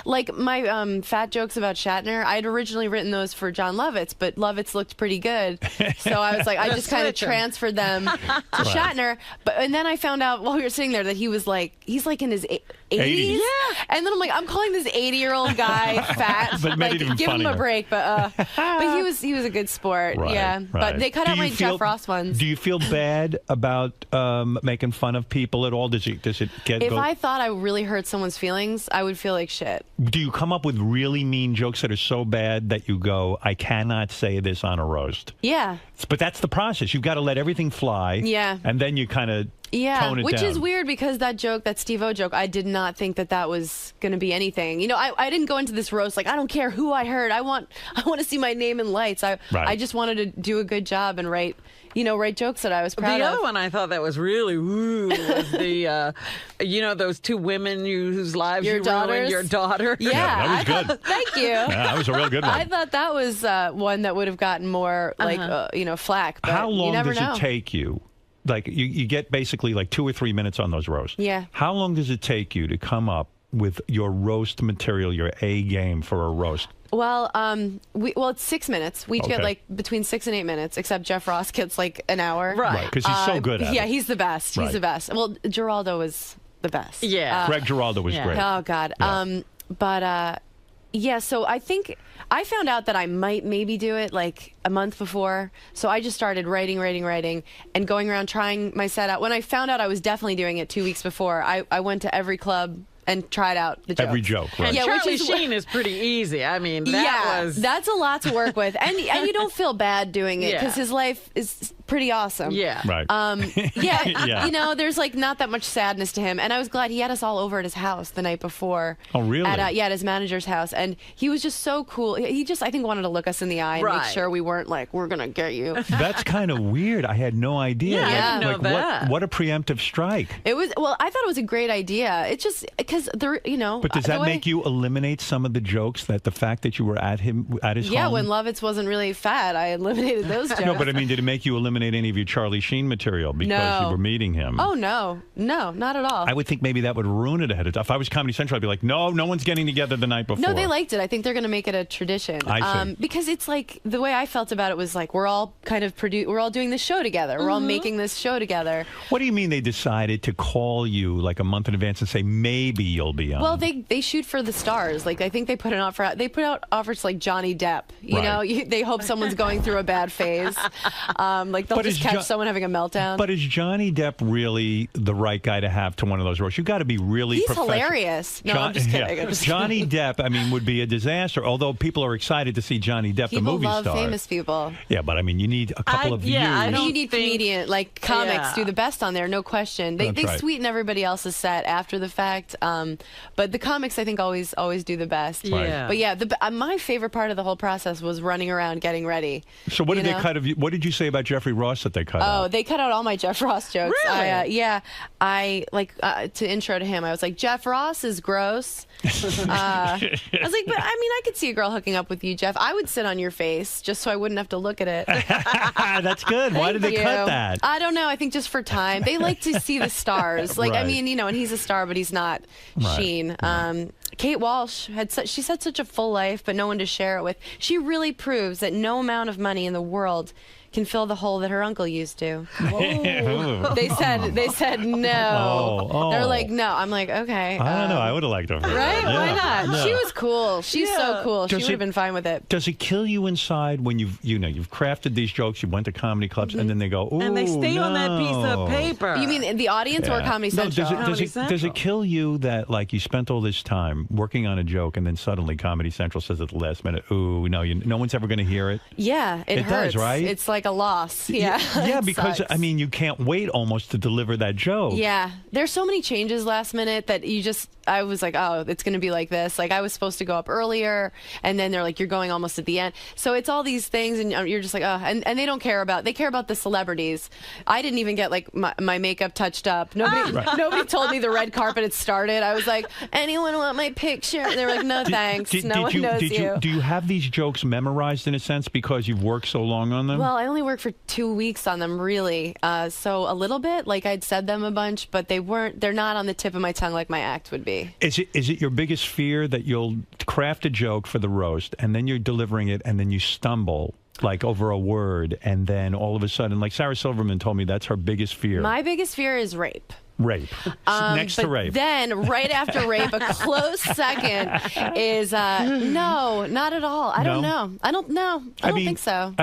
like my fat jokes about Shatner. I had originally written those for John Lovitz, but Lovitz looked pretty good, so I was like, I just kind of Switch 'em. transferred them to Shatner. And then I found out while we were sitting there that he's like in his 80s. 80s. Yeah. And then I'm like, I'm calling this 80-year-old guy fat. But made like, it even give him funnier. a break. But he was a good sport. Right, yeah. right. But they cut Do out you my feel- Jeff Ross ones. Do you feel bad about making fun of people at all? Does it get? If I thought I really hurt someone's feelings, I would feel like shit. Do you come up with really mean jokes that are so bad that you go, I cannot say this on a roast? Yeah. But that's the process. You've got to let everything fly. Yeah. And then you kind of tone it which down. is weird because that joke, that Steve-O joke, I did not think that was going to be anything. You know, I didn't go into this roast like, I don't care who I hurt. I want to see my name in lights. I just wanted to do a good job and write jokes that I was proud The of. other one I thought that was really woo was the, those two women whose lives Your you ruined, daughters? your daughter. Yeah, that was good. Thank you. Yeah, that was a real good one. I thought that was one that would have gotten more flack. But How you long never does know. it take you like you get basically like 2 or 3 minutes on those roasts. Yeah. How long does it take you to come up with your roast material, your A game for a roast? Well, it's 6 minutes. We each get Okay. like between 6 and 8 minutes, except Jeff Ross gets like an hour. Right, because he's so good at Yeah, it. he's the best. He's Right. the best. Well, Geraldo was the best. Yeah. Greg Giraldo was great. Oh God. Yeah. So I think I found out that I might maybe do it like a month before. So I just started writing, and going around trying my set out. When I found out I was definitely doing it 2 weeks before, I went to every club and tried out the jokes. Every joke, right. And Yeah, Charlie which is Sheen is pretty easy. I mean, that's a lot to work with, and you don't feel bad doing it because his life is pretty awesome. Yeah. Right. You know, there's like not that much sadness to him, and I was glad he had us all over at his house the night before. Oh, really? At his manager's house, and he was just so cool. He just, I think, wanted to look us in the eye and make Right. sure we weren't like, we're gonna get you. That's kind of weird. I had no idea. Yeah, I didn't know that. What a preemptive strike. It was, well, I thought it was a great idea. It's just because But does that make you eliminate some of the jokes that the fact that you were at his Yeah, home? when Lovitz wasn't really fat, I eliminated those jokes. No, but I mean, did it make you eliminate any of your Charlie Sheen material because No. you were meeting him? Oh no, not at all. I would think maybe that would ruin it ahead of time. If I was Comedy Central, I'd be like, no one's getting together the night before. No, they liked it. I think they're going to make it a tradition. I see. Because it's like the way I felt about it was like we're all kind of we're all doing this show together. We're all making this show together. What do you mean they decided to call you like a month in advance and say maybe you'll be on? Well, they shoot for the stars. Like I think they put an offer out. They put out offers to like Johnny Depp. You Right. know, they hope someone's going through a bad phase. Like they'll But just is catch Jo- someone having a meltdown. But is Johnny Depp really the right guy to have to one of those roles? You got to be really He's professional. hilarious. No, I'm just kidding. I'm just Johnny kidding. Depp, I mean, would be a disaster. Although people are excited to see Johnny Depp, People the movie love star. famous people. Yeah, but I mean, you need a couple of views. You need comedian, like comics, Yeah. do the best on there, no question. They That's right. sweeten everybody else's set after the fact, but the comics I think always do the best. Right. Yeah. But yeah, my favorite part of the whole process was running around getting ready. So what did You they know? cut of you? What did you say about Jeffrey Ross that they cut Oh, out? they cut out all my Jeff Ross jokes. Really? I like to intro to him. I was like, Jeff Ross is gross. I was like, but I mean, I could see a girl hooking up with you, Jeff. I would sit on your face just so I wouldn't have to look at it. That's good. Why did they Thank cut you. that? I don't know. I think just for time. They like to see the stars. Like, I Right. mean, you know, and he's a star, but he's not Right. Sheen. Kate Walsh she's had such a full life, but no one to share it with. She really proves that no amount of money in the world can fill the hole that her uncle used to. They said no. Oh. They're like, no. I'm like, okay. I don't know. I would have liked her. Right? Why not? Yeah. She was cool. She's so cool. She Does would have been fine with it. Does it kill you inside when you've crafted these jokes, you went to comedy clubs, and then they go, ooh, And they stay on that piece of no." paper. You mean the audience or Yeah. Comedy No, Central? does it kill you that like you spent all this time working on a joke and then suddenly Comedy Central says at the last minute, ooh, no, no one's ever going to hear it? Yeah, it does, hurts. right? It's like a loss. Yeah. Yeah, It because sucks. I mean, you can't wait almost to deliver that joke. Yeah, there's so many changes last minute that I was like, oh, it's going to be like this. Like I was supposed to go up earlier, and then they're like, you're going almost at the end. So it's all these things, and you're just like, oh, and they don't care about. They care about the celebrities. I didn't even get like my makeup touched up. Nobody told me the red carpet had started. I was like, anyone want my picture? And they were like, no thanks. No one knows you. Do you have these jokes memorized in a sense because you've worked so long on them? Well, I only worked for 2 weeks on them, really. So a little bit, like I'd said them a bunch, but they're not on the tip of my tongue like my act would be. Is it your biggest fear that you'll craft a joke for the roast and then you're delivering it and then you stumble like over a word and then all of a sudden, like Sarah Silverman told me that's her biggest fear. My biggest fear is rape. Rape. Next to but rape. Then, right after rape, a close second is no, not at all. I don't know. I don't think so.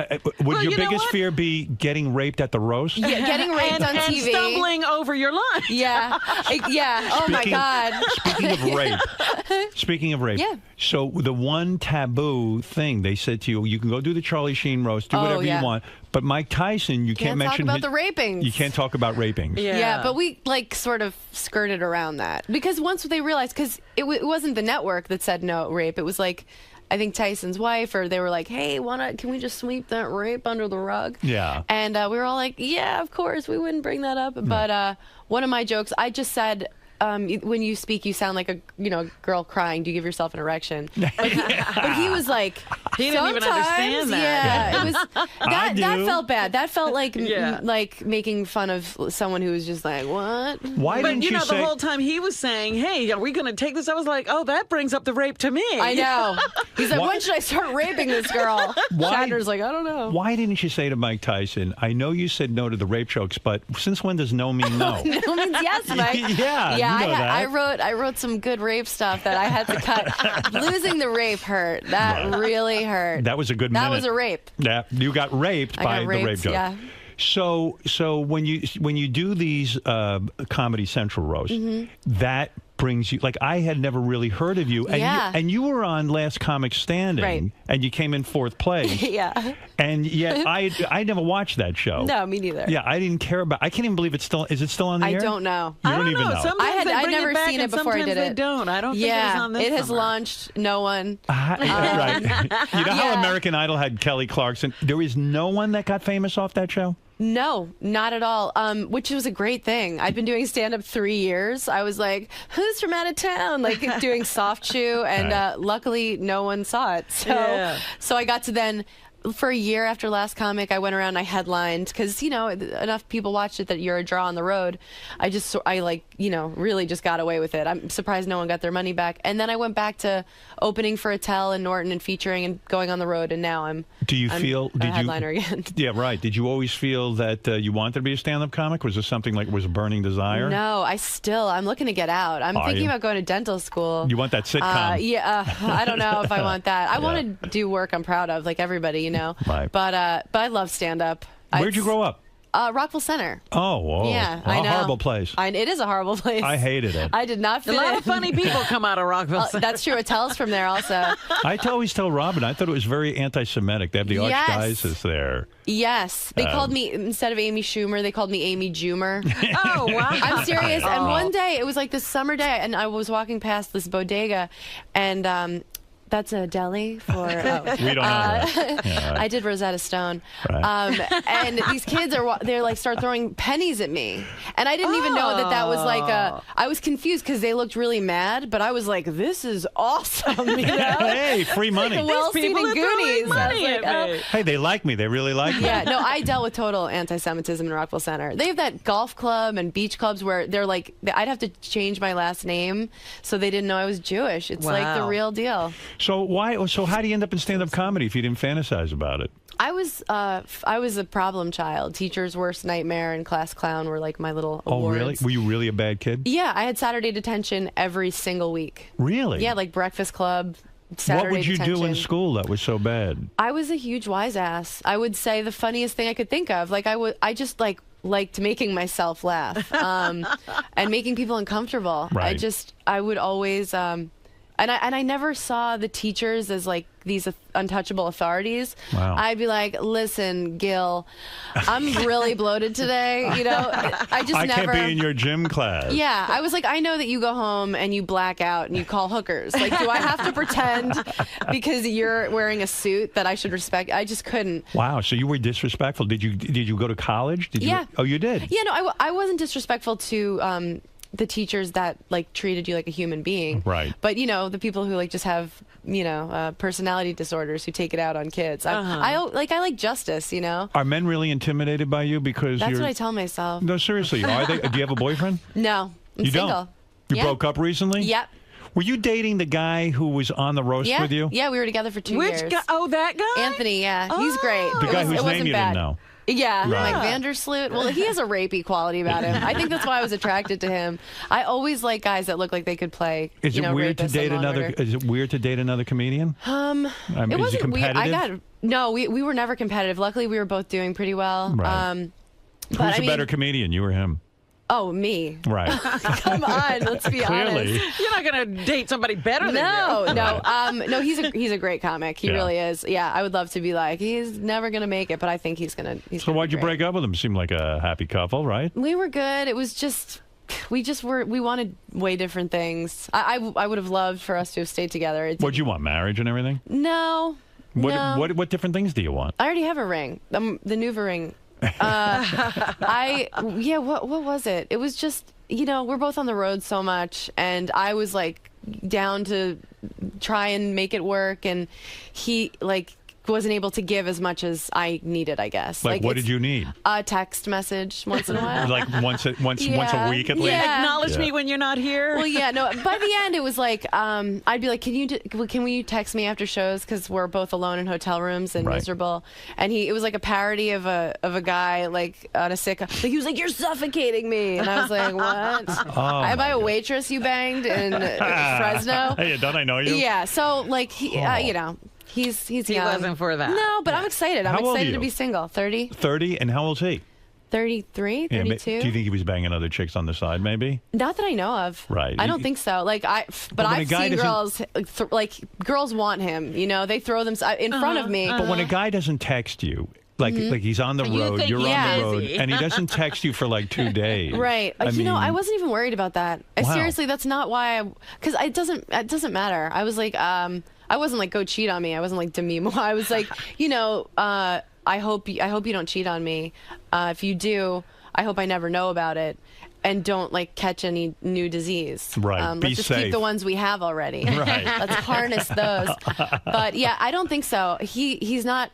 Would your biggest fear be getting raped at the roast? Yeah, getting raped on and TV. stumbling over your line. Yeah. Oh my God. Speaking of rape. Yeah. So the one taboo thing they said to you, you can go do the Charlie Sheen roast, do whatever yeah. you want, but Mike Tyson, you can't mention talk about the rapings. You can't talk about rapings. Yeah, but we like sort of skirted around that because once they realized, because it wasn't the network that said no rape, it was like I think Tyson's wife, or they were like, hey, can we just sweep that rape under the rug? Yeah. And we were all like, yeah, of course, we wouldn't bring that up. But one of my jokes, I just said, when you speak, you sound like a girl crying. Do you give yourself an erection? But he was like, He didn't even understand that. Yeah, it was that. do. That felt bad. That felt like Yeah. like making fun of someone who was just like, what? Why But didn't you know, say? the whole time he was saying, "Hey, are we going to take this?" I was like, "Oh, that brings up the rape to me." I know. He's like, Why- when should I start raping this girl? Why- Shatner's like, I don't know. Why didn't you say to Mike Tyson, "I know you said no to the rape jokes, but since when does no mean no?" No means yes, Mike. Yeah, you know that. I wrote some good rape stuff that I had to cut. Losing the rape hurt. That really hurt. That was a good That minute. was a rape. Yeah, you got raped I by got the raped, rape joke. yeah. So when you do these Comedy Central roasts, Mm-hmm. that brings you, like, I had never really heard of you, and Yeah. you were on Last Comic Standing, Right. and you came in 4th place, Yeah. and yet I never watched that show. No, me neither. Yeah, I didn't care about. I can't even believe it's still. Is it still on the I air? don't know. You don't even know. Sometimes they I'd bring never it back seen it and before I sometimes did they it. don't. I don't think yeah, it was on this it has summer. launched. No one. Right. You know how American Idol had Kelly Clarkson? There is no one that got famous off that show? No, not at all. Which was a great thing. I've been doing stand up 3 years. I was like, who's from out of town? Like doing soft shoe, and luckily no one saw it. So, so I got to then. For a year after Last Comic, I went around and I headlined because, you know, enough people watched it that you're a draw on the road. I like, you know, really just got away with it. I'm surprised no one got their money back. And then I went back to opening for Attell and Norton and featuring and going on the road. And now I'm a headliner again. Yeah, right. Did you always feel that you wanted to be a stand-up comic? Was this something like was a burning desire? No, I'm looking to get out. I'm Are thinking you? about going to dental school. You want that sitcom? I don't know if I want that. I Yeah. want to do work I'm proud of, like everybody, you know. Right. But I love stand up. Where'd you grow up? Rockville Center. Oh, Yeah, a I know. horrible place. It is a horrible place. I hated it. I did not fit A lot in. of funny people come out of Rockville. That's true. Attell's from there also. I always tell Robin, I thought it was very anti-Semitic. They have the Yes. archdiocese there. Yes. They called me, instead of Amy Schumer, they called me Amy Jumer. Oh, wow. I'm serious. And Oh. one day, it was like this summer day, and I was walking past this bodega, and that's a deli for. We don't know that. Yeah, right. I did Rosetta Stone, Right. and these kids they're like start throwing pennies at me, and I didn't even know that was like a. I was confused because they looked really mad, but I was like, "This is awesome!" You know? Hey, free money. Like a well seen people in are throwing Goonies. I money was at like, me. Hey, they like me. They really like me. yeah, no, I dealt with total anti-Semitism in Rockville Center. They have that golf club and beach clubs where they're like, I'd have to change my last name so they didn't know I was Jewish. It's like the Wow. real deal. So how do you end up in stand-up comedy if you didn't fantasize about it? I was a problem child. Teacher's worst nightmare and class clown were like my little awards. Oh, really? Were you really a bad kid? Yeah, I had Saturday detention every single week. Really? Yeah, like Breakfast Club, Saturday What would you detention. do in school that was so bad? I was a huge wise ass. I would say the funniest thing I could think of. Like I just liked making myself laugh and making people uncomfortable. Right. I would always and I never saw the teachers as like these untouchable authorities. Wow. I'd be like, listen, Gil, I'm really bloated today. You know, I just I never. can't be in your gym class. Yeah, I was like, I know that you go home and you black out and you call hookers. Like, do I have to pretend because you're wearing a suit that I should respect? I just couldn't. Wow. So you were disrespectful. Did you go to college? Did you? Yeah. Oh, you did. Yeah, no, I wasn't disrespectful to the teachers that like treated you like a human being. Right. But you know, the people who like just have personality disorders who take it out on kids. I like justice. You know. Are men really intimidated by you because That's you're? what I tell myself. No, seriously. Are they? Do you have a boyfriend? No, I'm You single. don't. You Yeah. broke up recently? Yep. Were you dating the guy who was on the roast Yeah. with you? Yeah, we were together for 2 Which years. guy? Oh, that guy? Anthony, yeah. He's great. The guy whose it name wasn't you bad. didn't know. Yeah, Right. like Vandersloot. Well, he has a rapey quality about him. I think that's why I was attracted to him. I always like guys that look like they could play. Is it weird to rapists date and Law and another? Order. Is it weird to date another comedian? It is he wasn't weird. competitive? We were never competitive. Luckily, we were both doing pretty well. Right. But Who's I a mean, better comedian, you or him? Oh, me. Right. Come on, let's be Clearly. honest. You're not going to date somebody better than you. No. He's a great comic. He Yeah. really is. Yeah, I would love to be like, he's never gonna make it, but I think he's gonna. So why'd you break up with him? Seemed like a happy couple, right? We were good. It was just. We wanted way different things. I would have loved for us to have stayed together. What'd you want? Marriage and everything? No. No. What different things do you want? I already have a ring. The Nuva ring. What was it? It was just, we're both on the road so much, and I was like down to try and make it work, and he like wasn't able to give as much as I needed, I guess. Like what did you need? A text message once in a while. Like once a week at least? Acknowledge me when you're not here. Well, yeah, no. By the end, it was like I'd be like, can you text me after shows, because we're both alone in hotel rooms and miserable. And it was like a parody of a guy like on a sick. Like he was like, "You're suffocating me," and I was like, "What? Am I a waitress you banged in Fresno?" Hey, don't I know you? Yeah. So like he, you know. He's He young. wasn't for that. No, but I'm excited. I'm How old are excited you? to be single. 30, 30, and how old's he? 33, Yeah, 32. do you think he was banging other chicks on the side, maybe? Not that I know of. Right. I don't think so. Like but when a I've guy seen doesn't- girls like girls want him. You know, they throw them in front of me. But when a guy doesn't text you, like he's on the You road, think you're he's on the road, busy. and he doesn't text you for like 2 days. Right. You know, I wasn't even worried about that. Wow. Seriously, that's not why because it doesn't matter. I was like I wasn't like, go cheat on me. I wasn't like, Demi Moore. I was like, you know, I hope you don't cheat on me. If you do, I hope I never know about it. And don't like catch any new disease. Right. Be Let's just safe. keep the ones we have already. Right. Let's harness those. But yeah, I don't think so. He's not.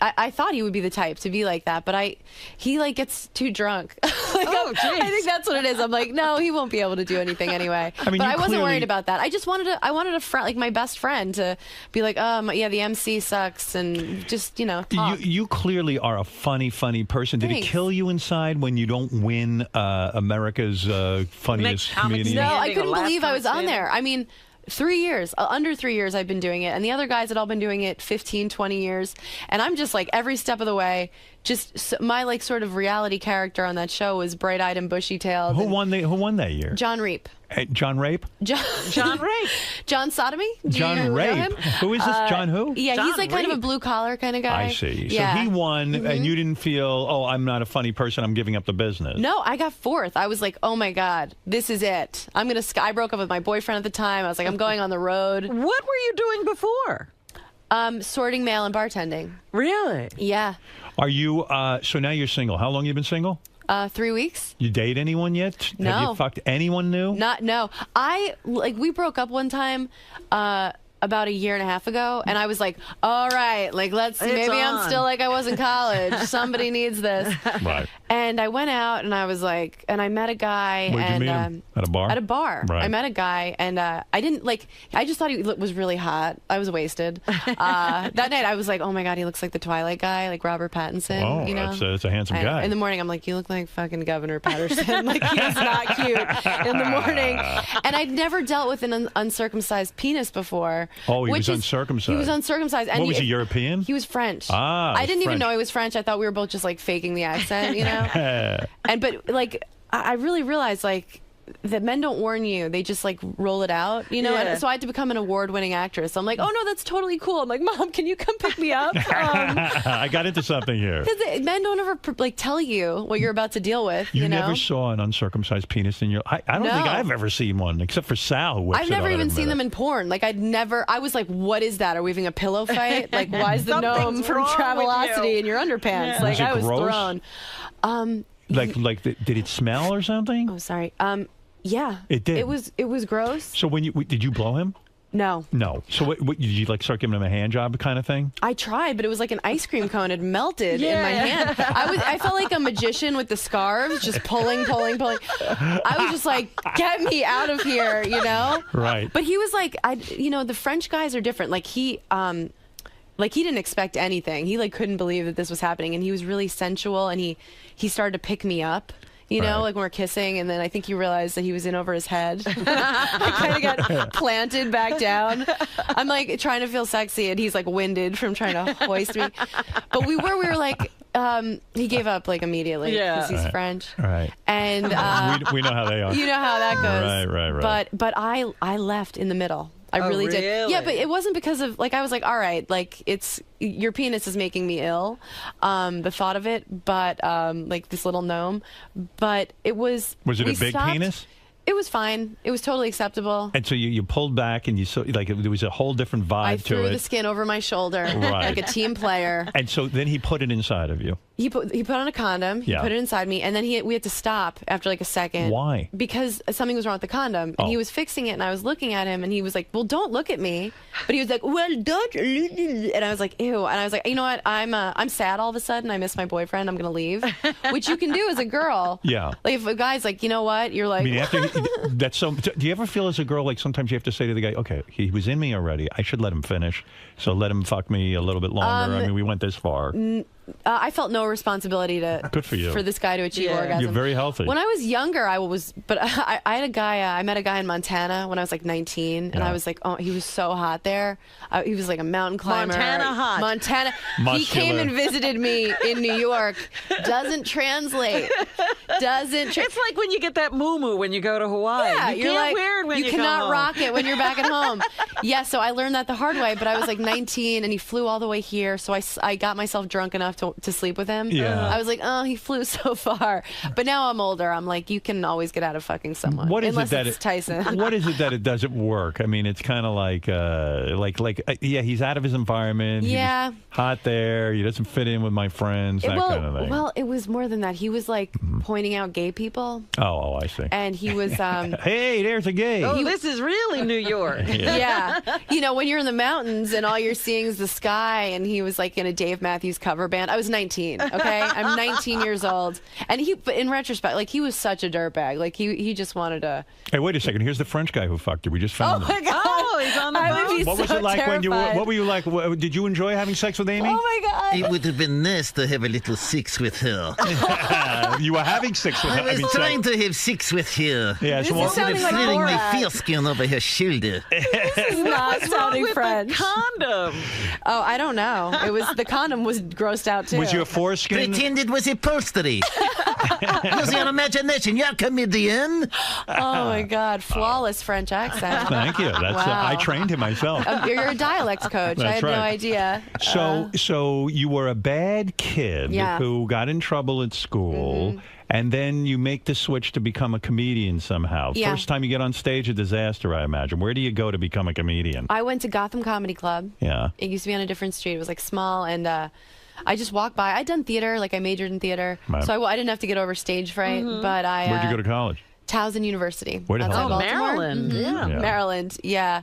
I thought he would be the type to be like that, but he like gets too drunk. I think that's what it is. I'm like, no, he won't be able to do anything anyway. I mean, but you I wasn't clearly- worried about that. I just wanted a friend, like my best friend, to be like, yeah, the MC sucks, and just talk. You clearly are a funny person. Did Thanks. it kill you inside when you don't win America's funniest comedian? No, I couldn't believe I was on there. I mean, 3 years, under 3 years I've been doing it. And the other guys had all been doing it 15, 20 years. And I'm just like every step of the way, my like sort of reality character on that show was bright-eyed and bushy-tailed. Who won that year? John Reap. John Rape? John Rape. John Sodomy? Do John you know Rape. him? Who is this? John who? Yeah, John he's like kind of a Rape. blue-collar kind of guy. I see. Yeah. So he won, and you didn't feel, oh, I'm not a funny person, I'm giving up the business. No, I got fourth. I was like, oh my God, this is it. I broke up with my boyfriend at the time. I was like, I'm going on the road. What were you doing before? Sorting mail and bartending. Really? Yeah. Are you, so now you're single. How long you been single? 3 weeks. You date anyone yet? No. Have you fucked anyone new? No. We broke up one time about a year and a half ago, and I was like, all right, like maybe I'm still like I was in college. Somebody needs this. Right. And I went out and I was like, and I met a guy. Where'd you and meet him? At a bar? At a bar. Right. I met a guy, and I didn't like. I just thought he was really hot. I was wasted. That night, I was like, oh my God, he looks like the Twilight guy, like Robert Pattinson. Oh, you know? that's a handsome guy. In the morning, I'm like, you look like fucking Governor Patterson. Like he's not cute in the morning. And I'd never dealt with an uncircumcised penis before. Oh, he was which is- uncircumcised. He was uncircumcised. And What was he, European? He was French. Ah, I didn't even French. know he was French. I thought we were both just like faking the accent, you know? But like, I really realized like that men don't warn you; they just like roll it out, you know. Yeah. And so I had to become an award-winning actress. I'm like, oh no, that's totally cool. I'm like, Mom, can you come pick me up? I got into something here. Because men don't ever like tell you what you're about to deal with. You You know, never saw an uncircumcised penis in your... I don't think No. I've ever seen one, except for Sal, who whips I've it never out even every seen minute. them in porn. Like I was like, what is that? Are we having a pillow fight? Like, why is the gnome Something's from wrong with Travelocity you. in your underpants? Yeah. Like Was it I was gross? thrown. Did it smell or something? Oh, sorry. Yeah. It did. It was gross. So did you blow him? No. No. So what did you like start giving him a hand job kind of thing? I tried, but it was like an ice cream cone had melted in my hand. I felt like a magician with the scarves, just pulling. I was just like, get me out of here, you know? Right. But he was like, the French guys are different. Like he didn't expect anything. He like couldn't believe that this was happening, and he was really sensual, and he started to pick me up. You know, Right. like when we're kissing, and then I think he realized that he was in over his head. I kind of got planted back down. I'm like trying to feel sexy, and he's like winded from trying to hoist me. But we were like, he gave up like immediately because he's Right. French. Right. And we know how they are. you know how that goes. Right. But I left in the middle. I really did. really? Yeah, but it wasn't because of like I was like, all right, like your penis is making me ill, the thought of it, but like this little gnome, but it was. Was it we a big stopped. penis? It was fine. It was totally acceptable. And so you pulled back and you saw like there was a whole different vibe I to threw it. the skin over my shoulder Right. like a team player. And so then he put it inside of you. He put on a condom. He Yeah. put it inside me, and then we had to stop after like a second. Why? Because something was wrong with the condom, and he was fixing it, and I was looking at him, and he was like, "Well, don't look at me," but he was like, "Well, don't," and I was like, "Ew," and I was like, "You know what? I'm sad all of a sudden. I miss my boyfriend. I'm gonna leave," which you can do as a girl. Yeah. Like if a guy's like, "You know what?" You're like, I mean, after that's so. Do you ever feel as a girl like sometimes you have to say to the guy, "Okay, he was in me already. I should let him finish. So let him fuck me a little bit longer. I mean, we went this far." I felt no responsibility to Good for you. for this guy to achieve orgasm. You're very healthy. When I was younger, I had a guy. I met a guy in Montana when I was like 19, and I was like, oh, he was so hot there. He was like a mountain climber. Montana hot. Montana. He Muscular. came and visited me in New York. Doesn't translate. Doesn't. It's like when you get that moo when you go to Hawaii. Yeah, you you're can't like, wear it when you cannot come home. rock it when you're back at home. Yeah, so I learned that the hard way, but I was like 19 and he flew all the way here, so I got myself drunk enough to sleep with him. Yeah. I was like, oh, he flew so far. But now I'm older. I'm like, you can always get out of fucking someone. What is Unless it that it's Tyson. What is it that it doesn't work? I mean, it's kind of like yeah, he's out of his environment. He Yeah. was hot there. He doesn't fit in with my friends. That kind of thing. Well, it was more than that. He was like pointing out gay people. Oh, I see. And he was Hey, there's a gay. Oh, this is really New York. Yeah. You know, when you're in the mountains and all you're seeing is the sky, and he was like in a Dave Matthews cover band. I was 19, okay? I'm 19 years old. And but in retrospect, like, he was such a dirtbag. Like, he just wanted to... Hey, wait a second. Here's the French guy who fucked her. We just found him. my God. Oh, he's on the I would phone. be What was so it like when you? terrified. What were you like? Did you enjoy having sex with Amy? Oh, my God. It would have been nice to have a little sex with her. You were having sex with her. I was trying to have sex with her. Yeah, so This is sounding like feeling my Borat. foreskin over her shoulder. This is not sounding with French. the condom? Oh, I don't know. The condom was grossed out, too. Was your foreskin? Pretend it was upholstery. Use your imagination. You're a comedian. Oh, my God. Flawless French accent. Thank you. That's Wow. I trained him myself. You're a dialect coach. I That's had no right. idea. So you were a bad kid Yeah. who got in trouble at school, and then you make the switch to become a comedian somehow. Yeah. First time you get on stage, a disaster, I imagine. Where do you go to become a comedian? I went to Gotham Comedy Club. Yeah. It used to be on a different street. It was like small, and I just walked by. I'd done theater, like I majored in theater, Right. so I didn't have to get over stage fright. But I Where'd you go to college? Towson University. Where the hell outside is that? Baltimore. Maryland. Mhm. Yeah. Maryland. Yeah.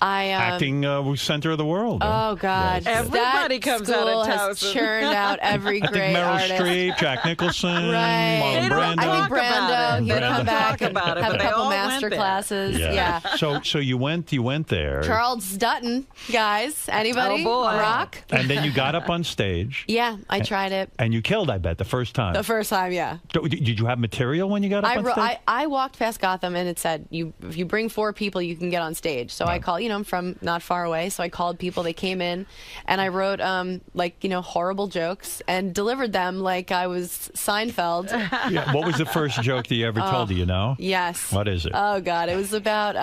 I Acting center of the world. Oh God! Yes. Everybody That comes out school of has Towson. churned out every I think great Meryl artist. Streep, Jack Nicholson, Right. Marlon They don't Brando. I think talk about Brando. it. He would Brando. come back Talk and about it, have a but they couple all went master there. classes. Yeah. So you went there. Charles Dutton, guys. Anybody? Oh, boy. Rock. And then you got up on stage. Yeah, I tried it And you killed, I bet, the first time. the first time. Yeah. Did you have material when you got up on stage? I walked past Gotham and it said, if you bring 4 people, you can get on stage. So I called, I'm from not far away, so I called people. They came in, and I wrote horrible jokes and delivered them like I was Seinfeld. Yeah. What was the first joke that you ever told? Do you know? Yes. What is it? Oh God, it was about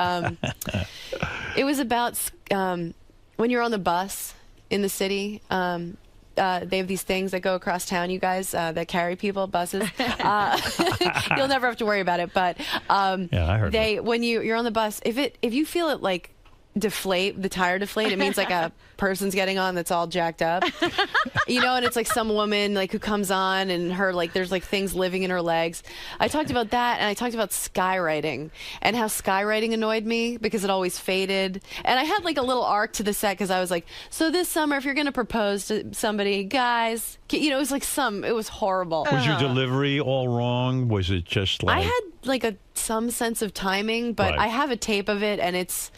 when you're on the bus in the city. They have these things that go across town, you guys, that carry people, buses. You'll never have to worry about it. But Yeah, I heard when you're on the bus, if you feel it like deflate, the tire deflate, it means like a person's getting on that's all jacked up. And it's like some woman like who comes on and her like there's like things living in her legs. I talked about that, and I talked about skywriting and how skywriting annoyed me because it always faded. And I had like a little arc to the set because I was like, so this summer if you're going to propose to somebody, guys, it was like it was horrible. Was your delivery all wrong? Was it just like... I had like some sense of timing, but Right. I have a tape of it, and it's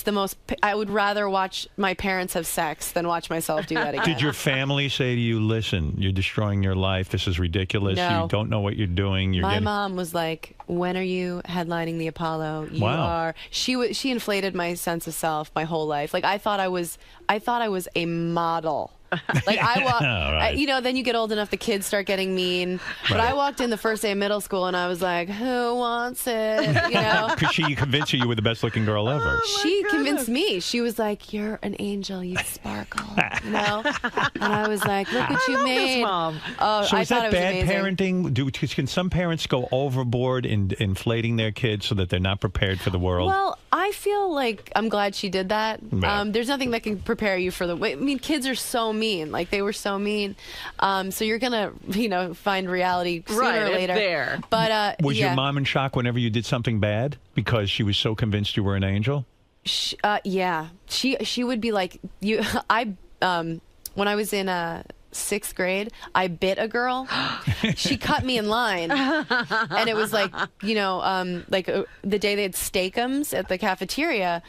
the most. I would rather watch my parents have sex than watch myself do that again. Did your family say to you, listen, you're destroying your life. This is ridiculous. No. You don't know what you're doing. My mom was like, when are you headlining the Apollo? You Wow. are. She inflated my sense of self my whole life. Like I thought I was a model. Like I walked, Right. then you get old enough, the kids start getting mean. But I walked in the first day of middle school, and I was like, "Who wants it?" Because she convinced you were the best looking girl ever. She convinced me. She was like, "You're an angel. You sparkle." And I was like, "Look what you made." Mom. Oh, So I is thought that it was bad amazing. parenting? Can some parents go overboard in inflating their kids so that they're not prepared for the world? Well, I I feel like I'm glad she did that. Yeah. There's nothing that can prepare you for I mean, kids are so mean. Like, they were so mean. So you're gonna, find reality sooner or later. There. But was yeah. your mom in shock whenever you did something bad because she was so convinced you were an angel? Yeah. She would be like, when I was in 6th grade, I bit a girl. She cut me in line, and it was like, the day they had steakums at the cafeteria,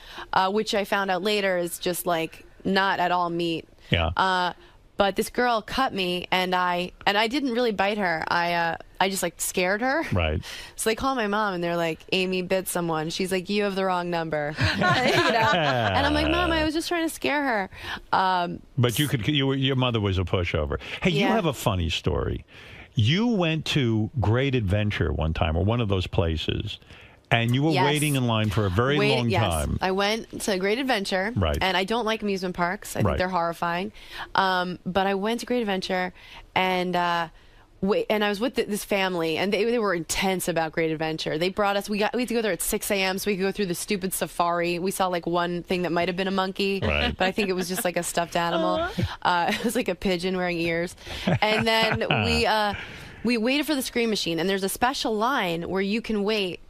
which I found out later is just like not at all meat. Yeah. But this girl cut me, and I didn't really bite her. I just like scared her. Right. So they call my mom, and they're like, Amy bit someone. She's like, you have the wrong number. And I'm like, Mom, I was just trying to scare her. But your mother was a pushover. Hey, you Yeah. have a funny story. You went to Great Adventure one time, or one of those places, and you were Yes. waiting in line for a very long yes. time. I went to Great Adventure, Right. and I don't like amusement parks. I think Right. they're horrifying. But I went to Great Adventure, and I was with this family, and they were intense about Great Adventure. They brought us. We had to go there at 6 a.m. so we could go through the stupid safari. We saw like one thing that might have been a monkey, Right. but I think it was just like a stuffed animal. It was like a pigeon wearing ears, and then we waited for the Scream Machine, and there's a special line where you can wait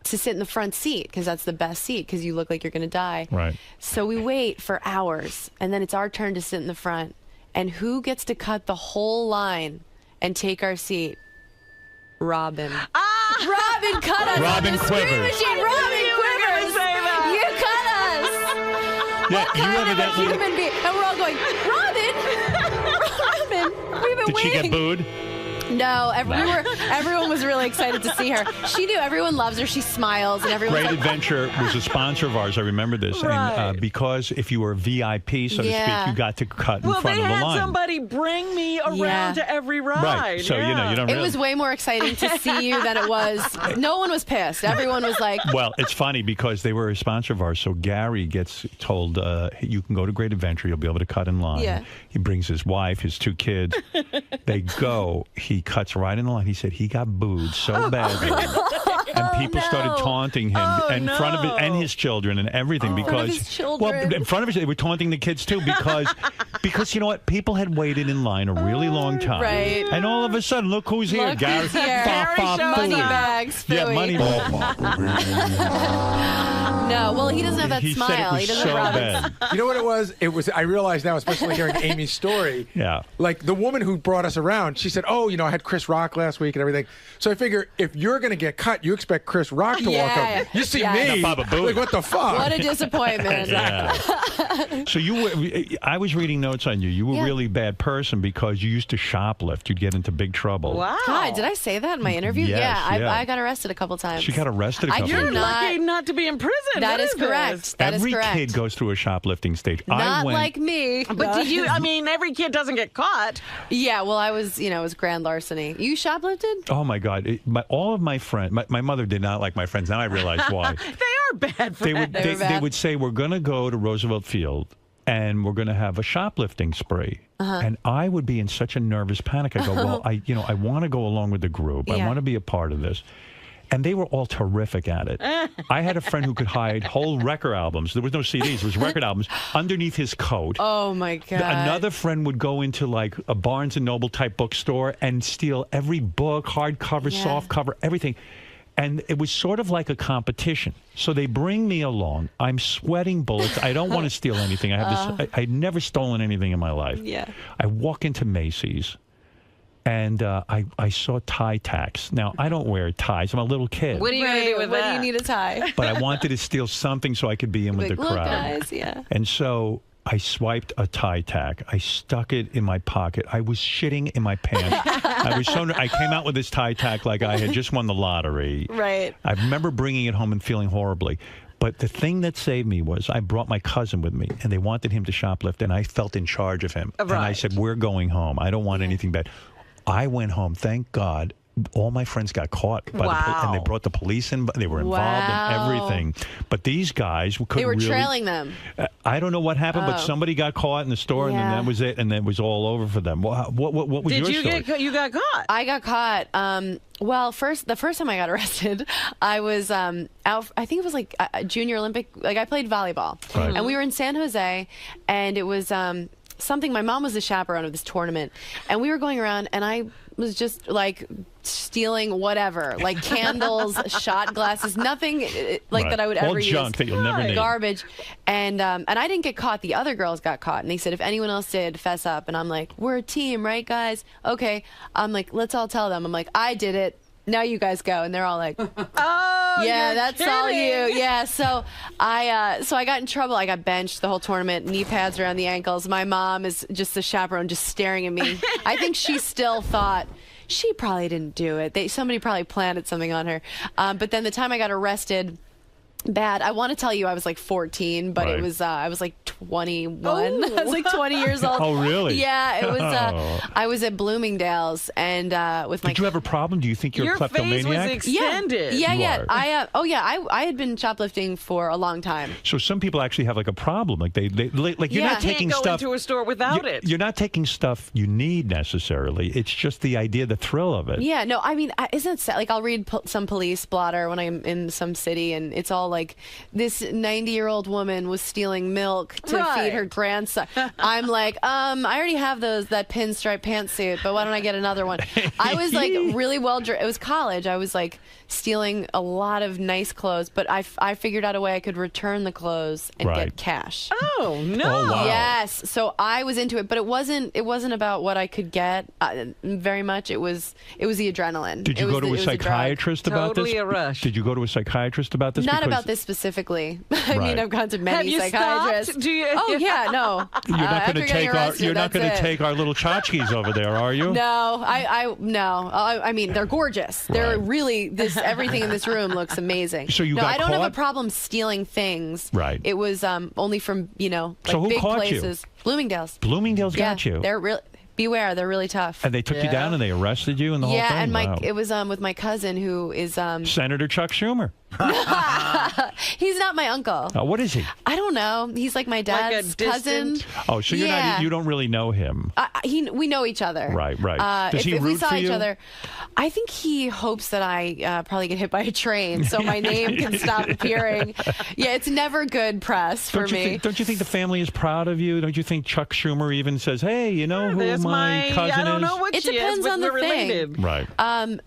to sit in the front seat because that's the best seat because you look like you're going to die. Right. So we wait for hours, and then it's our turn to sit in the front. And who gets to cut the whole line and take our seat? Robin. Robin cut us. Robin on the Scream Quivers. Machine. Robin Quivers. You cut us. Yeah, What you kind of a evidently. human being? And we're all going, Robin. We've been Did waiting. she get booed? No, everyone was really excited to see her. She knew everyone loves her. She smiles, and everyone. Great Adventure was a sponsor of ours. I remember this. Right. And because if you were a VIP, so to Yeah. speak, you got to cut in Well, front they of the had line. somebody bring me around Yeah. to every ride. Right. So, you don't It really. was way more exciting to see you than it was. No one was pissed. Everyone was like, Well, it's funny because they were a sponsor of ours. So Gary gets told, you can go to Great Adventure. You'll be able to cut in line. Yeah. He brings his wife, his 2 kids. They go. He cuts right in the line. He said he got booed so badly. And people started taunting him in front of it and his children and everything because front of his children. well, in front of his, they were taunting the kids too because you know what, people had waited in line a really long time, Right. And all of a sudden, look who's here, Look Gary. who's here. Fa- fa- Money Fooey. bags, Yeah, Fooey. money no, well, he doesn't have that He said it smile. was He doesn't so have Robin's. bad. You know what it was? It was. I realize now, especially hearing Amy's story. Yeah. Like the woman who brought us around, she said, "Oh, I had Chris Rock last week and everything." So I figure if you're going to get cut, you expect Chris Rock to walk Yeah. up. You see Yeah. me, Not Baba Booey. like what the fuck? What a disappointment. Yeah. So you were. I was reading notes on you. You were Yeah. a really bad person because you used to shoplift. You'd get into big trouble. Wow. God, did I say that in my interview? Yes, yeah, yeah. I got arrested a couple times. She got arrested a I couple did of You're times. lucky not to be in prison. That What is correct. this? That is Every correct. kid goes through a shoplifting stage. I Not went, like me. But did you? I mean, every kid doesn't get caught. Yeah, well, I was, it was grand larceny. You shoplifted? Oh my God! All of my friends. My mother did not like my friends. Now I realize why. They are bad friends. They would say we're going to go to Roosevelt Field and we're going to have a shoplifting spree. And I would be in such a nervous panic. I go, well, I want to go along with the group. I Yeah. want to be a part of this. And they were all terrific at it. I had a friend who could hide whole record albums. There was no CDs. It was record albums underneath his coat. Oh, my God. Another friend would go into like a Barnes & Noble type bookstore and steal every book, hardcover, Yeah. softcover, everything. And it was sort of like a competition. So they bring me along. I'm sweating bullets. I don't want to steal anything. I have this. I'd never stolen anything in my life. Yeah. I walk into Macy's, and I saw tie tacks. Now I don't wear ties. I'm a little kid. What are you going to do with that? What do you need a tie? But I wanted to steal something so I could be in with Like, the look, crowd. guys, yeah. And so I swiped a tie tack. I stuck it in my pocket. I was shitting in my pants. I came out with this tie tack like I had just won the lottery. Right. I remember bringing it home and feeling horribly. But the thing that saved me was I brought my cousin with me, and they wanted him to shoplift, and I felt in charge of him. And I said, we're going home. I don't want anything bad. I went home, thank God. all my friends got caught. And they brought the police in. They were involved in everything. But these guys couldn't They were really, trailing them. I don't know what happened, but somebody got caught in the store, and then that was it, and then it was all over for them. What was your story? You got caught? I got caught. Well, the first time I got arrested, I was out. I think it was like a junior Olympic. Like I played volleyball, and we were in San Jose, and it was something. My mom was the chaperone of this tournament, and we were going around, and I was just like stealing whatever, like candles, shot glasses, nothing like that I would ever use. All junk that you'll never need. Garbage, and I didn't get caught. The other girls got caught, and they said if anyone else did, fess up. And I'm like, we're a team, right, guys? Okay. I'm like, let's all tell them. I'm like, I did it. Now you guys go. And they're all like, oh, yeah, that's all you. Yeah. So I got in trouble. I got benched the whole tournament, knee pads around the ankles. My mom is just the chaperone, just staring at me. I think she still thought she probably didn't do it. Somebody probably planted something on her. But then the time I got arrested, bad. I want to tell you I was like 14, but it was I was like 21. Oh. I was like 20 years old. Oh, really? Yeah, it was. I was at Bloomingdale's and with my. Did you have a problem? Do you think you're a kleptomaniac? Your face was extended. Yeah. I had been shoplifting for a long time. So some people actually have like a problem. Like you're not taking can't go stuff into a store without it. You're not taking stuff you need necessarily. It's just the idea, the thrill of it. Yeah. No. I mean, isn't it sad? Like I'll read some police blotter when I'm in some city, and it's all like this 90-year-old woman was stealing milk to feed her grandson. I'm like, I already have that pinstripe pantsuit, but why don't I get another one? I was like really well dressed. It was college. I was like stealing a lot of nice clothes, but I figured out a way I could return the clothes and get cash. Oh no! Oh, wow. Yes. So I was into it, but it wasn't about what I could get very much. It was the adrenaline. Did you go to a psychiatrist about this? Totally a rush. Did you go to a psychiatrist about this? Not about this specifically. I mean, I've gone to many psychiatrists. Stopped? Do you? Oh yeah, no. You're not going to take our little tchotchkes over there, are you? No, I mean, they're gorgeous. They're really everything in this room looks amazing. So you got I don't caught? have a problem stealing things. Right. It was only from So who big caught places. you? Bloomingdale's. Bloomingdale's got you. They're real. Beware, they're really tough. And they took you down and they arrested you and the whole thing? Yeah, and Wow. it was with my cousin who is Senator Chuck Schumer. He's not my uncle. What is he? I don't know. He's like my dad's cousin. Oh, so you don't really know him. We know each other. Right. Does he if root we saw for each you? other, I think he hopes that I probably get hit by a train so my name can stop appearing. Yeah, it's never good press for me. Don't you think the family is proud of you? Don't you think Chuck Schumer even says, hey, you know who my cousin is? I don't know what it she depends is, on the related. thing. Right.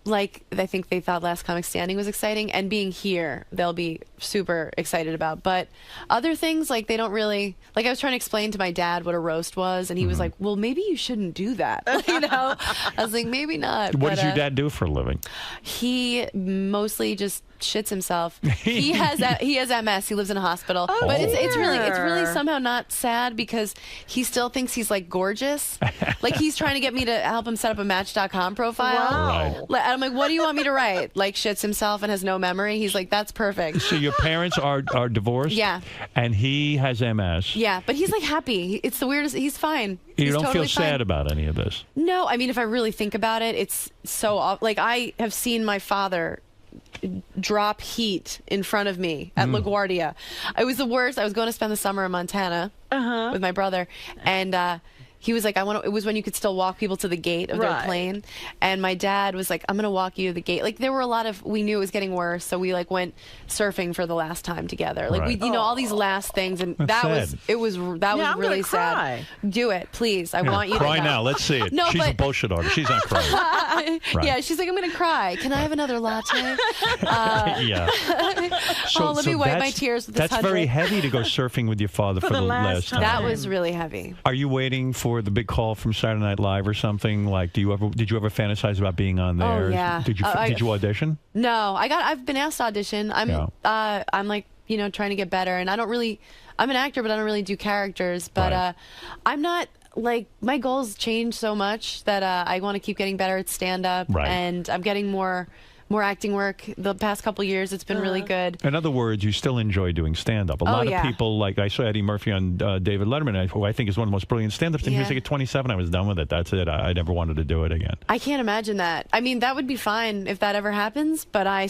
Like I think they thought Last Comic Standing was exciting, and being here, they'll be super excited about. But other things, like they don't really. Like I was trying to explain to my dad what a roast was, and he was like, "Well, maybe you shouldn't do that." You know, I was like, "Maybe not." What does your dad do for a living? He mostly just shits himself. He has MS. He lives in a hospital. Oh, but it's really somehow not sad because he still thinks he's like gorgeous. Like he's trying to get me to help him set up a Match.com profile. Wow. Right. I'm like, what do you want me to write? Like shits himself and has no memory. He's like, that's perfect. So your parents are divorced? Yeah. And he has MS. Yeah, but he's like happy. It's the weirdest. He's fine. You He's don't totally feel sad fine. about any of this? No, I mean, if I really think about it, it's so like I have seen my father drop heat in front of me at LaGuardia. It was the worst. I was going to spend the summer in Montana with my brother, and he was like, it was when you could still walk people to the gate of their plane. And my dad was like, I'm going to walk you to the gate. Like there were a lot of, we knew it was getting worse. So we like went surfing for the last time together. Like we, all these last things. And that was really sad. Do it, please. I want you to cry now. Let's see it. No, she's a bullshit artist. She's not crying. Yeah, she's like, I'm going to cry. Can I have another latte? Yeah. Let me wipe my tears with this That's very heavy to go surfing with your father for the last time. That was really heavy. Are you waiting for the big call from Saturday Night Live or something? Like, did you ever fantasize about being on there? Oh, yeah. Did you audition? No, I've been asked to audition. I'm like, trying to get better, and I'm an actor, but I don't really do characters. But I'm not like, my goals change so much that I want to keep getting better at stand up, and I'm getting more more acting work the past couple years. It's been really good. In other words, you still enjoy doing stand-up. A lot of people, like I saw Eddie Murphy on David Letterman, who I think is one of the most brilliant stand-ups, and he was like, at 27, I was done with it. That's it. I never wanted to do it again. I can't imagine that. I mean, that would be fine if that ever happens, but I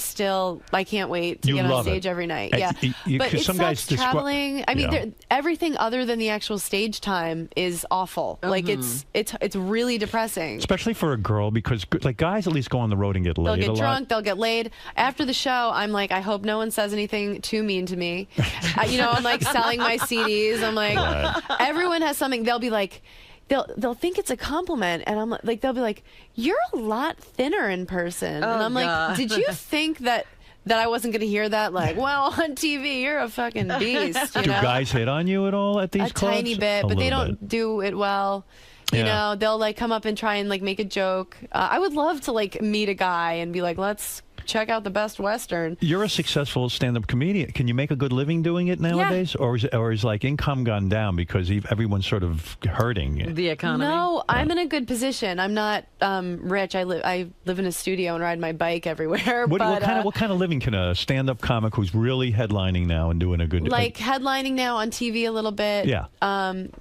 can't wait to get on stage every night. Yeah. But it some sucks guys traveling. I mean, everything other than the actual stage time is awful. Like, it's really depressing. Especially for a girl, because like guys at least go on the road and get laid. They'll get a drunk, lot. they'll get laid. After the show, I'm like, I hope no one says anything too mean to me. I'm like selling my CDs. I'm like, everyone has something. They'll be like, they'll think it's a compliment, and I'm like, they'll be like, you're a lot thinner in person, and I'm like, did you think that I wasn't going to hear that? Like, well, on TV, you're a fucking beast. Do guys hit on you at all at these clubs? A tiny bit, but they don't do it well. You know, they'll like come up and try and like make a joke. I would love to like meet a guy and be like, let's check out the Best Western. You're a successful stand-up comedian. Can you make a good living doing it nowadays? Yeah. Or is like income gone down because everyone's sort of hurting? The economy? No, I'm in a good position. I'm not rich. I live in a studio and ride my bike everywhere. What kind of living can a stand-up comic who's really headlining now and doing a good... Like headlining now on TV a little bit. Yeah.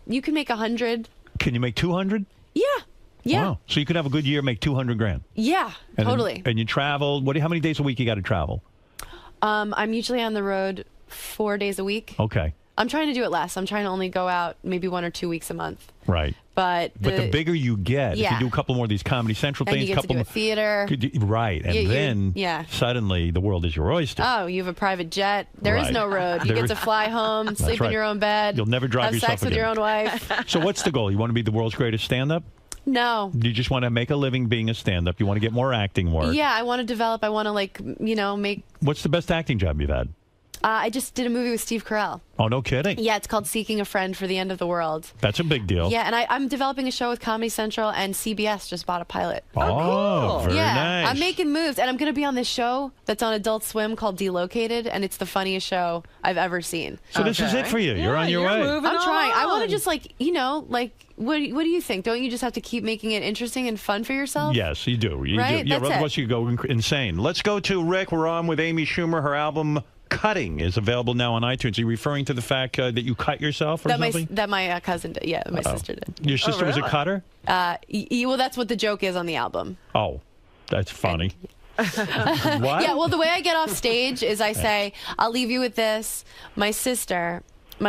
You can make 100. Can you make 200? Yeah. Yeah. Wow. So you could have a good year, make 200 grand. Yeah, totally. And you travel. How many days a week you got to travel? I'm usually on the road 4 days a week. Okay. I'm trying to do it less. I'm trying to only go out maybe 1 or 2 weeks a month. Right. But the bigger you get, if you do a couple more of these Comedy Central and things, you get to do a theater. Right. And then suddenly the world is your oyster. Oh, you have a private jet. There is no road. You get to fly home, sleep in your own bed. You'll never drive yourself have sex with your own wife. So what's the goal? You want to be the world's greatest stand-up? No. You just want to make a living being a stand-up. You want to get more acting work. Yeah, I want to develop. I want to make... What's the best acting job you've had? I just did a movie with Steve Carell. Oh, no kidding. Yeah, it's called Seeking a Friend for the End of the World. That's a big deal. Yeah, and I'm developing a show with Comedy Central, and CBS just bought a pilot. Oh, cool. Very nice. I'm making moves, and I'm going to be on this show that's on Adult Swim called Delocated, and it's the funniest show I've ever seen. So this is it for you. You're on your way. I'm trying. I want to just what do you think? Don't you just have to keep making it interesting and fun for yourself? Yes, you do. You right? do. Yeah, That's otherwise you go insane. Let's go to Rick. We're on with Amy Schumer. Her album Cutting is available now on iTunes. Are you referring to the fact that you cut yourself or something? That my cousin did. Yeah, my sister did. Your sister was a cutter? Well, that's what the joke is on the album. Oh, that's funny. What? Yeah, well, the way I get off stage is I say, I'll leave you with this. My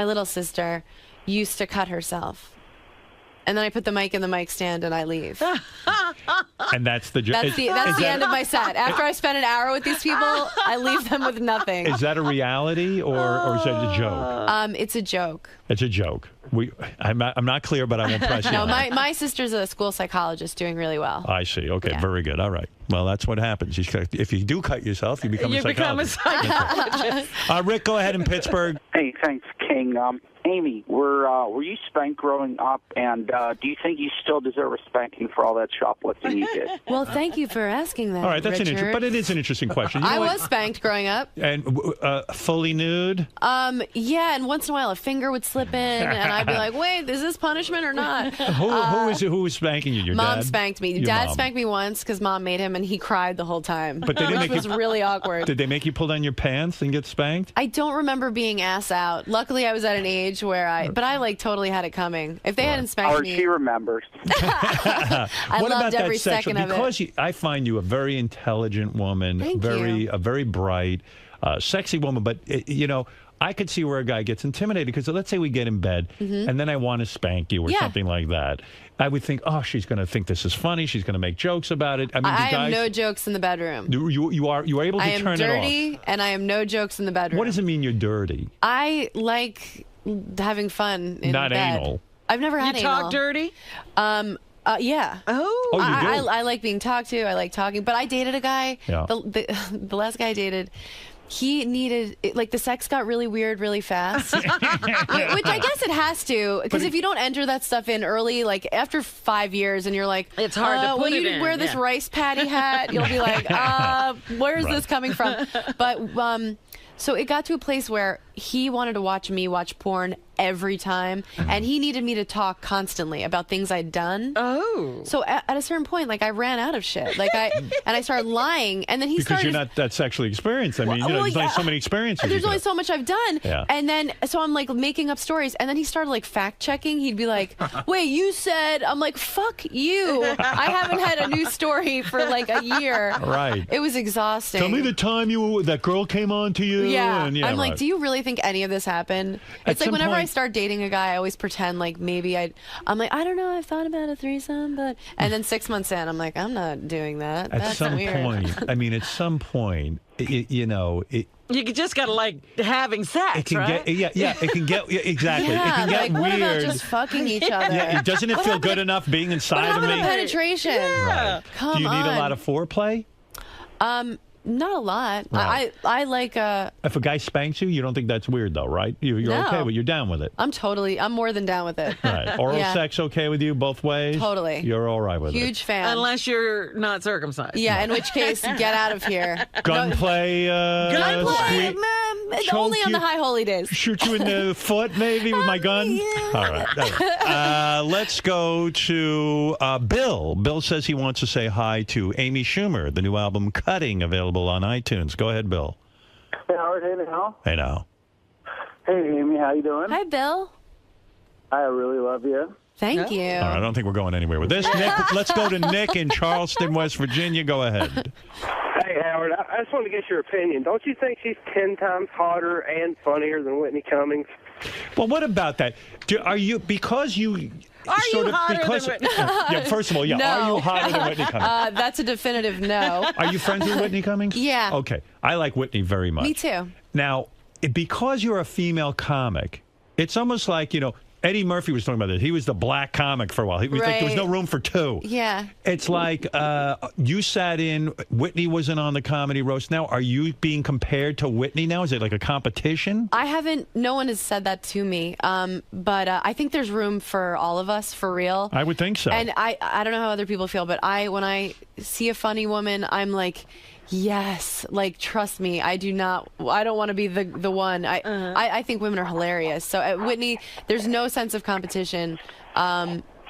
little sister, used to cut herself. And then I put the mic in the mic stand and I leave. And that's the joke. That's the end of my set. After I spend an hour with these people, I leave them with nothing. Is that a reality or is that a joke? It's a joke. It's a joke. I'm not clear, but I won't press you. No, my sister's a school psychologist doing really well. I see. Okay, very good. All right. Well, that's what happens. If you do cut yourself, you become a psychologist. Rick, go ahead in Pittsburgh. Hey, thanks, King. Amy, were you spanked growing up, and do you think you still deserve a spanking for all that shoplifting you did? Well, thank you for asking that. All right, that's Richard. but it is an interesting question. I was spanked growing up. And fully nude? Yeah, and once in a while a finger would slip in, and I'd be like, wait, is this punishment or not? Who was spanking you? Your mom dad? Spanked me. Your Dad mom. spanked me once because Mom made him, and he cried the whole time. But they didn't which was really awkward. Did they make you pull down your pants and get spanked? I don't remember being ass out. Luckily, I was at an age where I totally had it coming. If they hadn't spanked me, she remembers. I what loved about every that sexual? second of Because it. I find you a very intelligent woman, a very bright, sexy woman. But I could see where a guy gets intimidated because let's say we get in bed and then I want to spank you or something like that. I would think, oh, she's going to think this is funny. She's going to make jokes about it. I mean, I have no jokes in the bedroom. You are able to turn it off. I am dirty, and I have no jokes in the bedroom. What does it mean you're dirty? I like having fun in Not bed. Anal. I've never had You anal. talk dirty? Yeah. Oh, you do? I like being talked to. I like talking. But I dated a guy. Yeah. The last guy I dated, he needed, the sex got really weird really fast. Which I guess it has to. Because if you don't enter that stuff in early, like after 5 years and you're like, it's hard to put it in. Wear this rice patty hat, you'll be like, where is this coming from? But so it got to a place where he wanted to watch me watch porn every time, and he needed me to talk constantly about things I'd done. Oh. So at a certain point, like, I ran out of shit. Like, I started lying, and then he because started. you're not that sexually experienced. I mean, Well, there's only so many experiences. There's you only got. so much I've done. Yeah. And then, so I'm like making up stories. And then he started like fact checking. He'd be like, wait, you said, I'm like, fuck you. I haven't had a new story for like a year. Right. It was exhausting. Tell me the time that girl came on to you. Yeah. And, I'm like, right. do you really think any of this happened? At It's like some whenever I point- start dating a guy, I always pretend like maybe I'm like, I don't know, I've thought about a threesome, but. And then 6 months in, I'm like, I'm not doing that. At That's some weird. point, I mean, at some point, it, You just gotta like having sex, it can right? get, it can get, exactly. Yeah, it can get like, weird. what about just fucking each other? Yeah, doesn't it What feel happened good to- enough being What inside of happened me? to penetration? Right. Come Do you need on. a lot of foreplay? Not a lot. Right. I like If a guy spanks you, you don't think that's weird, though, right? You're No. okay with, you're down with it. I'm more than down with it. Right. Oral Yeah. sex okay with you both ways? Totally. You're all right with it. Huge fan. Unless you're not circumcised. Yeah, in which case, get out of here. Gunplay. Gunplay, squeak- man, only choke on the you- high holy days. Shoot you in the foot, maybe, with my gun? All right. Let's go to Bill. Bill says he wants to say hi to Amy Schumer, the new album Cutting, available on iTunes. Go ahead, Bill. Hey, Howard. Hey, now. Hey, now. Hey, Amy. How you doing? Hi, Bill. I really love you. Thank you. All right, I don't think we're going anywhere with this. Nick, let's go to Nick in Charleston, West Virginia. Go ahead. Hey, Howard. I just want to get your opinion. Don't you think she's 10 times hotter and funnier than Whitney Cummings? Well, what about that? Are you, because you... Are sort you of, hotter because, than Whitney? Yeah, first of all, yeah. No. Are you hotter than Whitney Cummings? That's a definitive no. Are you friends with Whitney Cummings? Yeah. Okay. I like Whitney very much. Me too. Now, because you're a female comic, it's almost like, Eddie Murphy was talking about this. He was the black comic for a while. He was like, there was no room for two. Yeah. It's like you sat in, Whitney wasn't on the comedy roast. Now, are you being compared to Whitney now? Is it like a competition? I haven't. No one has said that to me. But I think there's room for all of us, for real. I would think so. And I don't know how other people feel, but when I see a funny woman, I'm like, yes, like, trust me, I don't want to be the one. I think women are hilarious. So at Whitney, there's no sense of competition.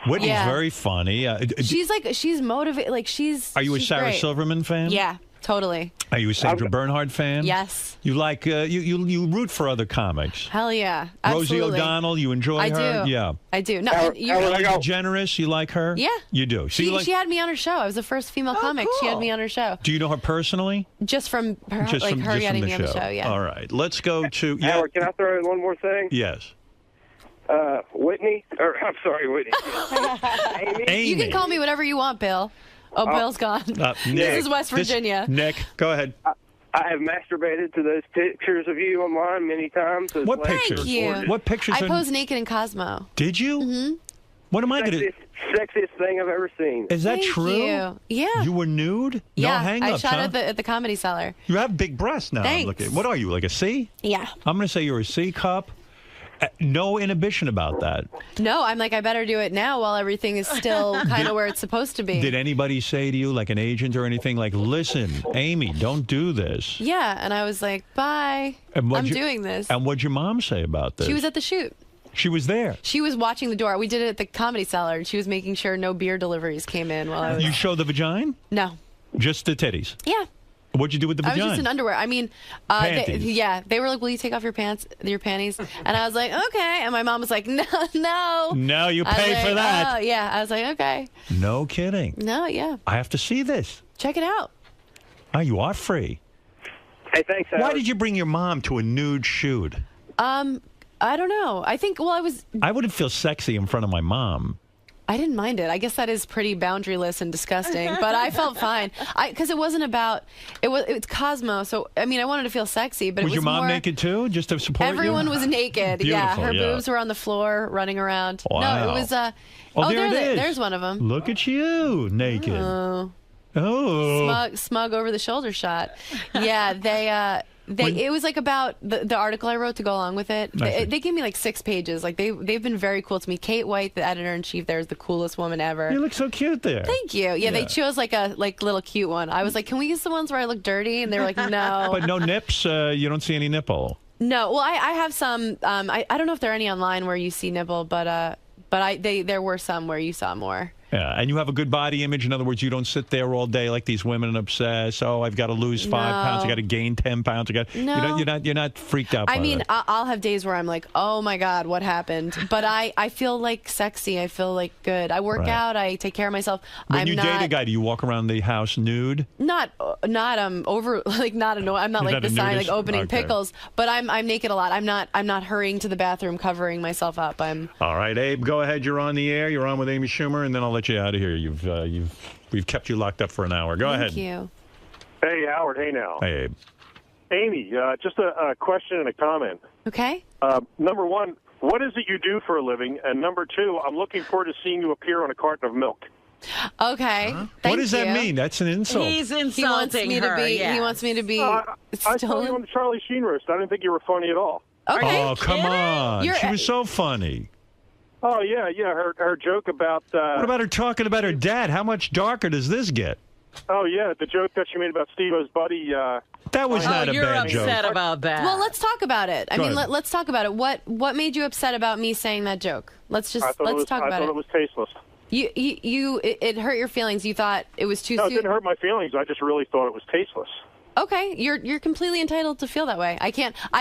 Whitney's yeah. very funny. She's motivated. Like, Are you a she's Sarah great. Silverman fan? Yeah, totally. Are you a Sandra Bernhard fan? Yes. You like you root for other comics. Hell yeah. Rosie Absolutely. O'Donnell, you enjoy I her? do. Yeah. I do. No, Ellen you're DeGeneres, you like her? Yeah. You do. So you like, she had me on her show. I was the first female comic. She had me on her show. do you know her personally? Just from her, Just like from, her just getting from me the on the show. Yeah. All right. Let's go to Howard, can I throw in one more thing? Yes. Whitney, or I'm sorry, Whitney. Amy. You can call me whatever you want, Bill. Oh, Bill's gone. Nick, This is West Virginia. Nick, go ahead. I have masturbated to those pictures of you online many times. What pictures? Thank you. What pictures? I are- posed naked in Cosmo. Did you? Mm-hmm. What am I going to? Sexiest thing I've ever seen. Is that Thank true? you. Yeah. You were nude? Yeah. No hang-ups, I shot huh? at the Comedy Cellar. You have big breasts now. I'm Thanks. looking. What are you, like a C? Yeah. I'm going to say you're a C cup. No inhibition about that. No, I'm like, I better do it now while everything is still kind of where it's supposed to be. Did anybody say to you, like an agent or anything, like, listen, Amy, don't do this? Yeah, and I was like, bye. And I'm what'd you- doing this. And what'd your mom say about this? She was at the shoot. She was there. She was watching the door. We did it at the Comedy Cellar, and she was making sure no beer deliveries came in while I was. You show the vagina? No. Just the titties? Yeah. What'd you do with the I was vagina? just in underwear. I mean, Panties. they were like, "Will you take off your panties?" And I was like, "Okay." And my mom was like, "No, no." No, you I was pay like, for that. Oh, yeah. I was like, "Okay." No kidding. No, yeah. I have to see this. Check it out. Oh, you are free. Hey, thanks, Howard. Why did you bring your mom to a nude shoot? I don't know. I think. Well, I wouldn't feel sexy in front of my mom. I didn't mind it. I guess that is pretty boundaryless and disgusting, but I felt fine. Because it wasn't about it's Cosmo. So I mean, I wanted to feel sexy, but Was it was your mom more, naked too, just to support Everyone you? was naked. Yeah, Beautiful, her yeah. boobs were on the floor, running around. Wow. No, it was. Oh, there it is. There's one of them. Look at you, naked. Oh. Oh. Smug over the shoulder shot. Yeah, it was like about the article I wrote to go along with it. I see. They gave me like 6 pages. Like they've been very cool to me. Kate White, the editor in chief, there is the coolest woman ever. You look so cute there. Thank you. Yeah, they chose like a little cute one. I was like, can we use the ones where I look dirty? And they were like, no. But no nips. You don't see any nipple. No, well, I have some. I don't know if there are any online where you see nipple, but there were some where you saw more. Yeah, and you have a good body image. In other words, you don't sit there all day like these women and obsess. Oh, I've got to lose 5 pounds. I got to gain 10 pounds. No. You're not freaked out. I by mean, that. I'll have days where I'm like, oh my God, what happened? But I feel like sexy. I feel like good. I work Right. out. I take care of myself. When you date a guy, do you walk around the house nude? Not over like not annoying. I'm not You're like not a the sign like nudist? opening Okay. pickles, but I'm naked a lot. I'm not hurrying to the bathroom covering myself up. I'm All right, Abe, go ahead. You're on the air. You're on with Amy Schumer, and then I'll let you out of here. We've kept you locked up for an hour. Go ahead. Thank you. Hey, Howard. Hey, now. Hey, Abe. Amy, just a question and a comment. Okay. Number one, what is it you do for a living? And number two, I'm looking forward to seeing you appear on a carton of milk. Okay. What does that mean? That's an insult. He's He wants insulting me her. to be. Yeah. He wants me to be. I saw you on the Charlie Sheen roast. I didn't think you were funny at all. Okay. Oh, come on. You're- She was so funny. Oh, yeah. Her joke about... What about her talking about her dad? How much darker does this get? Oh, yeah, the joke that she made about Steve-O's buddy... That was not a you're bad joke. upset about that. Well, let's talk about it. I Go mean, ahead. let's talk about it. What made you upset about me saying that joke? Let's talk I about thought it. it was tasteless. It hurt your feelings. You thought it was too No, it soon. didn't hurt my feelings. I just really thought it was tasteless. Okay, you're completely entitled to feel that way. I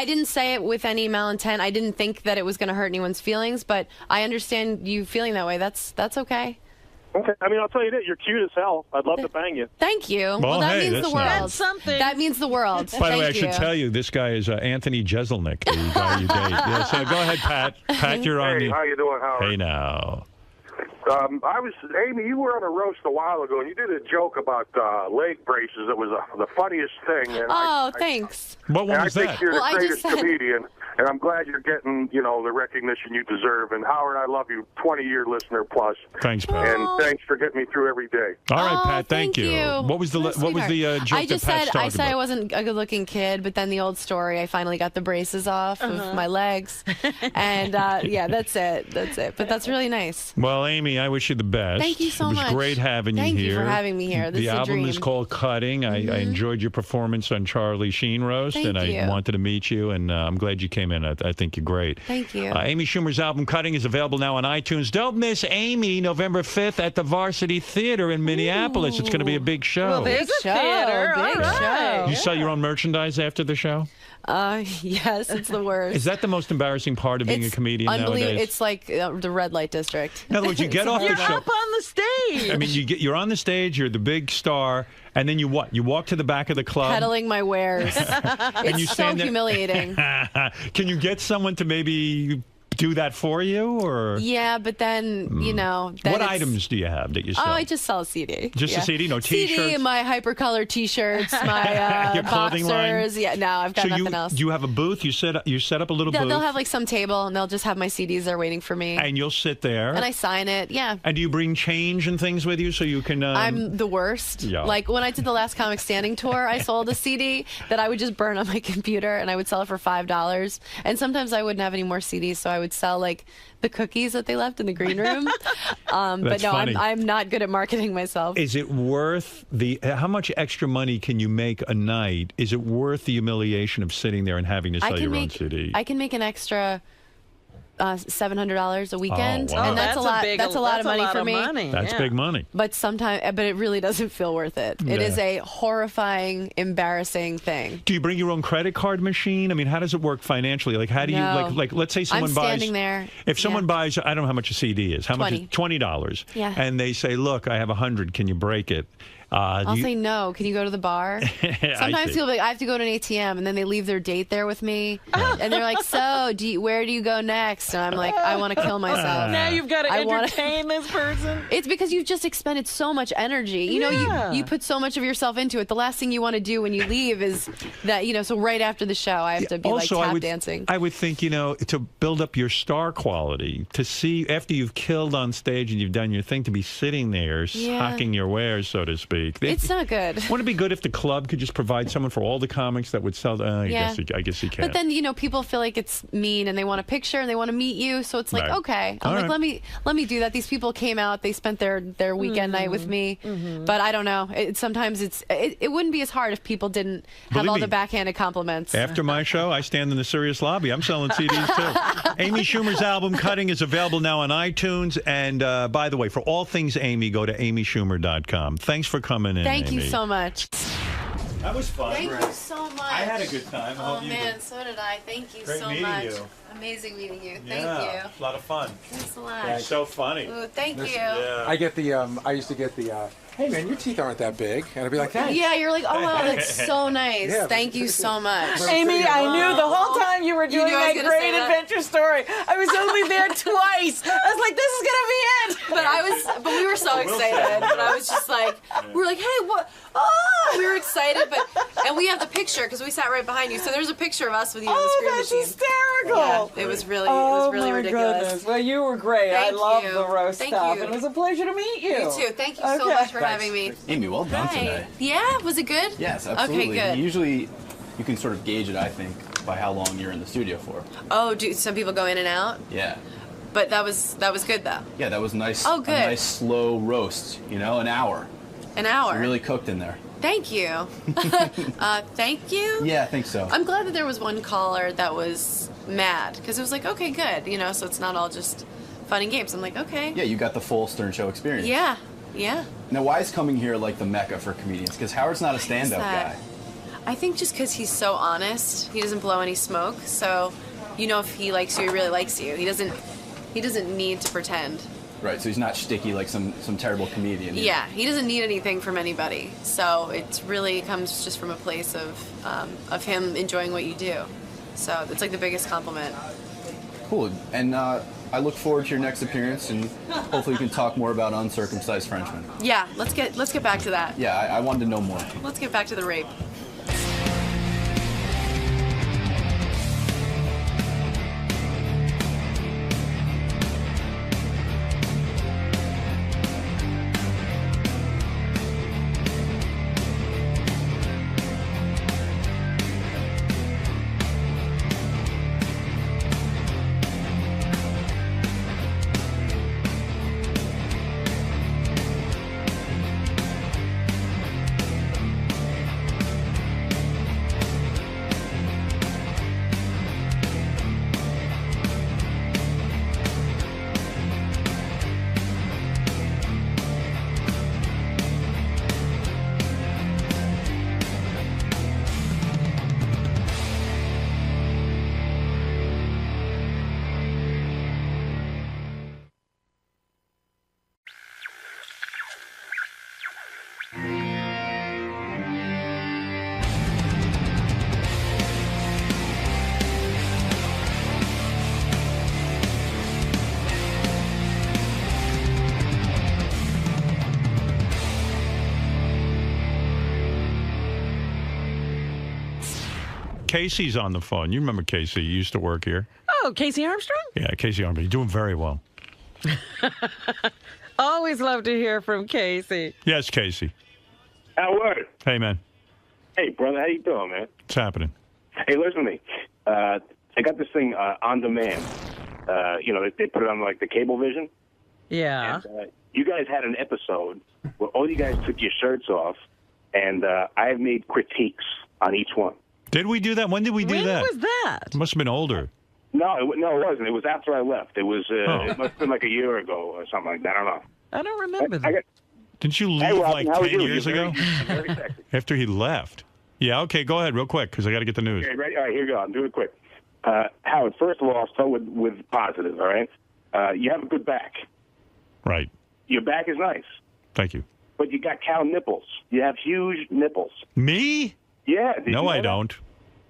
didn't say it with any malintent. I didn't think that it was going to hurt anyone's feelings, but I understand you feeling that way. That's okay. Okay. I mean, I'll tell you that. You're cute as hell. I'd love to bang you. Thank you. Well, that hey, means the that's world. nice. That's something. That means the world. By the way, I Thank should you. tell you, this guy is Anthony Jeselnik, the guy you date. Yeah, so go ahead, Pat. Pat, you're on Hey, the... how you doing, Howard? Hey, now. Amy, you were on a roast a while ago, and you did a joke about leg braces. It was the funniest thing. And Thanks. What one and was I think that? you're Well, the I greatest just said- comedian, and I'm glad you're getting, the recognition you deserve. And Howard, I love you, 20-year listener plus. Thanks, Pat. And thanks for getting me through every day. All right, Oh, Pat, thank you. What was the joke I just that Pat's said I said I about? wasn't a good-looking kid, but then the old story, I finally got the braces off of my legs, and yeah, that's it. But that's really nice. Well, Amy, I wish you the best. Thank you so It was much. great having Thank you you here. for having me here. This the is a album is dream. called Cutting. I enjoyed your performance on Charlie Sheen Roast, Thank and I you. wanted to meet you, and I'm glad you came in. I think you're great. Thank you. Amy Schumer's album Cutting is available now on iTunes. Don't miss Amy November 5th at the Varsity Theater in Minneapolis. It's going to be a big show. Well, there's a theater. Big All right. show. You sell your own merchandise after the show? Yes, it's the worst. Is that the most embarrassing part of being a comedian unbelievable. nowadays? It's like the red light district. In other words, you get off the You're show. up on the stage. I mean, you're on the stage, you're the big star, and then you what? You walk to the back of the club. Peddling my wares. And you It's so stand there- humiliating. Can you get someone to maybe do that for you, or Yeah, but then then what it's- items do you have that you sell? Oh, I just sell a CD. Just a CD, no CD T-shirts? and my hypercolor T-shirts, my Your clothing line? boxers. Yeah, no, I've got so nothing else. you have a booth. You set up a little They'll booth, have like some table, and they'll just have my CDs there waiting for me, and you'll sit there. and I sign it. Yeah. And do you bring change and things with you so you can? I'm the worst. Yeah. Like when I did the last Comic Standing tour, I sold a CD that I would just burn on my computer, and I would sell it for $5. And sometimes I wouldn't have any more CDs, so I would sell like the cookies that they left in the green room. But That's no, funny. I'm not good at marketing myself. Is it worth how much extra money can you make a night? Is it worth the humiliation of sitting there and having to sell your own CD? I can make an extra $700 a weekend, wow. and that's a lot. That's a lot of money for me. That's big money. But it really doesn't feel worth it. It Yeah. is a horrifying, embarrassing thing. Do you bring your own credit card machine? I mean, how does it work financially? Like, how do you No. like? Let's say someone I'm buys. standing there. If someone buys, I don't know how much a CD is. How much is $20? Yeah. And they say, "Look, I have 100. Can you break it?" I'll say no. Can you go to the bar? Sometimes see. people be like, I have to go to an ATM, and then they leave their date there with me, and they're like, "So, where do you go next?" And I'm like, "I want to kill myself." Now you've got to I wanna- entertain this person. It's because you've just expended so much energy. You know, you put so much of yourself into it. The last thing you want to do when you leave is that, so right after the show, I have to be Also, like tap dancing. I would think, to build up your star quality, to see after you've killed on stage and you've done your thing, to be sitting there Yeah. hawking your wares, so to speak. week. It's not good. Wouldn't it be good if the club could just provide someone for all the comics that would sell? I guess he can. But then people feel like it's mean, and they want a picture, and they want to meet you. So it's like, Right. okay, All right. let me do that. These people came out, they spent their weekend night with me. But I don't know. Sometimes it wouldn't be as hard if people didn't have Believe all me, the backhanded compliments. After my show, I stand in the Sirius lobby. I'm selling CDs too. Amy Schumer's album Cutting is available now on iTunes. And by the way, for all things Amy, go to amyschumer.com. Thanks for coming in. Thank you Amy. so much. That was fun. Thank you so much. I had a good time. I Oh hope you man, did. so did I. Thank you Great so meeting much. you. Amazing meeting you. Thank Yeah, you. a lot of fun. Thanks a lot. You're so funny. Ooh, thank you. I get the. I used to get the. Hey man, your teeth aren't that big, and I'd be like, thanks. Yeah, you're like, oh wow, that's so nice. Yeah, Thank you so much. Amy, I knew the whole time you were doing knew I was that gonna great say that? adventure story. I was only there twice. I was like, this is gonna be it. But we were so excited. But I was just like, we were like, hey, what? Oh, we were excited, and we have the picture because we sat right behind you. So there's a picture of us with you on the screen that's machine. hysterical. Yeah, it was really Oh, really my ridiculous. goodness. Well, you were great. Thank I love you. the roast Thank stuff. you. It was a pleasure to meet you. You too. Thank you so Okay. much for having me. Amy, well done Right. today. Yeah, was it good? Yes, absolutely. Okay, good. Usually, you can sort of gauge it, I think, by how long you're in the studio for. Oh, do some people go in and out? Yeah. But that was good though. Yeah, that was nice. Oh, good. A nice slow roast, an hour. An hour. So really cooked in there. Thank you. Thank you. Yeah, I think so. I'm glad that there was one caller that was mad because it was like, okay, good, so it's not all just fun and games. I'm like, okay. Yeah, you got the full Stern Show experience. Yeah, yeah. Now, why is coming here like the mecca for comedians? Because Howard's not a stand-up that? guy. I think just because he's so honest, he doesn't blow any smoke. So, if he likes you, he really likes you. He doesn't need to pretend. Right, so he's not shticky like some terrible comedian. Yeah, he doesn't need anything from anybody. So it really comes just from a place of him enjoying what you do. So it's like the biggest compliment. Cool. And I look forward to your next appearance, and hopefully we can talk more about uncircumcised Frenchmen. Yeah, let's get back to that. Yeah, I wanted to know more. Let's get back to the rape. Casey's on the phone. You remember Casey? You used to work here. Oh, Casey Armstrong? Yeah, Casey Armstrong. You're doing very well. Always love to hear from Casey. Yes, Casey. Howard. Hey, man. Hey, brother. How you doing, man? What's happening? Hey, listen to me. I got this thing on demand. They put it on like the Cablevision. Yeah. And, you guys had an episode where all you guys took your shirts off, and I have made critiques on each one. Did we do that? When did we do that? When was that? It must have been older. No, it wasn't. It was after I left. It was. It must have been like a year ago or something like that. I don't know. I don't remember that. Didn't you leave Hey, Robin, like how are 10 you? years You're ago? very sexy. After he left. Yeah, okay, go ahead real quick because I got to get the news. Okay, ready? All right, here we go. I'm doing it quick. Howard, first of all, I'll start with positive, all right? You have a good back. Right. Your back is nice. Thank you. But you got cow nipples. You have huge nipples. Me? Yeah. Did you No, know I that? don't.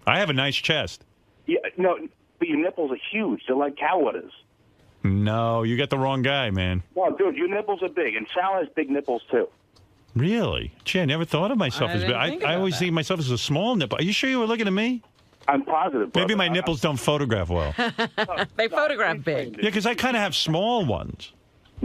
I have a nice chest. Yeah, no, but your nipples are huge. They're like cow udders. No, you got the wrong guy, man. No, dude, your nipples are big, and Sal has big nipples, too. Really? Gee, I never thought of myself I as big. didn't think I about always that. think of myself as a small nipple. Are you sure you were looking at me? I'm positive, brother. Maybe my nipples don't photograph well. They photograph big. Yeah, because I kind of have small ones.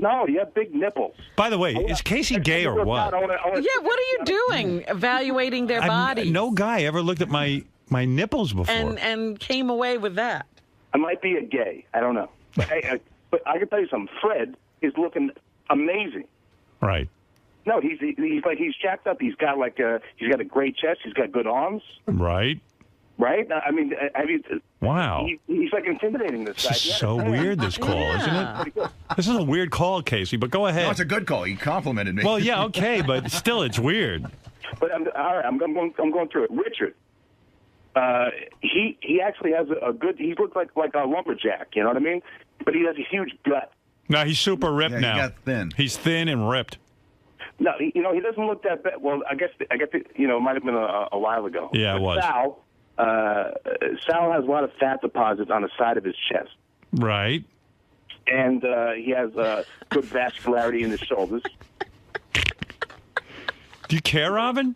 No, you have big nipples. By the way, is Casey gay or what? Yeah, what are you doing evaluating their bodies? No guy ever looked at my nipples before. And came away with that. I might be a gay. I don't know. But, but I can tell you something. Fred is looking amazing. Right. No, he's jacked up. He's got he's got a great chest. He's got good arms. Right. Right? I mean, Wow. He's like intimidating this guy. This is so weird, this call, isn't it? This is a weird call, Casey, but go ahead. No, it's a good call. He complimented me. Well, yeah, okay, but still, it's weird. But all right, I'm going through it. Richard, he actually has a good. He looks like a lumberjack. You know what I mean? But he has a huge gut. No, he's super ripped now. He got thin. He's thin and ripped. No, he doesn't look that bad. Well, I guess it might have been a while ago. Yeah, it was. Sal has a lot of fat deposits on the side of his chest. Right. And he has good vascularity in his shoulders. Do you care, Robin?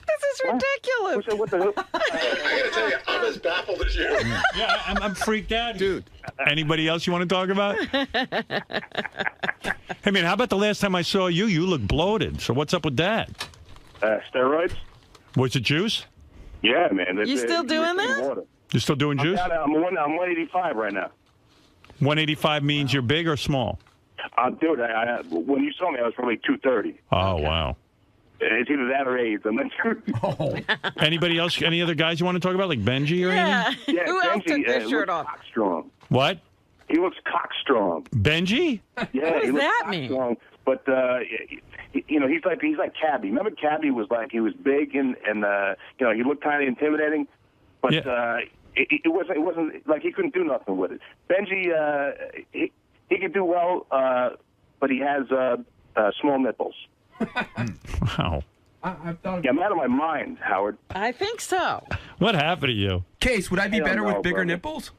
This is ridiculous. What the hell? I gotta tell you, I'm as baffled as you. Yeah, I'm freaked out, dude. Anybody else you want to talk about? Hey, man, how about the last time I saw you? You look bloated. So what's up with that? Steroids. Was it juice? Yeah, man. You still doing that? You're still doing juice? I'm 185 right now. 185 means you're big or small? Dude, when you saw me, I was probably 230. Oh, wow. It's either that or AIDS. I'm not sure. Anybody else? Any other guys you want to talk about, like Benji or anything? Yeah, Who else took their shirt off? Cockstrong. What? He looks cockstrong. Benji? Yeah, What does he looks that mean? cockstrong. But he's like Cabby. Remember, Cabby was he was big and he looked kind of intimidating, but it wasn't like he couldn't do nothing with it. Benji, he could do well, but he has small nipples. Wow. I'm out of my mind, Howard. I think so. What happened to you? Case, would I be better with bigger nipples?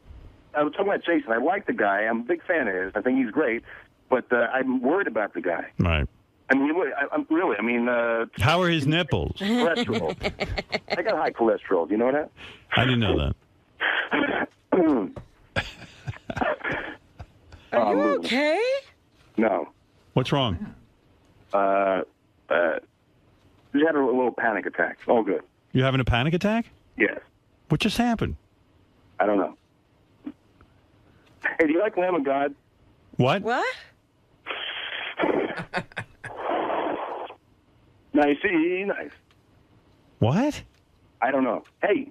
I was talking about Jason. I like the guy. I'm a big fan of his. I think he's great, but I'm worried about the guy. Right. I mean, how are his nipples? Cholesterol. I got high cholesterol. Do you know that? I didn't know that. Are you okay? No. What's wrong? Just had a little panic attack. All good. You having a panic attack? Yes. What just happened? I don't know. Hey, do you like Lamb of God? What? What? Nice. What? I don't know. Hey.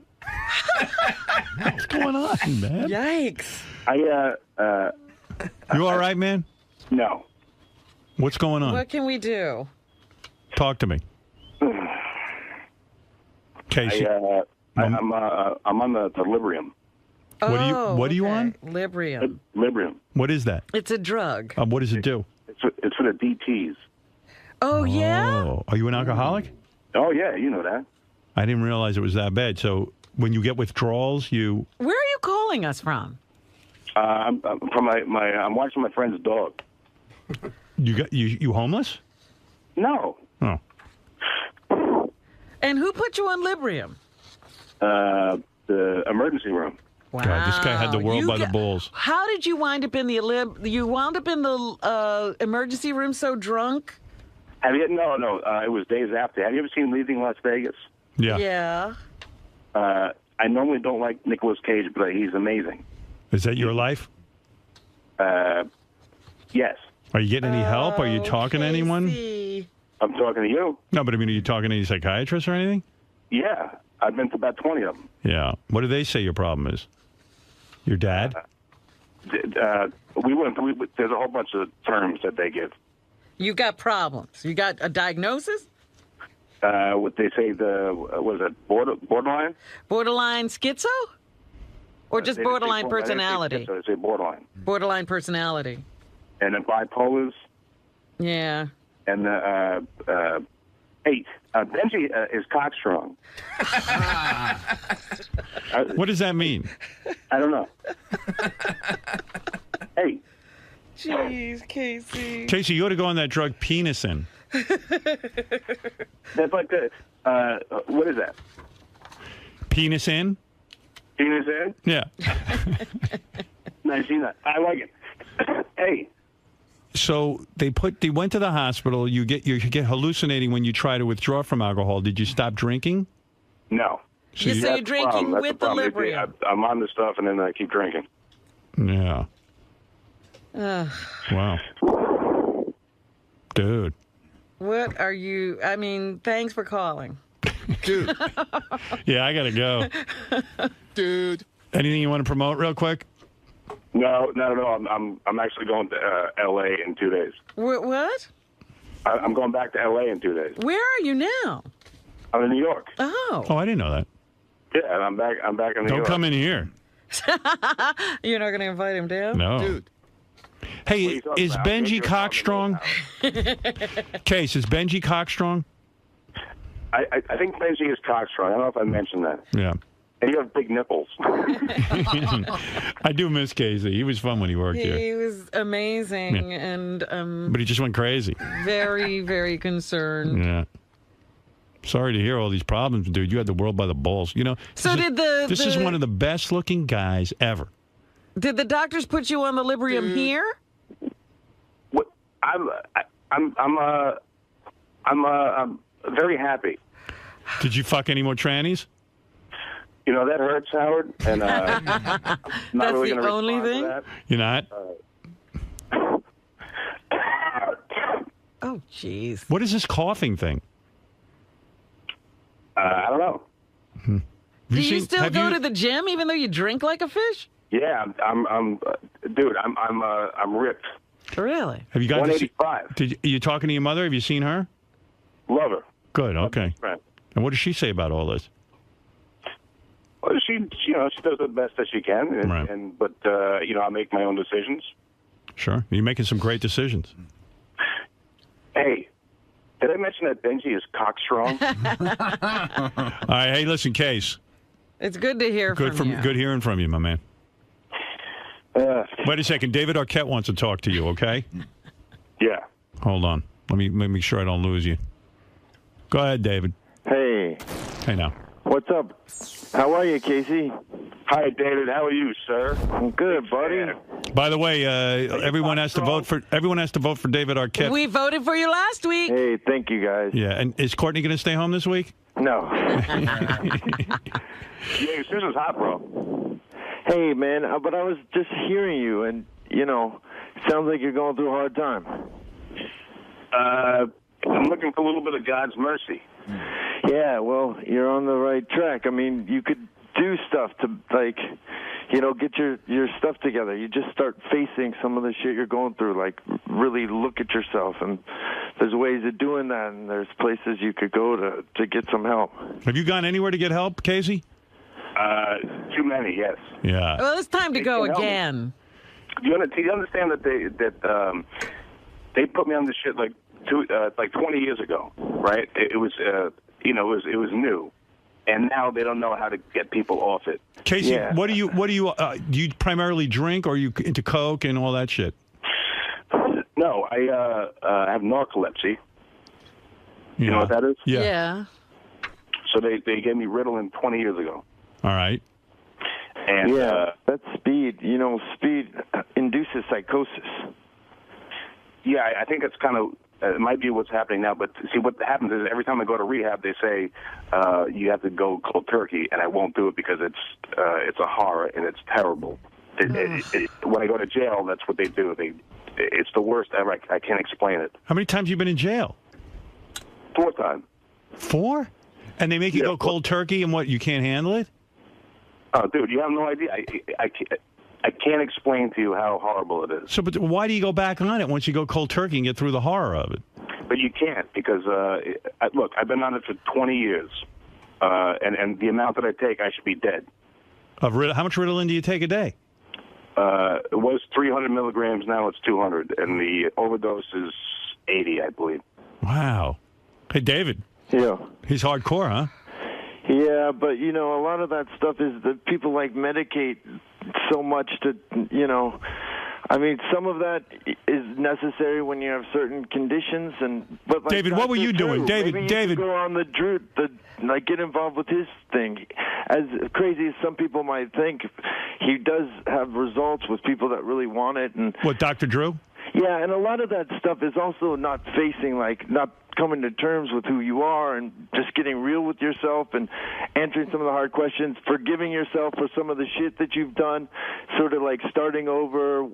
What's going on, man? Yikes. You all right, man? No. What's going on? What can we do? Talk to me. Casey. I'm on the Librium. What are you on? Librium. Librium. What is that? It's a drug. What does it do? It's for the DTs. Oh, yeah? Oh, are you an alcoholic? Oh, yeah, you know that. I didn't realize it was that bad. So when you get withdrawals, you... Where are you calling us from? I'm from I'm watching my friend's dog. You homeless? No. Oh. And who put you on Librium? The emergency room. Wow. God, this guy had the world by the balls. How did you wind up in the You wound up in the emergency room so drunk? Have you? No. It was days after. Have you ever seen Leaving Las Vegas? Yeah. Yeah. I normally don't like Nicolas Cage, but he's amazing. Is that your life? Yes. Are you getting any help? Are you talking to anyone? I'm talking to you. No, but I mean, are you talking to any psychiatrists or anything? Yeah. I've been to about 20 of them. Yeah. What do they say your problem is? Your dad? There's a whole bunch of terms that they give. You got problems. You got a diagnosis? What they say, was it borderline? Borderline schizo? Or just borderline personality? They say borderline. Borderline personality. And then bipolars. Yeah. And Benji is cockstrong. What does that mean? I don't know. Hey. Jeez, Casey. Casey, you ought to go on that drug Penisin. That's like the, what is that? Penisin? Penisin? Yeah. Nice, I like it. Hey. So they went to the hospital. You get hallucinating when you try to withdraw from alcohol. Did you stop drinking? No. So you're drinking with the Librium. I'm on the stuff, and then I keep drinking. Yeah. Wow. Dude. What are you? I mean, thanks for calling. Dude. Yeah, I got to go. Dude. Anything you want to promote real quick? No, not at all. I'm actually going to L.A. in 2 days. What? I'm going back to L.A. in 2 days. Where are you now? I'm in New York. Oh. Oh, I didn't know that. Yeah, and I'm back in New York. Don't come in here. You're not going to invite him down? No. Dude. Hey, is Benji Cockstrong? Case, is Benji Cockstrong? I think Benji is cockstrong. I don't know if I mentioned that. Yeah. And you have big nipples. I do miss Casey. He was fun when he worked here. He was amazing and But he just went crazy. very, very concerned. Yeah. Sorry to hear all these problems, dude. You had the world by the balls. You know. So this is one of the best looking guys ever. Did the doctors put you on the Librium here? What? I'm very happy. Did you fuck any more trannies? You know, that hurts, Howard. And not That's really the gonna only respond to thing? that. You're not? Oh, jeez. What is this coughing thing? I don't know. Do you still go to the gym even though you drink like a fish? Yeah, I'm dude. I'm ripped. Really? Have you got 185. Are you talking to your mother? Have you seen her? Love her. Good. Okay. Right. And what does she say about all this? Well, she does the best that she can, but I make my own decisions. Sure. You're making some great decisions. Hey, did I mention that Benji is cockstrong? All right. Hey, listen, Case. It's good to hear from you. Good hearing from you, my man. Wait a second. David Arquette wants to talk to you, okay? Yeah. Hold on. Let me make sure I don't lose you. Go ahead, David. Hey. Hey, now. What's up? How are you, Casey? Hi, David. How are you, sir? I'm good, buddy. By the way, everyone has to vote for David Arquette. We voted for you last week. Hey, thank you, guys. Yeah, and is Courtney going to stay home this week? No. Yeah, Susan's hot, bro. Hey, man, but I was just hearing you, and, it sounds like you're going through a hard time. I'm looking for a little bit of God's mercy. Yeah, well, you're on the right track. I mean, you could do stuff to, get your stuff together. You just start facing some of the shit you're going through, really look at yourself. And there's ways of doing that, and there's places you could go to get some help. Have you gone anywhere to get help, Casey? Too many, yes. Yeah. Well, it's time to go again. Do you understand that they put me on this shit like 20 years ago, right? It was it was new, and now they don't know how to get people off it. Casey, what do you do you primarily drink, or are you into coke and all that shit? No, I have narcolepsy. You know what that is? Yeah. So they gave me Ritalin 20 years ago. All right. And that's speed. Speed induces psychosis. Yeah, I think it's kind of it might be what's happening now. But see, what happens is every time I go to rehab, they say you have to go cold turkey, and I won't do it because it's a horror and it's terrible. When I go to jail, that's what they do. It's the worst ever. I can't explain it. How many times have you been in jail? 4 times. 4? And they make you go cold turkey, and what? You can't handle it? Oh, dude, you have no idea. I can't explain to you how horrible it is. So, but why do you go back on it once you go cold turkey and get through the horror of it? But you can't because, look, I've been on it for 20 years, and the amount that I take, I should be dead. How much Ritalin do you take a day? It was 300 milligrams. Now it's 200, and the overdose is 80, I believe. Wow. Hey, David. Yeah. He's hardcore, huh? Yeah, but, a lot of that stuff is that people, medicate so much to, I mean, some of that is necessary when you have certain conditions. But David, what were you doing? David, David. Go on get involved with his thing. As crazy as some people might think, he does have results with people that really want it. And what, Dr. Drew? Yeah, and a lot of that stuff is also not coming to terms with who you are and just getting real with yourself and answering some of the hard questions, forgiving yourself for some of the shit that you've done, sort of like starting over,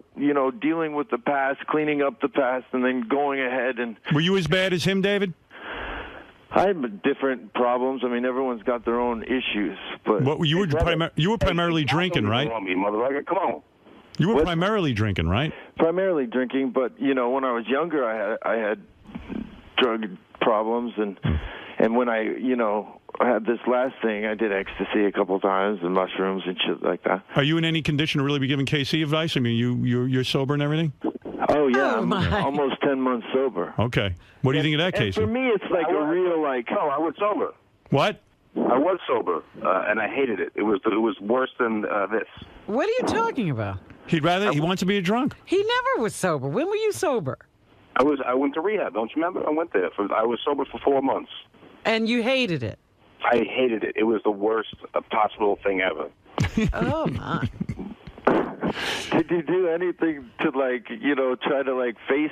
dealing with the past, cleaning up the past, and then going ahead. And were you as bad as him, David? I have different problems. I mean, everyone's got their own issues. But you were primarily drinking, right? Come on. You were primarily drinking, right? Primarily drinking, but when I was younger, I had drug problems, and when I had this last thing, I did ecstasy a couple times and mushrooms and shit like that. Are you in any condition to really be giving KC advice? I mean, you're sober and everything? Oh yeah, I'm almost 10 months sober. Okay, what do you think of that, And Casey? for me, it's like a real No, I was sober. What? I was sober, and I hated it. It was worse than this. What are you talking about? He wants to be a drunk. He never was sober. When were you sober? I went to rehab. Don't you remember? I went there. I was sober for 4 months. And you hated it. I hated it. It was the worst possible thing ever. Oh my. Did you do anything to try to face?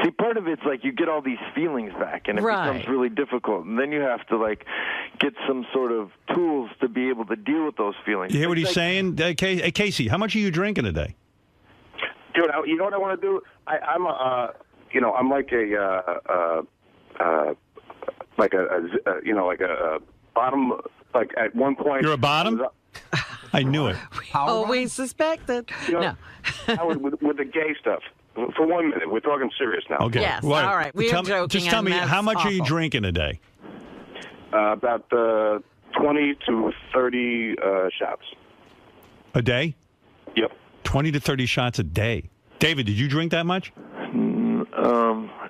See, part of it's you get all these feelings back, and it becomes really difficult, and then you have to get some sort of tools to be able to deal with those feelings. You hear what he's saying, Casey? How much are you drinking a day? Dude, you know what I want to do? I'm like a bottom. Like at one point, you're a bottom. I knew it. Always suspected. No. with the gay stuff. For 1 minute, we're talking serious now. Okay. Yes. All right. We're joking. Just tell me, how much awful. are you drinking a day? About 20 to 30 shots. A day? Yep. 20 to 30 shots a day. David, did you drink that much?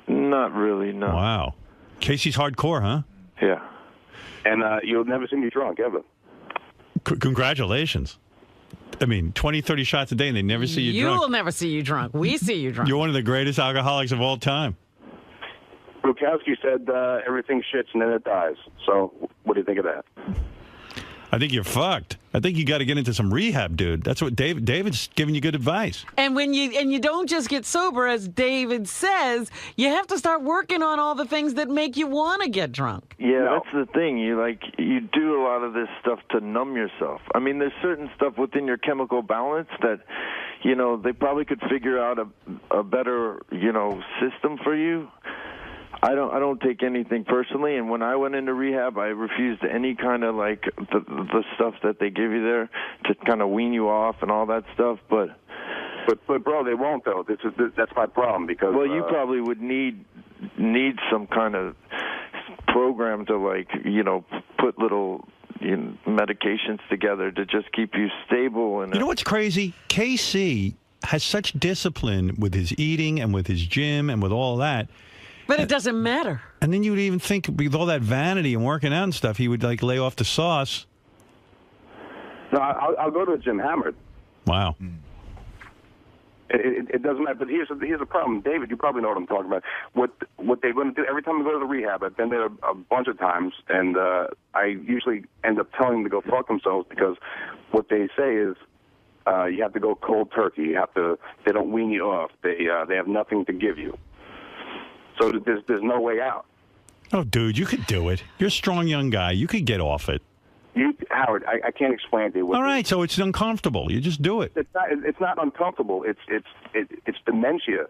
Not really, no. Wow. Casey's hardcore, huh? Yeah. And you'll never see me drunk, ever. Congratulations. I mean, 20, 30 shots a day, and they never see you drunk. You'll never see you drunk. We see you drunk. You're one of the greatest alcoholics of all time. Bukowski said everything shits and then it dies. So what do you think of that? I think you're fucked. I think you got to get into some rehab, dude. That's what David's giving you good advice. And when you don't just get sober, as David says, you have to start working on all the things that make you want to get drunk. Yeah, that's the thing. You do a lot of this stuff to numb yourself. I mean, there's certain stuff within your chemical balance that, they probably could figure out a better, system for you. I don't take anything personally, and when I went into rehab, I refused any kind of the stuff that they give you there to kind of wean you off and all that stuff. But bro, they won't though. That's my problem because you probably would need some kind of program to put little medications together to just keep you stable. And you know what's crazy? KC has such discipline with his eating and with his gym and with all that. But it doesn't matter. And then you would even think, with all that vanity and working out and stuff, he would lay off the sauce. No, I'll go to the gym hammered. Wow. It doesn't matter. But here's a problem, David. You probably know what I'm talking about. What they're going to do every time I go to the rehab, I've been there a bunch of times, and I usually end up telling them to go fuck themselves because what they say is you have to go cold turkey. They don't wean you off. They have nothing to give you. So there's no way out. Oh, dude, you could do it. You're a strong young guy. You could get off it. Howard, I can't explain to you. All right, so it's uncomfortable. You just do it. It's not uncomfortable. It's dementia.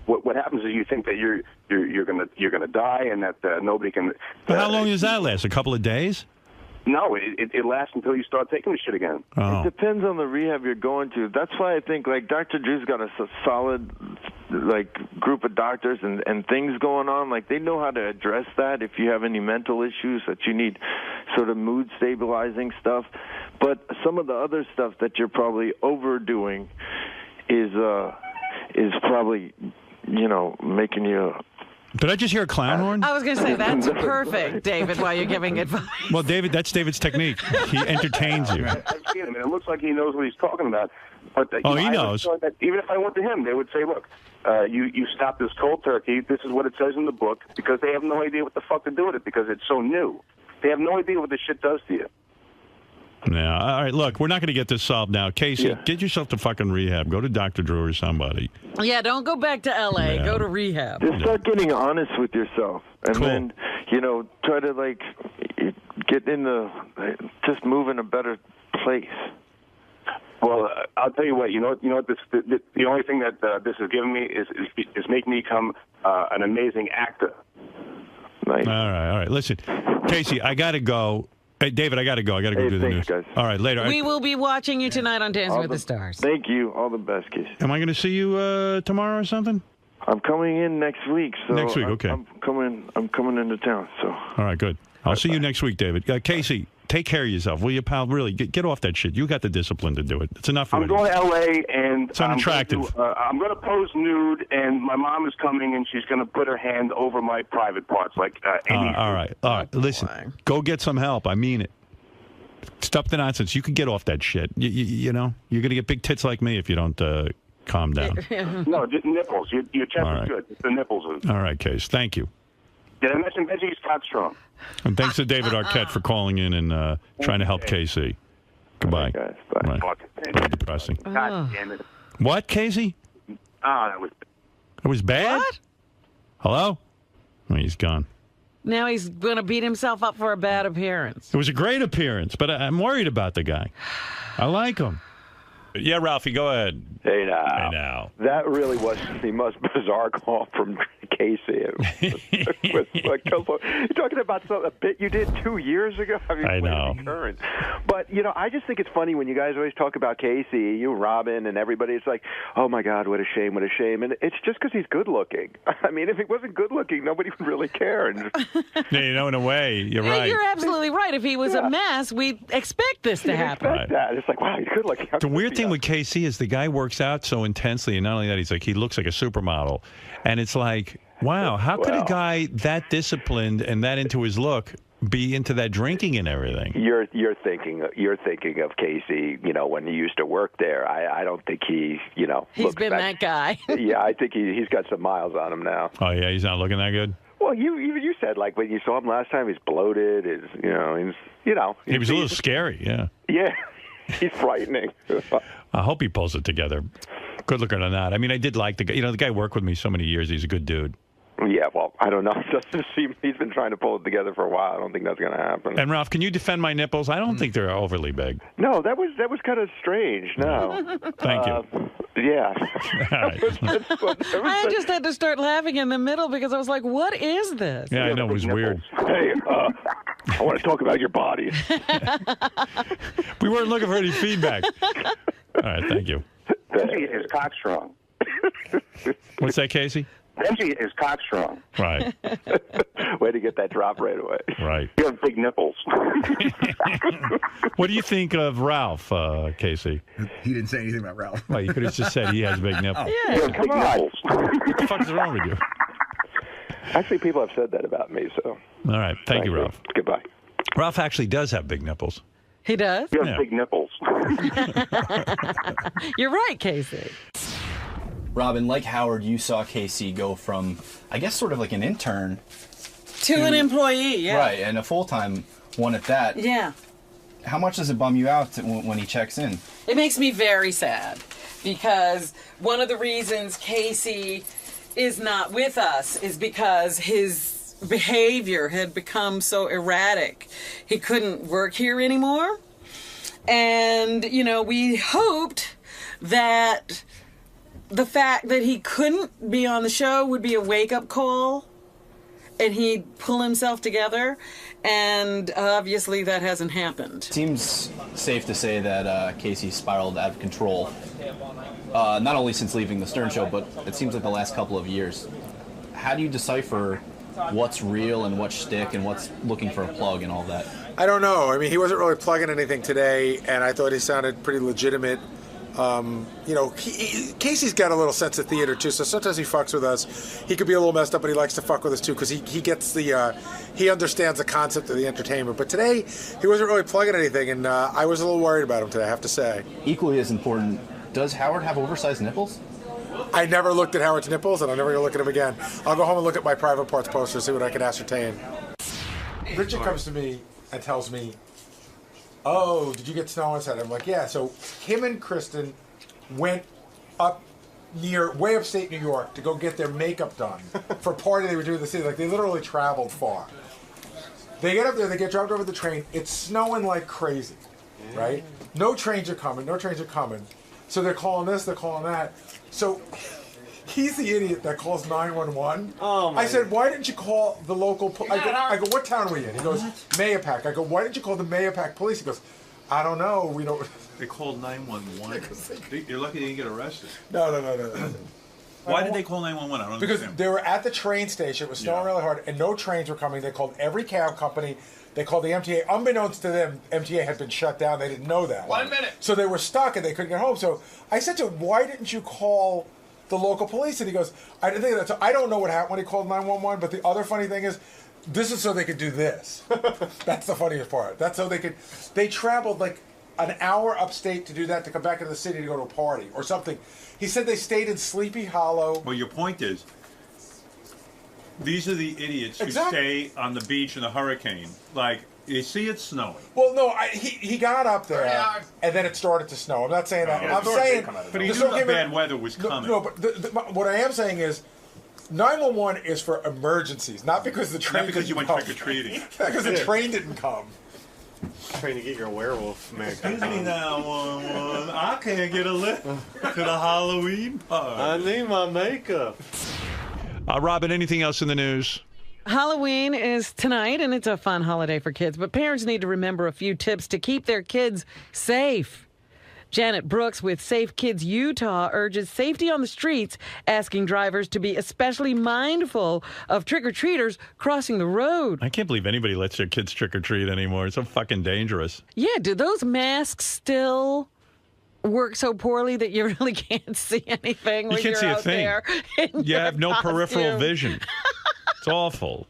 What happens is you think that you're gonna die and that nobody can. But how long does that last? A couple of days? No, it lasts until you start taking the shit again. Oh. It depends on the rehab you're going to. That's why I think Dr. Drew's got a solid group of doctors and things going on. They know how to address that if you have any mental issues that you need sort of mood stabilizing stuff. But some of the other stuff that you're probably overdoing is probably making you. Did I just hear a clown horn? I was going to say, that's perfect, David, while you're giving advice. Well, David, that's David's technique. He entertains you. I've seen him, and it looks like he knows what he's talking about. But, he knows. Even if I went to him, they would say, look, you stop this cold turkey. This is what it says in the book, because they have no idea what the fuck to do with it because it's so new. They have no idea what this shit does to you. Yeah. All right, look, we're not going to get this solved now. Casey, get yourself to fucking rehab. Go to Dr. Drew or somebody. Yeah, don't go back to L.A. Yeah. Go to rehab. Just start getting honest with yourself, and then try to get in just move in a better place. Well, I'll tell you what. You know what? The only thing that this has given me is making me become an amazing actor. Nice. All right. Listen, Casey, I got to go. Hey, David, I got to go. I got to go do the news. Guys. All right, later. We will be watching you tonight on Dancing with the Stars. Thank you. All the best, Casey. Am I going to see you tomorrow or something? I'm coming in next week. So next week, okay. I'm coming into town. So. All right, good. I'll see you next week, David. Casey, take care of yourself, will you, pal? Really, get off that shit. You got the discipline to do it. It's enough. I'm going to L.A. and it's unattractive. I'm going to pose nude, and my mom is coming, and she's going to put her hand over my private parts, like Amy. All right. Listen, go get some help. I mean it. Stop the nonsense. You can get off that shit. You know, you're going to get big tits like me if you don't calm down. No, just nipples. Your chest is good. It's the nipples. All right, Case. Thank you. Did I mention Benji Scott Strong? And thanks to David Arquette for calling in and trying to help Casey. Goodbye. Guys, bye. Very depressing. God damn it. What, Casey? That was bad? What? Hello? Oh, he's gone. Now he's going to beat himself up for a bad appearance. It was a great appearance, but I'm worried about the guy. I like him. Yeah, Ralphie, go ahead. Hey now. Hey now. That really was the most bizarre call from Casey. You're talking about a bit you did 2 years ago. I know. Current. But, I just think it's funny when you guys always talk about Casey, you, Robin, and everybody. It's like, oh, my God, what a shame, what a shame. And it's just because he's good looking. I mean, if he wasn't good looking, nobody would really care. Yeah, in a way, you're right. You're absolutely right. If he was a mess, we'd expect this to happen. Expect that. It's like, wow, he's good looking. The weird thing with Casey is the guy works out so intensely, and not only that, he looks like a supermodel. And it's like, wow, how could a guy that disciplined and that into his look be into that drinking and everything? You're thinking of Casey, when he used to work there. I don't think he, he's been that guy. Yeah, I think he's got some miles on him now. Oh yeah, he's not looking that good. Well, you said like when you saw him last time, he's bloated. He was a little scary. Yeah. Yeah, he's frightening. I hope he pulls it together. Good looking or not. I mean, I did like the guy. The guy worked with me so many years. He's a good dude. Yeah, well, I don't know. It doesn't seem he's been trying to pull it together for a while. I don't think that's going to happen. And Ralph, can you defend my nipples? I don't think they're overly big. No, that was kind of strange. No. Thank you. Yeah. All right. I just had to start laughing in the middle because I was like, what is this? Yeah, I know. It was weird. Hey, I want to talk about your body. We weren't looking for any feedback. All right, thank you. Benji is cockstrong. What's that, Casey? Benji is cockstrong. Right. Way to get that drop right away. Right. You have big nipples. What do you think of Ralph, Casey? He didn't say anything about Ralph. Well, you could have just said he has big nipples. Yeah, come on. What the fuck is wrong with you? Actually, people have said that about me, so. All right. Thank you, Ralph. Goodbye. Ralph actually does have big nipples. He does? You have big nipples. You're right, Casey. Robin, like Howard, you saw Casey go from, I guess, sort of like an intern to an employee, yeah. Right, and a full-time one at that. Yeah. How much does it bum you out when he checks in? It makes me very sad because one of the reasons Casey is not with us is because his behavior had become so erratic. He couldn't work here anymore. And, we hoped that the fact that he couldn't be on the show would be a wake-up call and he'd pull himself together. And obviously that hasn't happened. Seems safe to say that Casey spiraled out of control. Not only since leaving the Stern Show, but it seems like the last couple of years. How do you decipher what's real and what's shtick and what's looking for a plug and all that? I don't know. I mean, he wasn't really plugging anything today, and I thought he sounded pretty legitimate. Casey's got a little sense of theater too, so sometimes he fucks with us. He could be a little messed up, but he likes to fuck with us too because he gets he understands the concept of the entertainment. But today, he wasn't really plugging anything, and I was a little worried about him today, I have to say. Equally as important, does Howard have oversized nipples? I never looked at Howard's nipples, and I'm never going to look at him again. I'll go home and look at my private parts poster and see what I can ascertain. Richard comes to me and tells me, oh, did you get snow on Saturday? I'm like, yeah. So him and Kristen went up way upstate New York to go get their makeup done for a party they were doing in the city. Like, they literally traveled far. They get up there, they get dropped over the train. It's snowing like crazy, right? No trains are coming. So they're calling this, they're calling that. So he's the idiot that calls 911. Oh, I said, why didn't you call the local I go, what town are we in? He goes, Mayapack. I go, why didn't you call the Mayapack police? He goes, I don't know. We don't. They called 911. You're lucky they didn't get arrested. No. Why did they call 911? I don't Because understand. they were at the train station. It was snowing really hard, and no trains were coming. They called every cab company. They called the MTA. Unbeknownst to them, MTA had been shut down. They didn't know that. 1 minute. So they were stuck, and they couldn't get home. So I said to him, why didn't you call the local police? And he goes, I didn't think of that. So I don't know what happened when he called 911, but the other funny thing is, this is so they could do this. That's the funniest part. That's so they traveled like an hour upstate to do that, to come back into the city to go to a party or something. He said they stayed in Sleepy Hollow. Well, your point is, these are the idiots who stay on the beach in a hurricane. Like, you see it snowing. Well, no, he got up there, and then it started to snow. I'm not saying that. I'm saying... But he knew the bad weather was coming. No, but what I am saying is, 911 is for emergencies, not because the train Not because you went trick-or-treating. Not because the train didn't come. Trying to get your werewolf makeup. Excuse me now, I can't get a lift to the Halloween party. I need my makeup. Robin, anything else in the news? Halloween is tonight, and it's a fun holiday for kids, but parents need to remember a few tips to keep their kids safe. Janet Brooks with Safe Kids Utah urges safety on the streets, asking drivers to be especially mindful of trick-or-treaters crossing the road. I can't believe anybody lets their kids trick-or-treat anymore. It's so fucking dangerous. Yeah, do those masks still work so poorly that you really can't see anything when you're out there? You have no peripheral vision. It's awful.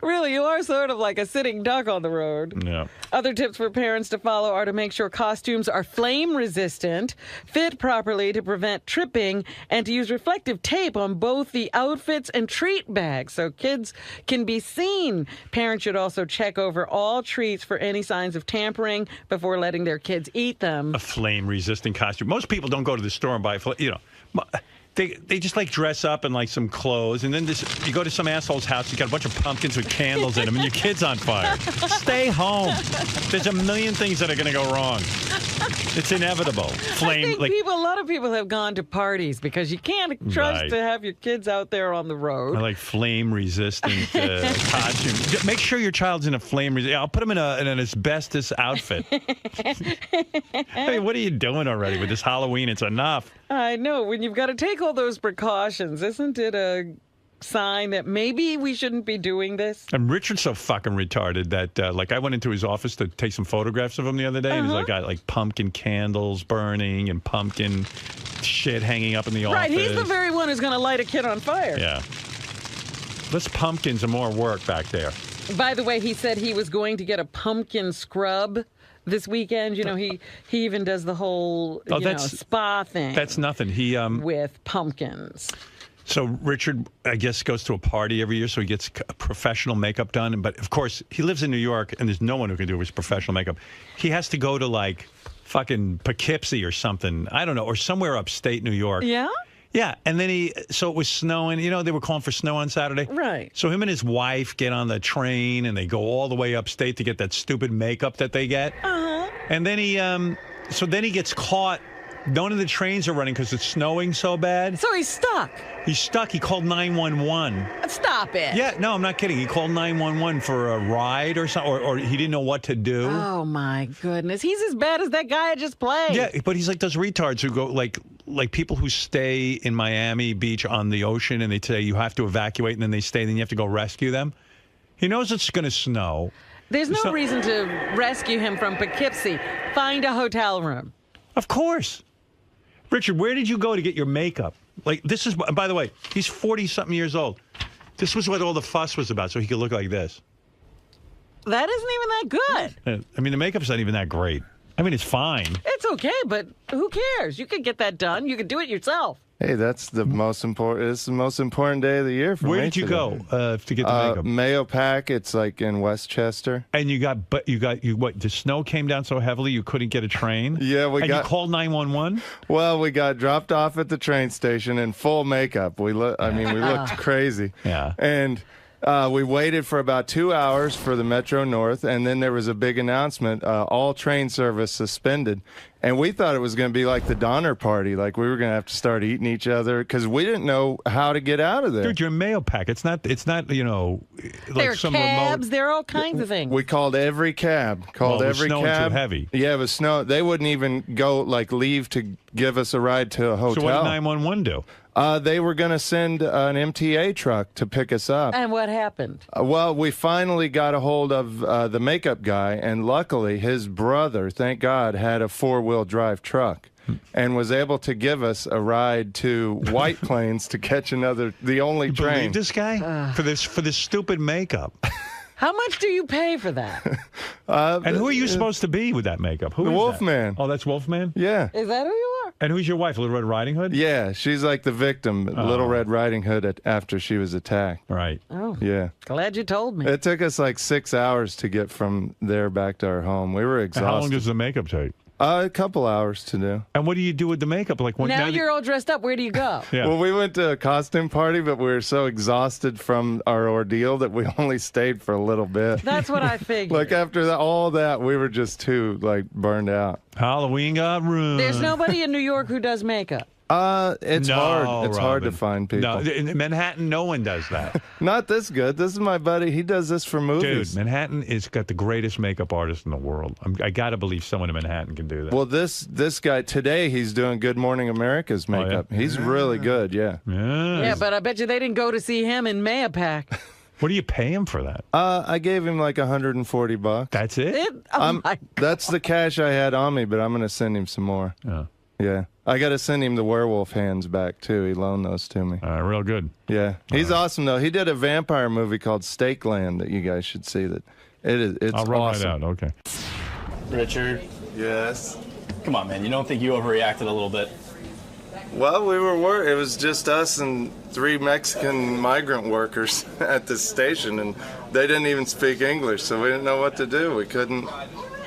Really, you are sort of like a sitting duck on the road. Yeah. Other tips for parents to follow are to make sure costumes are flame resistant, fit properly to prevent tripping, and to use reflective tape on both the outfits and treat bags so kids can be seen. Parents should also check over all treats for any signs of tampering before letting their kids eat them. A flame-resistant costume. Most people don't go to the store and buy, They just like dress up in like some clothes, and then you go to some asshole's house, you got a bunch of pumpkins with candles in them, and your kid's on fire. Stay home. There's a million things that are going to go wrong. It's inevitable. A lot of people have gone to parties because you can't trust to have your kids out there on the road. I like flame-resistant costume. Make sure your child's in a flame-resistant. I'll put him in an asbestos outfit. Hey, what are you doing already with this Halloween? It's enough. I know. When you've got to take all those precautions, isn't it a sign that maybe we shouldn't be doing this? And Richard's so fucking retarded that, I went into his office to take some photographs of him the other day, and he's got pumpkin candles burning and pumpkin shit hanging up in the office. Right, he's the very one who's going to light a kid on fire. Yeah. Less pumpkins and more work back there. By the way, he said he was going to get a pumpkin scrub this weekend. He even does the whole spa thing. That's nothing. He with pumpkins. So Richard, I guess, goes to a party every year, so he gets professional makeup done. But of course, he lives in New York, and there's no one who can do his professional makeup. He has to go to fucking Poughkeepsie or something. I don't know, or somewhere upstate New York. Yeah. Yeah, and then so it was snowing. They were calling for snow on Saturday. Right. So him and his wife get on the train, and they go all the way upstate to get that stupid makeup that they get. Uh-huh. And then he gets caught. None of the trains are running because it's snowing so bad. So he's stuck. He's stuck. He called 911. Stop it. Yeah, no, I'm not kidding. He called 911 for a ride or something, or he didn't know what to do. Oh, my goodness. He's as bad as that guy I just played. Yeah, but he's like those retards who go, like people who stay in Miami Beach on the ocean, and they say you have to evacuate, and then they stay, then you have to go rescue them. He knows it's going to snow. There's no reason to rescue him from Poughkeepsie. Find a hotel room. Of course. Richard, where did you go to get your makeup? This is, by the way, he's 40-something years old. This was what all the fuss was about, so he could look like this. That isn't even that good. I mean, the makeup's not even that great. I mean, it's fine. It's okay, but who cares? You could get that done. You could do it yourself. Hey, that's the most important. It's the most important day of the year for me. Where did you go to get the makeup? Mayo Pack. It's like in Westchester. And you what? The snow came down so heavily you couldn't get a train. Yeah, you called 911. Well, we got dropped off at the train station in full makeup. We looked crazy. Yeah. And we waited for about 2 hours for the Metro North, and then there was a big announcement: all train service suspended. And we thought it was going to be like the Donner Party, like we were going to have to start eating each other because we didn't know how to get out of there. Dude, you're in Mayo Pack. It's not like there are some cabs. remote. There are all kinds of things. We called every cab. It was snowing too heavy. Yeah, it was snow. They wouldn't even go leave to give us a ride to a hotel. So what did 911 do? They were going to send an MTA truck to pick us up. And what happened? Well, we finally got a hold of the makeup guy, and luckily his brother, thank God, had a four-wheel drive truck and was able to give us a ride to White Plains to catch the only train. Believe this guy? For this stupid makeup. How much do you pay for that? And who are you supposed to be with that makeup? Who the is Wolfman. That? Oh, that's Wolfman? Yeah. Is that who you are? And who's your wife, Little Red Riding Hood? Yeah, she's like the victim, Little Red Riding Hood, after she was attacked. Right. Oh. Yeah. Glad you told me. It took us like 6 hours to get from there back to our home. We were exhausted. And how long does the makeup take? A couple hours to do. And what do you do with the makeup? Now you're all dressed up. Where do you go? Yeah. Well, we went to a costume party, but we were so exhausted from our ordeal that we only stayed for a little bit. That's what I figured. Like after all that, we were just too burned out. Halloween got ruined. There's nobody in New York who does makeup. It's hard. It's hard to find people. No, in Manhattan, no one does that. Not this good. This is my buddy. He does this for movies. Dude, Manhattan has got the greatest makeup artist in the world. I got to believe someone in Manhattan can do that. Well, this guy today, he's doing Good Morning America's makeup. Oh, yeah? He's really good. Yeah. Yeah, but I bet you they didn't go to see him in Mayo Pack. What do you pay him for that? I gave him like $140. That's it? That's the cash I had on me, but I'm going to send him some more. Yeah. Yeah. I got to send him the werewolf hands back, too. He loaned those to me. Real good. Yeah. He's awesome, though. He did a vampire movie called Stakeland that you guys should see. It's I'll run awesome. that out. Okay. Richard. Yes? Come on, man. You don't think you overreacted a little bit? Well, we were worried. It was just us and 3 Mexican migrant workers at the station, and they didn't even speak English, so we didn't know what to do. We couldn't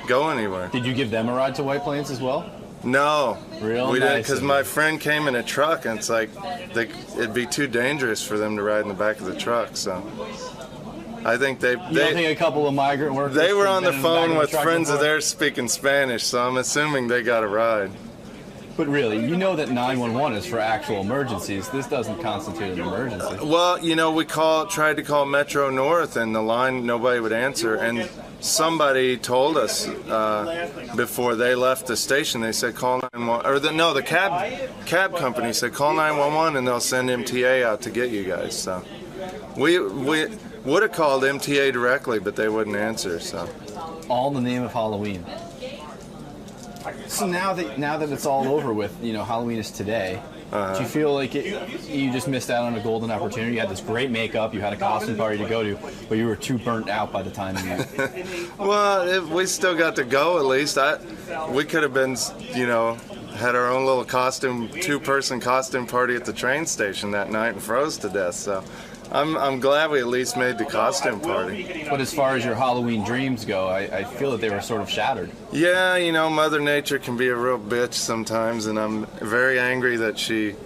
go anywhere. Did you give them a ride to White Plains as well? No. Real we nice didn't, because my friend came in a truck, and it's like it'd be too dangerous for them to ride in the back of the truck, so I think You don't think a couple of migrant workers... They were on the been in phone back of with the truck friends of before? theirs speaking Spanish, so I'm assuming they got a ride. But really, you know that 911 is for actual emergencies. This doesn't constitute an emergency. Well, we tried to call Metro North, and the line, nobody would answer. And somebody told us before they left the station, they said call 911. The cab company said call 911, and they'll send MTA out to get you guys. So we would have called MTA directly, but they wouldn't answer. So All in the name of Halloween. So now that it's all over with, Halloween is today. Do you feel like you just missed out on a golden opportunity? You had this great makeup, you had a costume party to go to, but you were too burnt out by the time you... Well, we still got to go at least. We could have been, had our own little 2-person costume party at the train station that night and froze to death. So I'm glad we at least made the costume party. But as far as your Halloween dreams go, I feel that they were sort of shattered. Yeah, Mother Nature can be a real bitch sometimes, and I'm very angry that she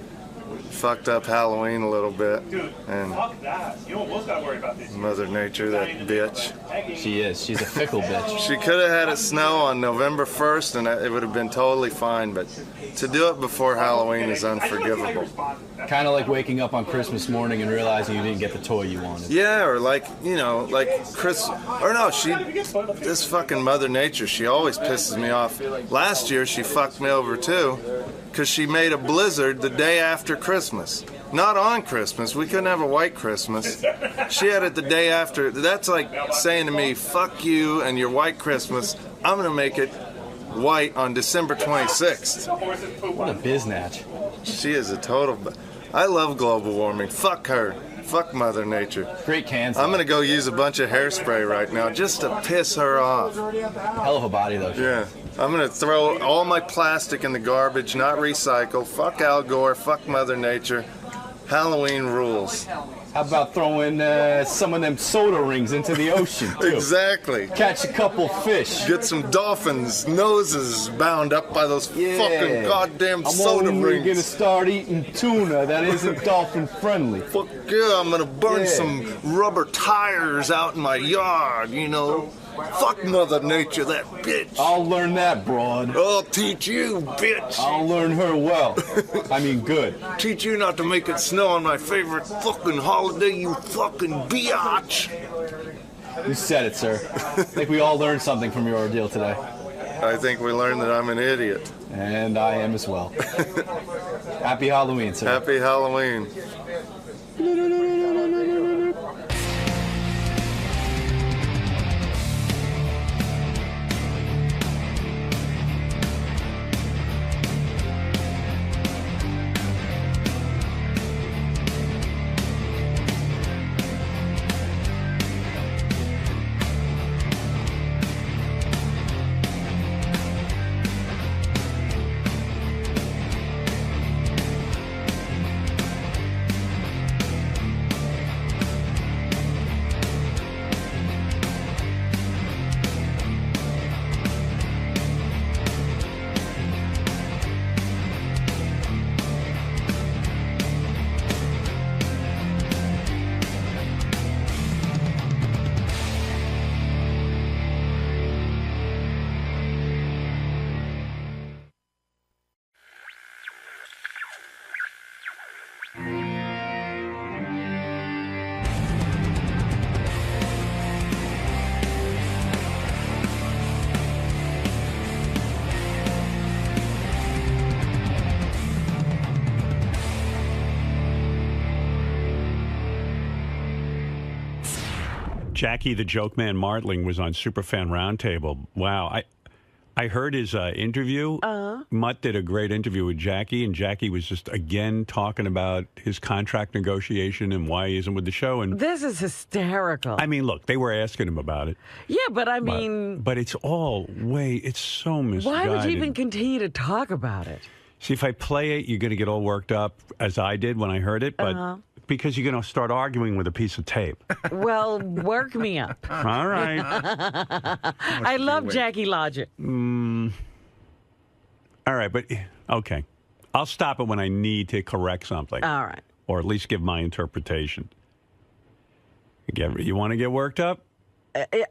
fucked up Halloween a little bit. And Fuck that. You almost got to worry about this. Mother Nature, that bitch. She is. She's a fickle bitch. She could have had it snow on November 1st, and it would have been totally fine, but to do it before Halloween is unforgivable. Kind of like waking up on Christmas morning and realizing you didn't get the toy you wanted. Yeah, or this fucking Mother Nature, she always pisses me off. Last year, she fucked me over too, because she made a blizzard the day after Christmas. Not on Christmas. We couldn't have a white Christmas. She had it the day after. That's like saying to me, fuck you and your white Christmas. I'm going to make it white on December 26th. What a biznatch. She is a total... I love global warming. Fuck her. Fuck Mother Nature. Great cans. I'm gonna go use a bunch of hairspray right now just to piss her off. Hell of a body, though. Yeah. I'm gonna throw all my plastic in the garbage, not recycle. Fuck Al Gore. Fuck Mother Nature. Halloween rules. How about throwing some of them soda rings into the ocean, too? Exactly. Catch a couple fish. Get some dolphins' noses bound up by those fucking goddamn soda I'm rings. only gonna start eating tuna that isn't dolphin friendly. Fuck yeah, I'm gonna burn some rubber tires out in my yard, you know. Fuck Mother Nature, that bitch. I'll learn that, broad. I'll teach you, bitch. I'll learn her well. I mean, good. Teach you not to make it snow on my favorite fucking holiday, you fucking biatch. You said it, sir. I think we all learned something from your ordeal today. I think we learned that I'm an idiot. And I am as well. Happy Halloween, sir. Happy Halloween. Jackie the Joke Man Martling was on Superfan Roundtable. Wow. I heard his interview. Mutt did a great interview with Jackie, and Jackie was just, again, talking about his contract negotiation and why he isn't with the show. And This is hysterical. I mean, look, they were asking him about it. Yeah, but I mean... But it's all it's so misguided. Why would you even continue to talk about it? See, if I play it, you're going to get all worked up, as I did when I heard it, but because you're going to start arguing with a piece of tape. Well, work me up. All right. I love Jackie Logic. All right, but okay. I'll stop it when I need to correct something. All right. Or at least give my interpretation. You want to get worked up?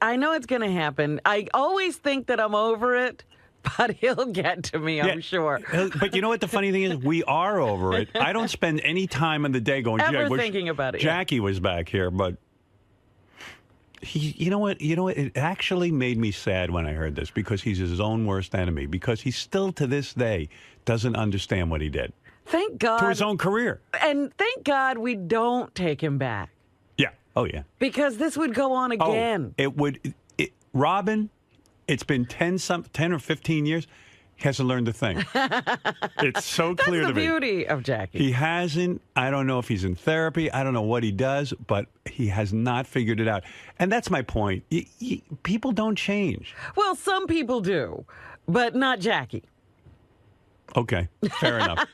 I know it's going to happen. I always think that I'm over it, but he'll get to me, I'm sure. But you know what the funny thing is? We are over it. I don't spend any time in the day going, Ever "Gee, I wish thinking about it, Jackie was back here," but you know what? It actually made me sad when I heard this because he's his own worst enemy. Because he still, to this day, doesn't understand what he did. Thank God. To his own career. And thank God we don't take him back. Yeah. Oh, yeah. Because this would go on again. It would. Robin, it's been 10 or 15 years. He hasn't learned a thing. It's so clear to me. That's the beauty of Jackie. He hasn't. I don't know if he's in therapy. I don't know what he does, but he has not figured it out. And that's my point. People don't change. Well, some people do, but not Jackie. Okay, fair enough.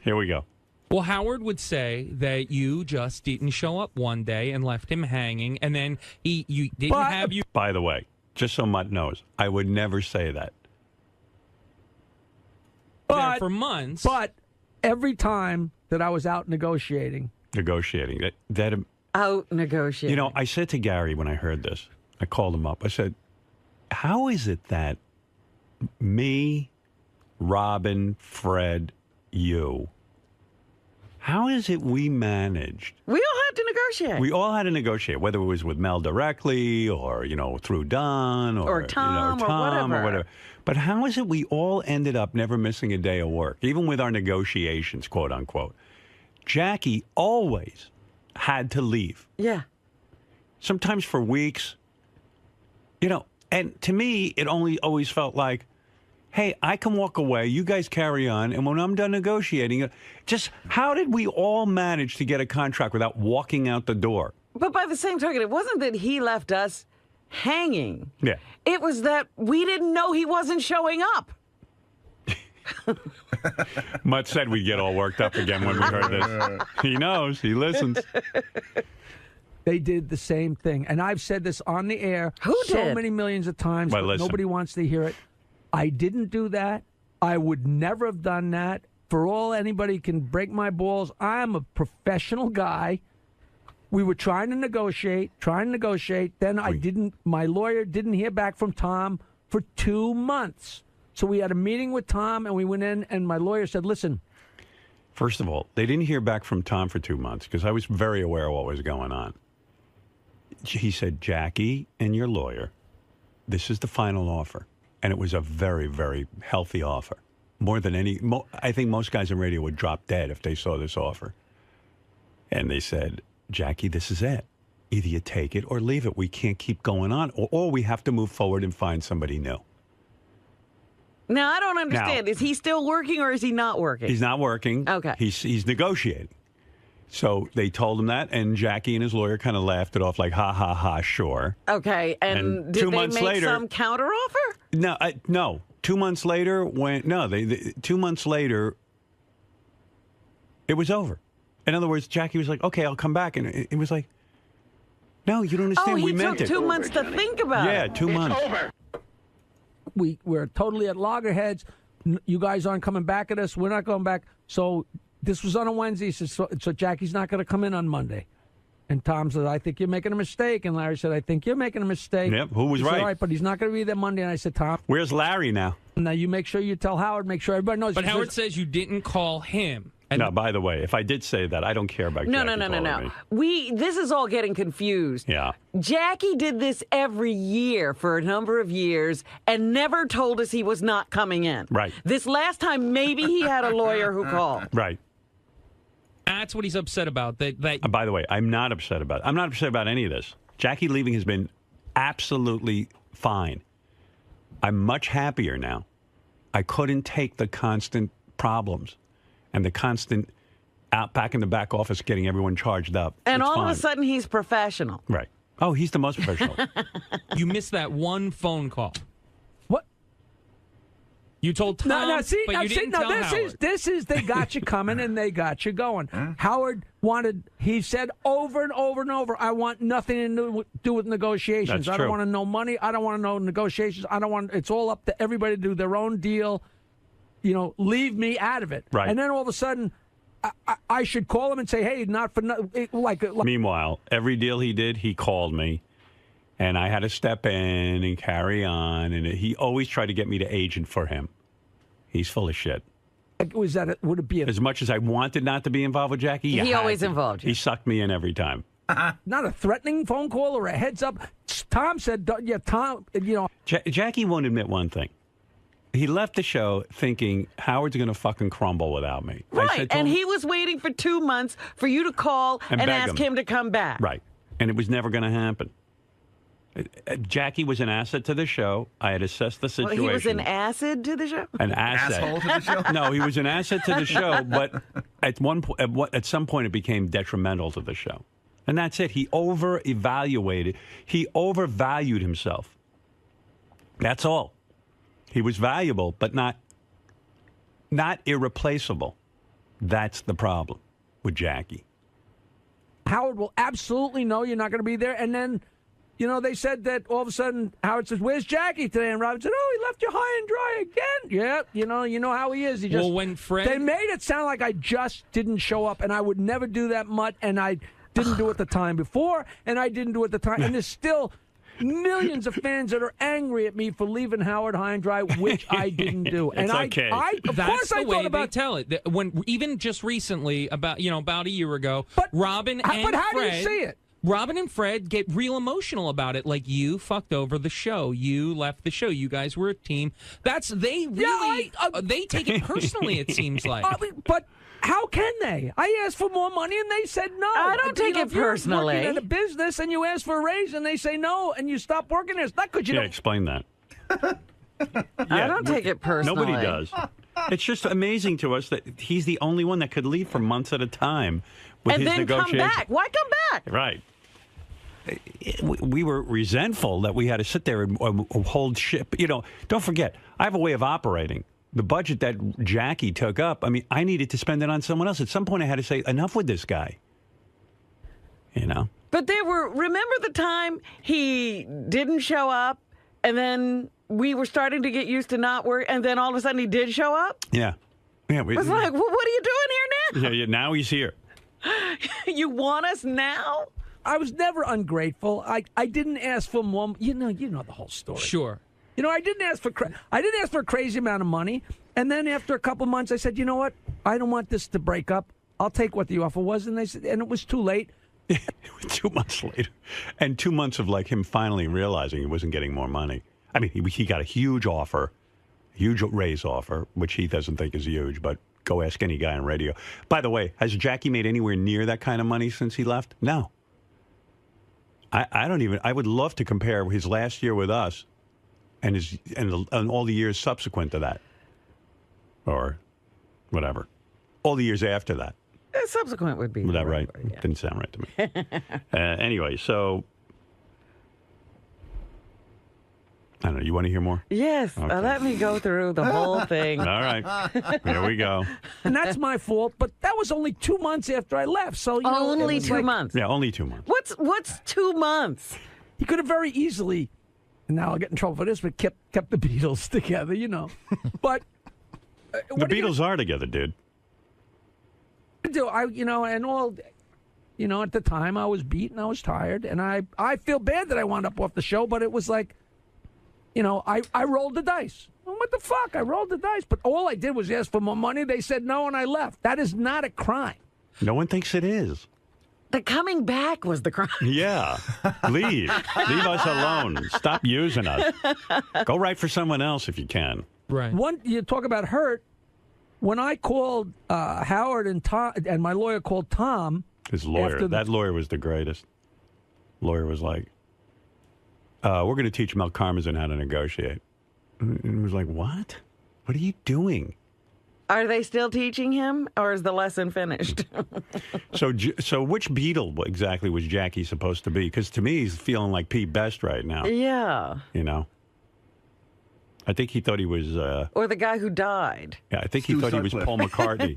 Here we go. Well, Howard would say that you just didn't show up one day and left him hanging, and then you didn't have you. By the way, just so Mutt knows, I would never say that. There for months. But every time that I was out negotiating. Out negotiating. You know, I said to Gary when I heard this, I called him up. I said, how is it that me, Robin, Fred, you, how is it we managed? We all had to negotiate. We all had to negotiate, whether it was with Mel directly or, through Don or Tom, or whatever. But how is it we all ended up never missing a day of work, even with our negotiations, quote unquote? Jackie always had to leave. Yeah. Sometimes for weeks. And to me, it always felt like hey, I can walk away. You guys carry on. And when I'm done negotiating, just how did we all manage to get a contract without walking out the door? But by the same token, it wasn't that he left us hanging. Yeah. It was that we didn't know he wasn't showing up. Mutt said we'd get all worked up again when we heard this. He knows. He listens. They did the same thing. And I've said this on the air so many millions of times, Well, but listen. nobody wants to hear it. I didn't do that. I would never have done that. For all anybody can break my balls, I'm a professional guy. We were trying to negotiate. Then my lawyer didn't hear back from Tom for 2 months. So we had a meeting with Tom, and we went in, and my lawyer said, listen. First of all, they didn't hear back from Tom for 2 months because I was very aware of what was going on. He said, Jackie and your lawyer, this is the final offer. And it was a very, very healthy offer. More than I think most guys in radio would drop dead if they saw this offer. And they said, Jackie, this is it. Either you take it or leave it. We can't keep going on, or we have to move forward and find somebody new. Now, I don't understand. Is he still working or is he not working? He's not working. Okay. He's negotiating. So they told him that, and Jackie and his lawyer kind of laughed it off like, ha, ha, ha, sure. Okay, and did 2 they months make later, some counteroffer? No, no. 2 months later, 2 months later, it was over. In other words, Jackie was like, okay, I'll come back. And it was like, no, you don't understand. We meant it. Oh, he took 2 months to think about it. Yeah, 2 months. It's over. We're totally at loggerheads. You guys aren't coming back at us. We're not going back. So this was on a Wednesday. He said, so Jackie's not going to come in on Monday. And Tom said, I think you're making a mistake. And Larry said, I think you're making a mistake. Yep, who was He said, right? all right, but he's not going to be there Monday. And I said, Tom. Where's Larry now? Now you make sure you tell Howard, make sure everybody knows. But Howard says you didn't call him. No, by the way, if I did say that, I don't care about Jackie calling me. This is all getting confused. Yeah. Jackie did this every year for a number of years and never told us he was not coming in. Right. This last time, maybe he had a lawyer who called. Right. That's what he's upset about. By the way, I'm not upset about it. I'm not upset about any of this. Jackie leaving has been absolutely fine. I'm much happier now. I couldn't take the constant problems and the constant out back in the back office getting everyone charged up. And It's all fine. of a sudden, he's professional. Right. Oh, he's the most professional. You missed that one phone call. What? You told Tom, but you didn't tell Howard. This is they got you coming and they got you going. Howard he said over and over and over, I want nothing to do with negotiations. That's I true. don't want to know money. I don't want to know negotiations. It's all up to everybody to do their own deal. Leave me out of it. Right. And then all of a sudden, I should call him and say, hey, not for like. Meanwhile, every deal he did, he called me, and I had to step in and carry on. And he always tried to get me to agent for him. He's full of shit. Would it be as much as I wanted not to be involved with Jackie? He always involved you. He sucked me in every time. Not a threatening phone call or a heads up. Tom said, Tom, Jackie won't admit one thing. He left the show thinking Howard's going to fucking crumble without me. I Right, said to and him, he was waiting for 2 months for you to call And and beg ask him. him to come back. Right. And it was never going to happen. Jackie was an asset to the show. I had assessed the Well, situation. he was an acid to the show? An asset. Asshole to the show? No, he was an asset to the show, but at some point it became detrimental to the show. And that's it. He over-evaluated. He overvalued himself. That's all. He was valuable, but not irreplaceable. That's the problem with Jackie. Howard will absolutely know you're not going to be there. And then, they said that all of a sudden Howard says, "Where's Jackie today?" And Robin said, "Oh, he left you high and dry again." Yeah, you know how he is. They made it sound like I just didn't show up, and I would never do that much, and I didn't do it the time before, and I didn't do it the time, and there's still millions of fans that are angry at me for leaving Howard high and dry, which I didn't do. And okay. Of That's course the I way thought about they tell it. When even just recently, about a year ago, Robin and but how Fred. do you see it? Robin and Fred get real emotional about it. Like, you fucked over the show. You left the show. You guys were a team. They take it personally. It seems like. But how can they? I asked for more money and they said no. I don't take it if you're personally. working at a business and you ask for a raise and they say no and you stop working there, it's not because you don't. Explain that. I don't take it personally. Nobody does. It's just amazing to us that he's the only one that could leave for months at a time with And his then negotiations. come back. Why come back? Right. We were resentful that we had to sit there and hold ship. You know, don't forget, I have a way of operating. The budget that Jackie took up, I mean, I needed to spend it on someone else. At some point, I had to say, enough with this guy. You know? But remember the time he didn't show up, and then we were starting to get used to not work, and then all of a sudden he did show up? Yeah. Yeah. It was like, well, what are you doing here now? Yeah, now he's here. You want us now? I was never ungrateful. I didn't ask for more. You know the whole story. Sure. You know, I didn't ask for a crazy amount of money. And then after a couple months, I said, you know what? I don't want this to break up. I'll take what the offer was. And they said, and it was too late. 2 months later, and 2 months of like him finally realizing he wasn't getting more money. I mean, he got a huge offer, huge raise offer, which he doesn't think is huge, but go ask any guy on radio. By the way, has Jackie made anywhere near that kind of money since he left? No. I don't even. I would love to compare his last year with us, and all the years subsequent to that, or whatever, all the years after that. Subsequent would be. Was that right? Yeah. Didn't sound right to me. Anyway, so I don't know. You want to hear more? Yes. Okay. Let me go through the whole thing. All right. Here we go. And that's my fault, but that was only 2 months after I left. So you know, only 2 months. Yeah, only 2 months. What's 2 months? He could have very easily, and now I'll get in trouble for this, but kept the Beatles together, you know. But the Beatles are together, dude. Do I, and all, at the time I was beat and I was tired, and I feel bad that I wound up off the show, but it was like, I rolled the dice. What the fuck? I rolled the dice, but all I did was ask for more money. They said no, and I left. That is not a crime. No one thinks it is. The coming back was the crime. Yeah. Leave us alone. Stop using us. Go write for someone else if you can. Right. You talk about hurt. When I called Howard and Tom, and my lawyer called Tom. His lawyer. That lawyer was the greatest. Lawyer was like, we're going to teach Mel Karmazin how to negotiate. And he was like, what? What are you doing? Are they still teaching him, or is the lesson finished? So which Beatle exactly was Jackie supposed to be? Because to me, he's feeling like Pete Best right now. Yeah. I think he thought he was... or the guy who died. Yeah, I think he thought he was Paul McCartney.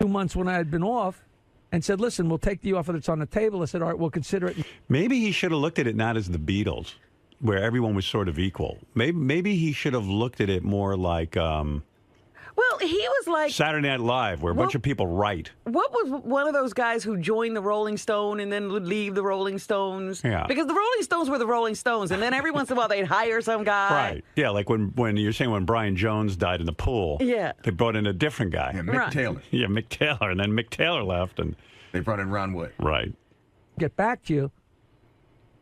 2 months when I had been off, and said, listen, we'll take the offer that's on the table. I said, all right, we'll consider it. Maybe he should have looked at it not as the Beatles, where everyone was sort of equal. Maybe he should have looked at it more like... well, he was like... Saturday Night Live, where a bunch of people write. What was one of those guys who joined the Rolling Stone and then would leave the Rolling Stones? Yeah. Because the Rolling Stones were the Rolling Stones, and then every once in a while they'd hire some guy. Right. Yeah, like when you're saying when Brian Jones died in the pool. Yeah. They brought in a different guy. Yeah, Mick Taylor. Yeah, Mick Taylor. And then Mick Taylor left, and they brought in Ron Wood. Right. Get back to you.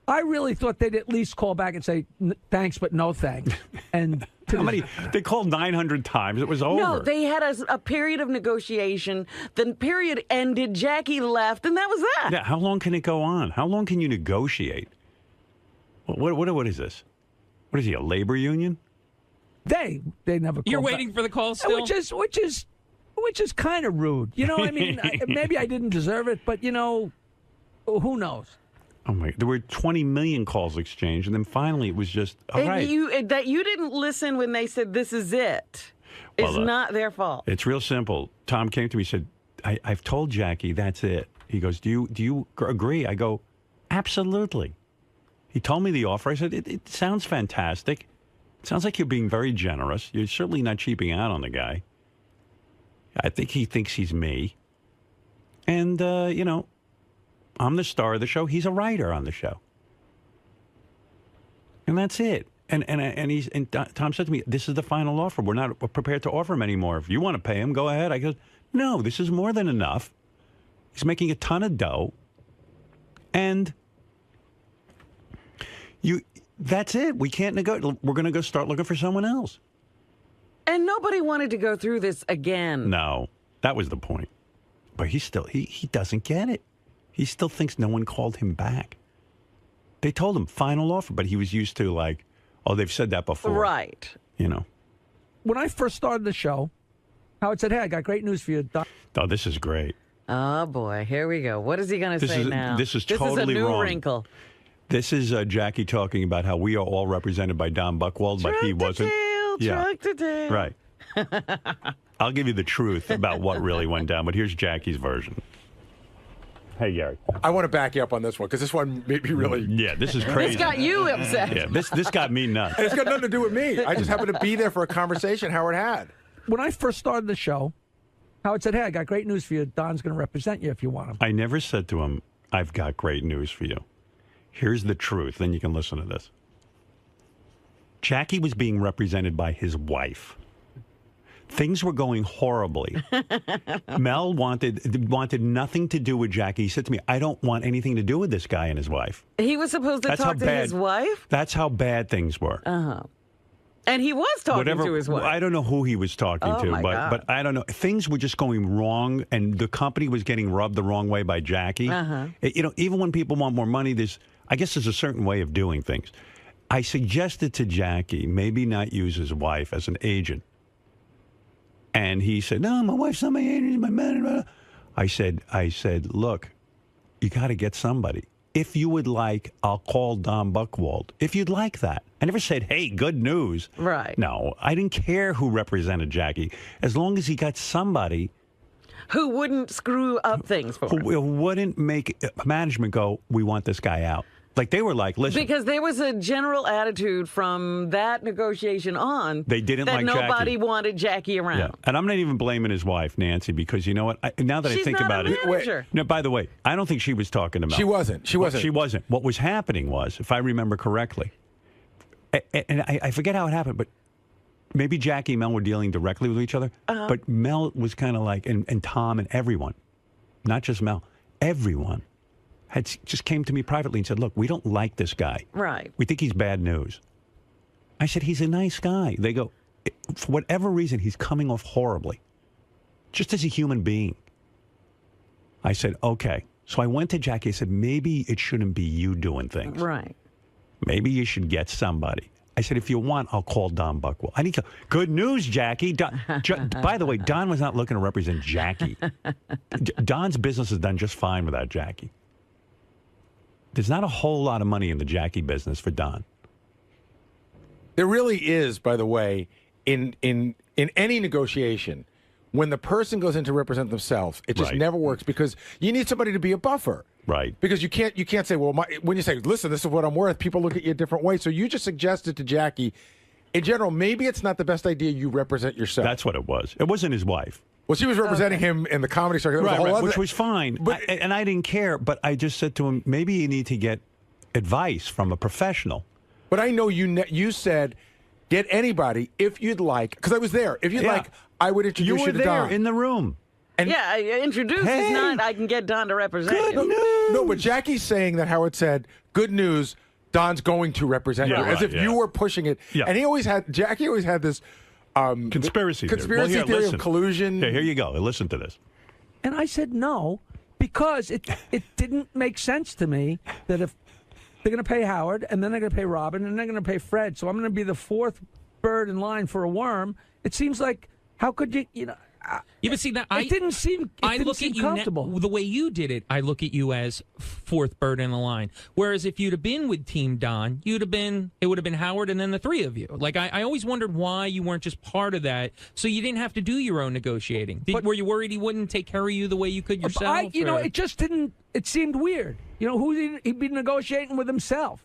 I really thought they'd at least call back and say, thanks, but no thanks. And how many? They called 900 times. It was over. No, they had a period of negotiation. The period ended. Jackie left, and that was that. Yeah, how long can it go on? How long can you negotiate? What is this? What is he, a labor union? They never called You're back. waiting for the call still? Which is kind of rude. I mean, maybe I didn't deserve it, but, who knows? Oh my! There were 20 million calls exchanged, and then finally it was just all and right. That you didn't listen when they said this is it. It's not their fault. It's real simple. Tom came to me and said, "I've told Jackie that's it." He goes, "Do you agree?" I go, "Absolutely." He told me the offer. I said, "It sounds fantastic. It sounds like you're being very generous. You're certainly not cheaping out on the guy. I think he thinks he's me, and I'm the star of the show. He's a writer on the show. And that's it. And Tom said to me, this is the final offer. We're not prepared to offer him anymore. If you want to pay him, go ahead. I go, no, this is more than enough. He's making a ton of dough. And that's it. We can't negotiate. We're going to go start looking for someone else. And nobody wanted to go through this again. No, that was the point. But he doesn't get it. He still thinks no one called him back. They told him final offer, but he was used to like, Oh, they've said that before. Right. You know. When I first started the show, Howard said, "Hey, I got great news for you, Don." Oh, this is great. Oh, boy. Here we go. What is he going to say now? This is totally This is a new wrong. wrinkle. This is Jackie talking about how we are all represented by Don Buchwald, but he wasn't. Truck to tail. Right. I'll give you the truth about what really went down, but here's Jackie's version. Hey, Gary. I want to back you up on this one because this one made me really. Yeah, this is crazy. This got you upset. Yeah, this got me nuts. And it's got nothing to do with me. I just happened to be there for a conversation Howard had. When I first started the show, Howard said, "Hey, I got great news for you. Don's going to represent you if you want him." I never said to him, "I've got great news for you." Here's the truth. Then you can listen to this. Jackie was being represented by his wife. Things were going horribly. Mel wanted nothing to do with Jackie. He said to me, "I don't want anything to do with this guy and his wife." He was supposed to talk to his wife? That's how bad things were. Uh-huh. And he was talking to his wife. I don't know who he was talking Oh, to, my God. but I don't know. Things were just going wrong, and the company was getting rubbed the wrong way by Jackie. Uh-huh. Even when people want more money, I guess there's a certain way of doing things. I suggested to Jackie maybe not use his wife as an agent. And he said, "No, my wife's not my agent, my man." I said, "Look, you got to get somebody. If you would like, I'll call Don Buchwald. If you'd like that." I never said, "Hey, good news." Right. No, I didn't care who represented Jackie, as long as he got somebody who wouldn't screw up things for him. who wouldn't make management go, "We want this guy out." Like they were like, "Listen." Because there was a general attitude from that negotiation on They didn't that like Jackie. nobody wanted Jackie around. Yeah, and I'm not even blaming his wife, Nancy, because you know what? Now that I She's think not about a it, manager. no. By the way, I don't think she was talking to Mel. She wasn't. She wasn't. She wasn't. What was happening was, if I remember correctly, and I forget how it happened, but maybe Jackie and Mel were dealing directly with each other. Uh-huh. But Mel was kind of like, and Tom and everyone, not just Mel, everyone just came to me privately and said, "Look, we don't like this guy. Right. We think he's bad news." I said, "He's a nice guy." They go, "For whatever reason, he's coming off horribly, just as a human being." I said, "Okay." So I went to Jackie. I said, "Maybe it shouldn't be you doing things. Right. Maybe you should get somebody." I said, "If you want, I'll call Don Buchwald." I need to. Good news, Jackie. By the way, Don was not looking to represent Jackie. Don's business is done just fine without Jackie. There's not a whole lot of money in the Jackie business for Don. There really is, by the way, in any negotiation, when the person goes in to represent themselves, it just Right. never works because you need somebody to be a buffer. Right. Because you can't say, well, when you say, listen, this is what I'm worth, people look at you a different way. So you just suggested to Jackie, in general, maybe it's not the best idea you represent yourself. That's what it was. It wasn't his wife. Well, she was representing him in the comedy circuit. That was a whole other which was fine. And I didn't care, but I just said to him, maybe you need to get advice from a professional. But I know you said, get anybody if you'd like, because I was there. If you'd Yeah. like, I would introduce You you, were to there Don. in the room. And Yeah, introduce is not, I can get Don to represent you. No, but Jackie's saying that Howard said, good news, Don's going to represent Yeah, you, as right, if you were pushing it. Yeah. And Jackie always had this Conspiracy theory. theory of listen. collusion. Here you go. Listen to this. And I said no because it didn't make sense to me that if they're going to pay Howard and then they're going to pay Robin and they're going to pay Fred, so I'm going to be the fourth bird in line for a worm. It seems like how could you know? Yeah, but see that It didn't seem comfortable. The way you did it, I look at you as fourth bird in the line. Whereas if you'd have been with Team Don, it would have been Howard and then the three of you. Like I always wondered why you weren't just part of that, so you didn't have to do your own negotiating. Were you worried he wouldn't take care of you the way you could yourself? It just didn't. It seemed weird. You know, he'd be negotiating with himself.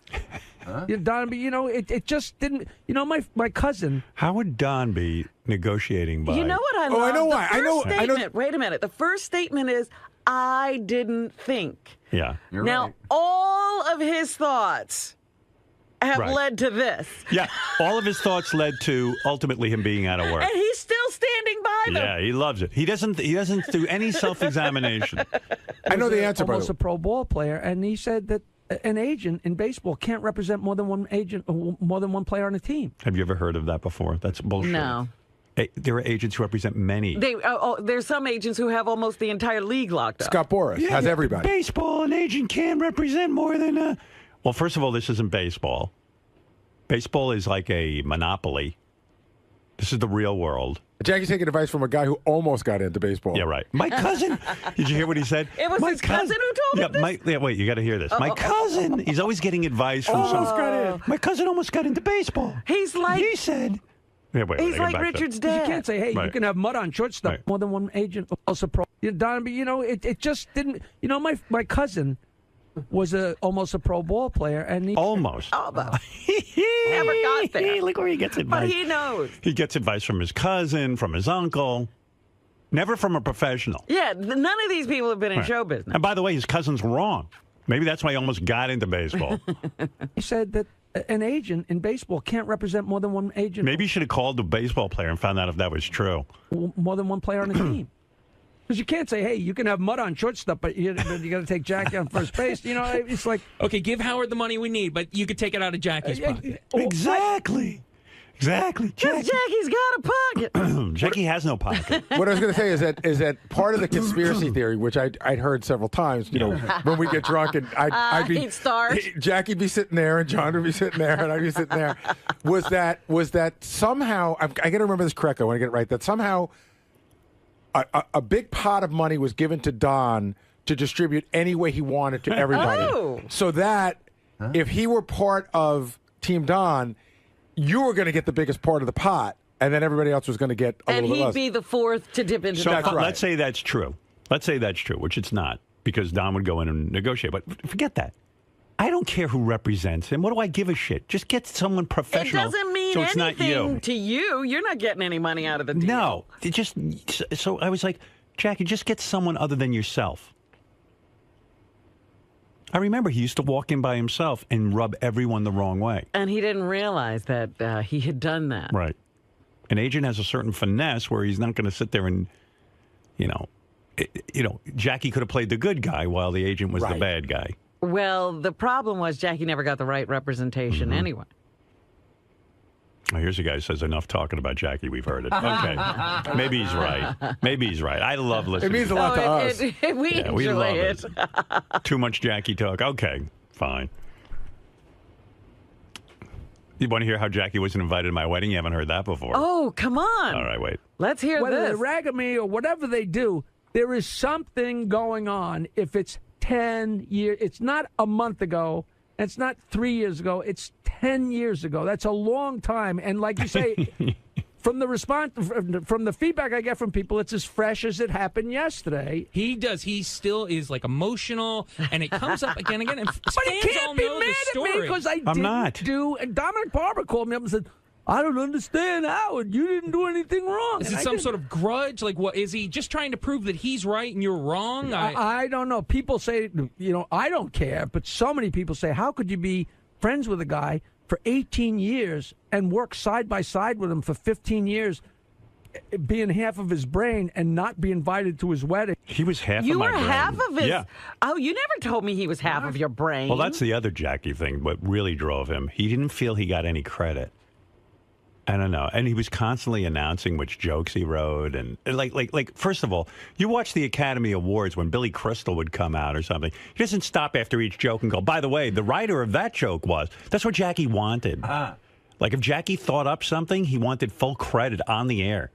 You know, Don, it just didn't. You know, my cousin. How would Don be negotiating by? You know what I love? I know why. The first I know. statement, wait a minute. The first statement is, I didn't think. Yeah. Now, all of his thoughts have Right. led to this. Yeah. All of his thoughts led to ultimately him being out of work. And he's still standing by them. Yeah, he loves it. He doesn't do any self-examination. I know the answer, by the Almost way. a pro ball player, and he said that an agent in baseball can't represent more than one agent, or more than one player on a team. Have you ever heard of that before? That's bullshit. No. There are agents who represent many. There's some agents who have almost the entire league locked up. Scott Boras has everybody. Baseball, an agent can't represent more than. Well, first of all, this isn't baseball. Baseball is like a monopoly. This is the real world. Jackie's taking advice from a guy who almost got into baseball. Yeah, right. My cousin. Did you hear what he said? It was my his cousin who told him this? Wait, you got to hear this. My cousin. He's always getting advice from Almost got in. My cousin almost got into baseball. He's like. He said. Yeah, wait, He's I like get back to- Richard's You dad. can't say, hey, you Right. can have mud on shortstop. Right. More than one agent also pro. Don, but it just didn't. My cousin was almost a pro ball player, and he Almost. Never got there. Look where he gets advice. But he knows. He gets advice from his cousin, from his uncle, never from a professional. Yeah, none of these people have been in Right. show business. And by the way, his cousin's wrong. Maybe that's why he almost got into baseball. He said that an agent in baseball can't represent more than one agent. Maybe you should have called the baseball player and found out if that was true. More than one player on a team. Because you can't say, hey, you can have mud on shortstop, but you got to take Jackie on first base. It's like... Okay, give Howard the money we need, but you could take it out of Jackie's pocket. Exactly. Exactly. Jackie's got a pocket. Jackie has no pocket. What I was going to say is that part of the conspiracy theory, which I'd heard several times, when we get drunk and I'd be he'd start. Jackie be sitting there and John would be sitting there and I'd be sitting there, was that somehow I got to remember this correctly. I want to get it right. That somehow a big pot of money was given to Don to distribute any way he wanted to everybody, so that if he were part of Team Don, you were going to get the biggest part of the pot, and then everybody else was going to get a And little bit less. he'd be the fourth to dip into So the That's pot. right. let's say that's true. Let's say that's true, which it's not, because Don would go in and negotiate. But forget that. I don't care who represents him. What do I give a shit? Just get someone It professional. doesn't mean so it's not anything you. to you. You're not getting any money out of the deal. No, so I was like, Jackie, just get someone other than yourself. I remember he used to walk in by himself and rub everyone the wrong way. And he didn't realize that he had done that. Right. An agent has a certain finesse where he's not going to sit there and, Jackie could have played the good guy while the agent was the bad guy. Well, the problem was Jackie never got the right representation anyway. Oh, here's a guy who says enough talking about Jackie. We've heard it. Okay. Maybe he's right. I love listening. It means a lot to us. We enjoy love it. Too much Jackie talk. Okay, fine. You want to hear how Jackie wasn't invited to my wedding? You haven't heard that before. Oh, come on. All right, wait. Let's hear Whether this. they rag at me or whatever they do, there is something going on. If it's 10 years, it's not a month ago, and it's not 3 years ago, it's 10 years ago. That's a long time. And like you say, from the response, from the feedback I get from people, it's as fresh as it happened yesterday. He does. He still is like emotional, and it comes up again and again. And But he fans all can't be know the mad at me story. because I I'm didn't not. do. And Dominic Barber called me up and said, I don't understand, Howard. You didn't do anything wrong. Is And it I some didn't. sort of grudge? Like, what is he just trying to prove that he's right and you're wrong? I don't know. People say, I don't care, but so many people say, how could you be friends with a guy for 18 years and work side by side with him for 15 years, being half of his brain and not be invited to his wedding? He was half You of my were brain. half of his. Yeah. Oh, you never told me he was half of your brain. Well, that's the other Jackie thing. What really drove him, he didn't feel he got any credit. I don't know. And he was constantly announcing which jokes he wrote. And like, first of all, you watch the Academy Awards when Billy Crystal would come out or something. He doesn't stop after each joke and go, by the way, the writer of that joke was. That's what Jackie wanted. Like if Jackie thought up something, he wanted full credit on the air.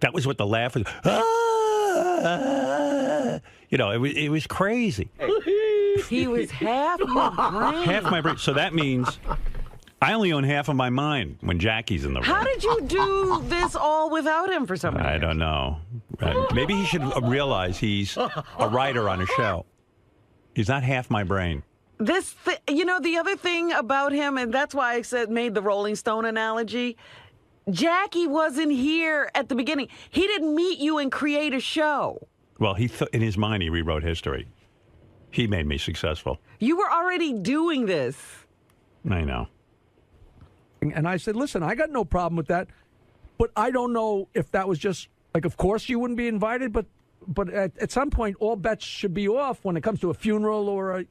That was what the laugh was. It was crazy. He was half your brain. Half my brain. So that means I only own half of my mind when Jackie's in the room. How did you do this all without him for so many I years? don't know. Maybe he should realize he's a writer on a show. He's not half my brain. The other thing about him, and that's why I made the Rolling Stone analogy, Jackie wasn't here at the beginning. He didn't meet you and create a show. Well, in his mind, he rewrote history. He made me successful. You were already doing this. I know. And I said, listen, I got no problem with that, but I don't know if that was just, like, of course you wouldn't be invited, but at some point, all bets should be off when it comes to a funeral or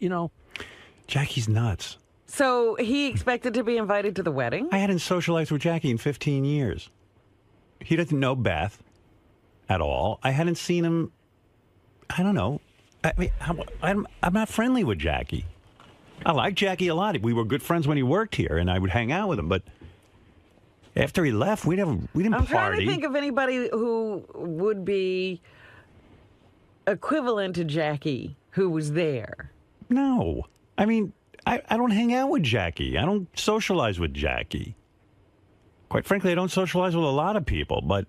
Jackie's nuts. So he expected to be invited to the wedding? I hadn't socialized with Jackie in 15 years. He doesn't know Beth at all. I hadn't seen him, I don't know. I mean, I'm not friendly with Jackie. I like Jackie a lot. We were good friends when he worked here, and I would hang out with him. But after he left, we didn't I'm party. trying to think of anybody who would be equivalent to Jackie who was there. No. I mean, I don't hang out with Jackie. I don't socialize with Jackie. Quite frankly, I don't socialize with a lot of people, but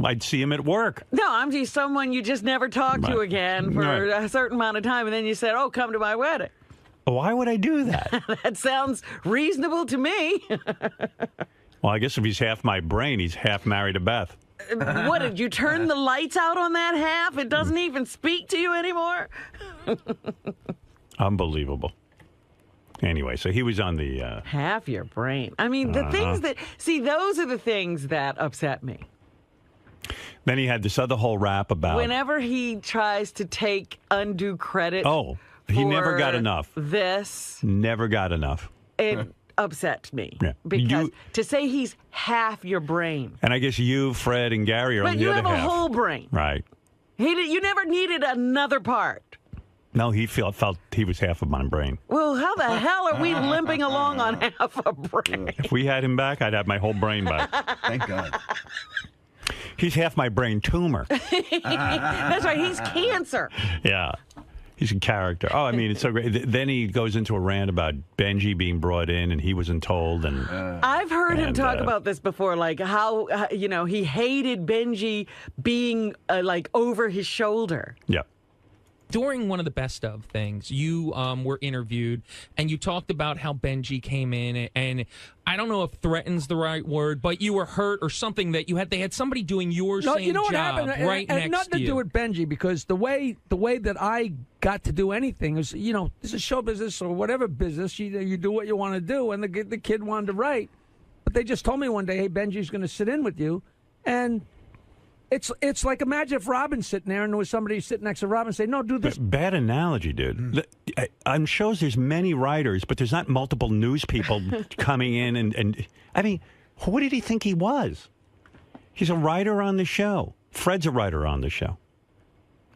I'd see him at work. No, I'm just someone you just never talk to again for a certain amount of time, and then you said, "Oh, come to my wedding." Why would I do that? That sounds reasonable to me. Well, I guess if he's half my brain, he's half married to Beth. What, did you turn the lights out on that half? It doesn't even speak to you anymore? Unbelievable. Anyway, so he was on the... Half your brain. I mean, the things that... See, those are the things that upset me. Then he had this other whole rap about... Whenever he tries to take undue credit... Oh, he never got enough. This... Never got enough. It upsets me. Yeah. Because to say he's half your brain... And I guess you, Fred, and Gary are on the other half. But you have a whole brain. Right. You never needed another part. No, he felt he was half of my brain. Well, how the hell are we limping along on half a brain? If we had him back, I'd have my whole brain back. Thank God. He's half my brain tumor. That's right. He's cancer. Yeah. He's a character. Oh, I mean, it's so great. Then he goes into a rant about Benji being brought in and he wasn't told. And I've heard him talk about this before, like how, he hated Benji being like over his shoulder. Yeah. During one of the best of things, you were interviewed and you talked about how Benji came in and I don't know if threaten's the right word, but you were hurt or something that they had somebody doing your same what job happened? right and next nothing to to you. do with Benji, because the way that I got to do anything is, this is show business or whatever business, you do what you want to do, and the kid wanted to write, but they just told me one day, hey, Benji's going to sit in with you, and it's like, imagine if Robin's sitting there and there was somebody sitting next to Robin and say, no, do this. Bad analogy, dude. On shows, there's many writers, but there's not multiple news people coming in. And I mean, what did he think he was? He's a writer on the show. Fred's a writer on the show.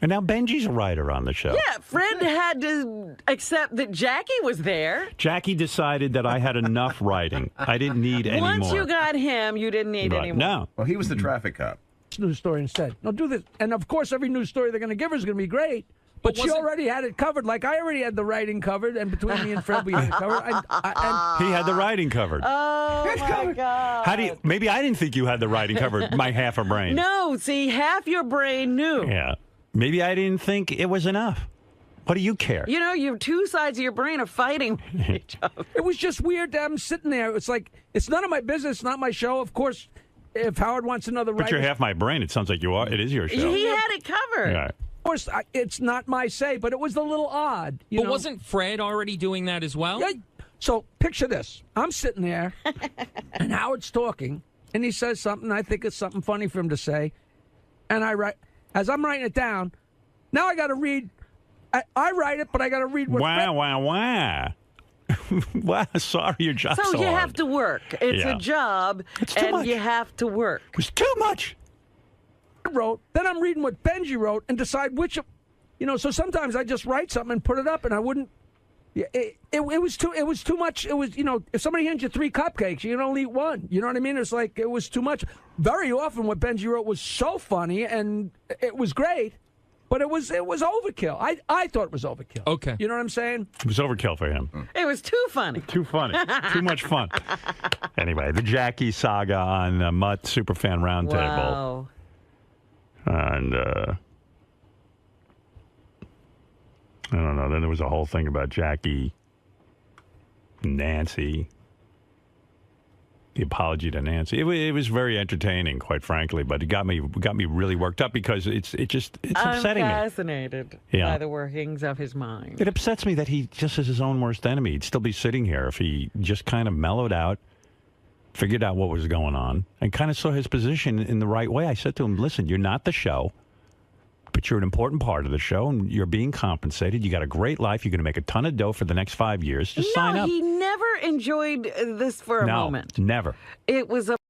And now Benji's a writer on the show. Yeah, Fred had to accept that Jackie was there. Jackie decided that I had enough writing. I didn't need any more. Once you got him, you didn't need any more. No. Well, he was the traffic cop. News story instead. No, do this. And of course, every news story they're going to give her is going to be great. But she already had it covered. Like I already had the writing covered, and between me and Fred, we had it covered. He had the writing covered. Oh my God! How do you? Maybe I didn't think you had the writing covered. My half a brain. No, see, half your brain knew. Yeah. Maybe I didn't think it was enough. What do you care? Your two sides of your brain are fighting with each other. It was just weird that I'm sitting there. It's like it's none of my business. Not my show. Of course. If Howard wants another writer... But you're half my brain. It sounds like you are. It is your show. He had it covered. Yeah. Of course, it's not my say, but it was a little odd. But wasn't Fred already doing that as well? Yeah. So picture this. I'm sitting there, and Howard's talking, and he says something. I think it's something funny for him to say. And I write... As I'm writing it down, now I got to read... I write it, but I got to read what Fred... Wow. Wow, sorry, your job's so you hard. have to work. It's a job, and you have to work. It's too much. I wrote, then I'm reading what Benji wrote and decide which, so sometimes I just write something and put it up, and I wouldn't. It was too much. It was, if somebody hands you 3 cupcakes, you can only eat one. You know what I mean? It's like it was too much. Very often, what Benji wrote was so funny and it was great. But it was overkill. I thought it was overkill. Okay. You know what I'm saying? It was overkill for him. It was too funny. Too funny. Too much fun. Anyway, the Jackie saga on Mutt Superfan Roundtable. Wow. And I don't know. Then there was a whole thing about Jackie, Nancy. The apology to Nancy. It was very entertaining, quite frankly, but it got me really worked up because it's upsetting me. I'm fascinated by the workings of his mind. It upsets me that he just is his own worst enemy. He'd still be sitting here if he just kind of mellowed out, figured out what was going on, and kind of saw his position in the right way. I said to him, listen, you're not the show, but you're an important part of the show, and you're being compensated. You got a great life. You're going to make a ton of dough for the next 5 years. Just sign up. He never enjoyed this for a moment. Never. It was a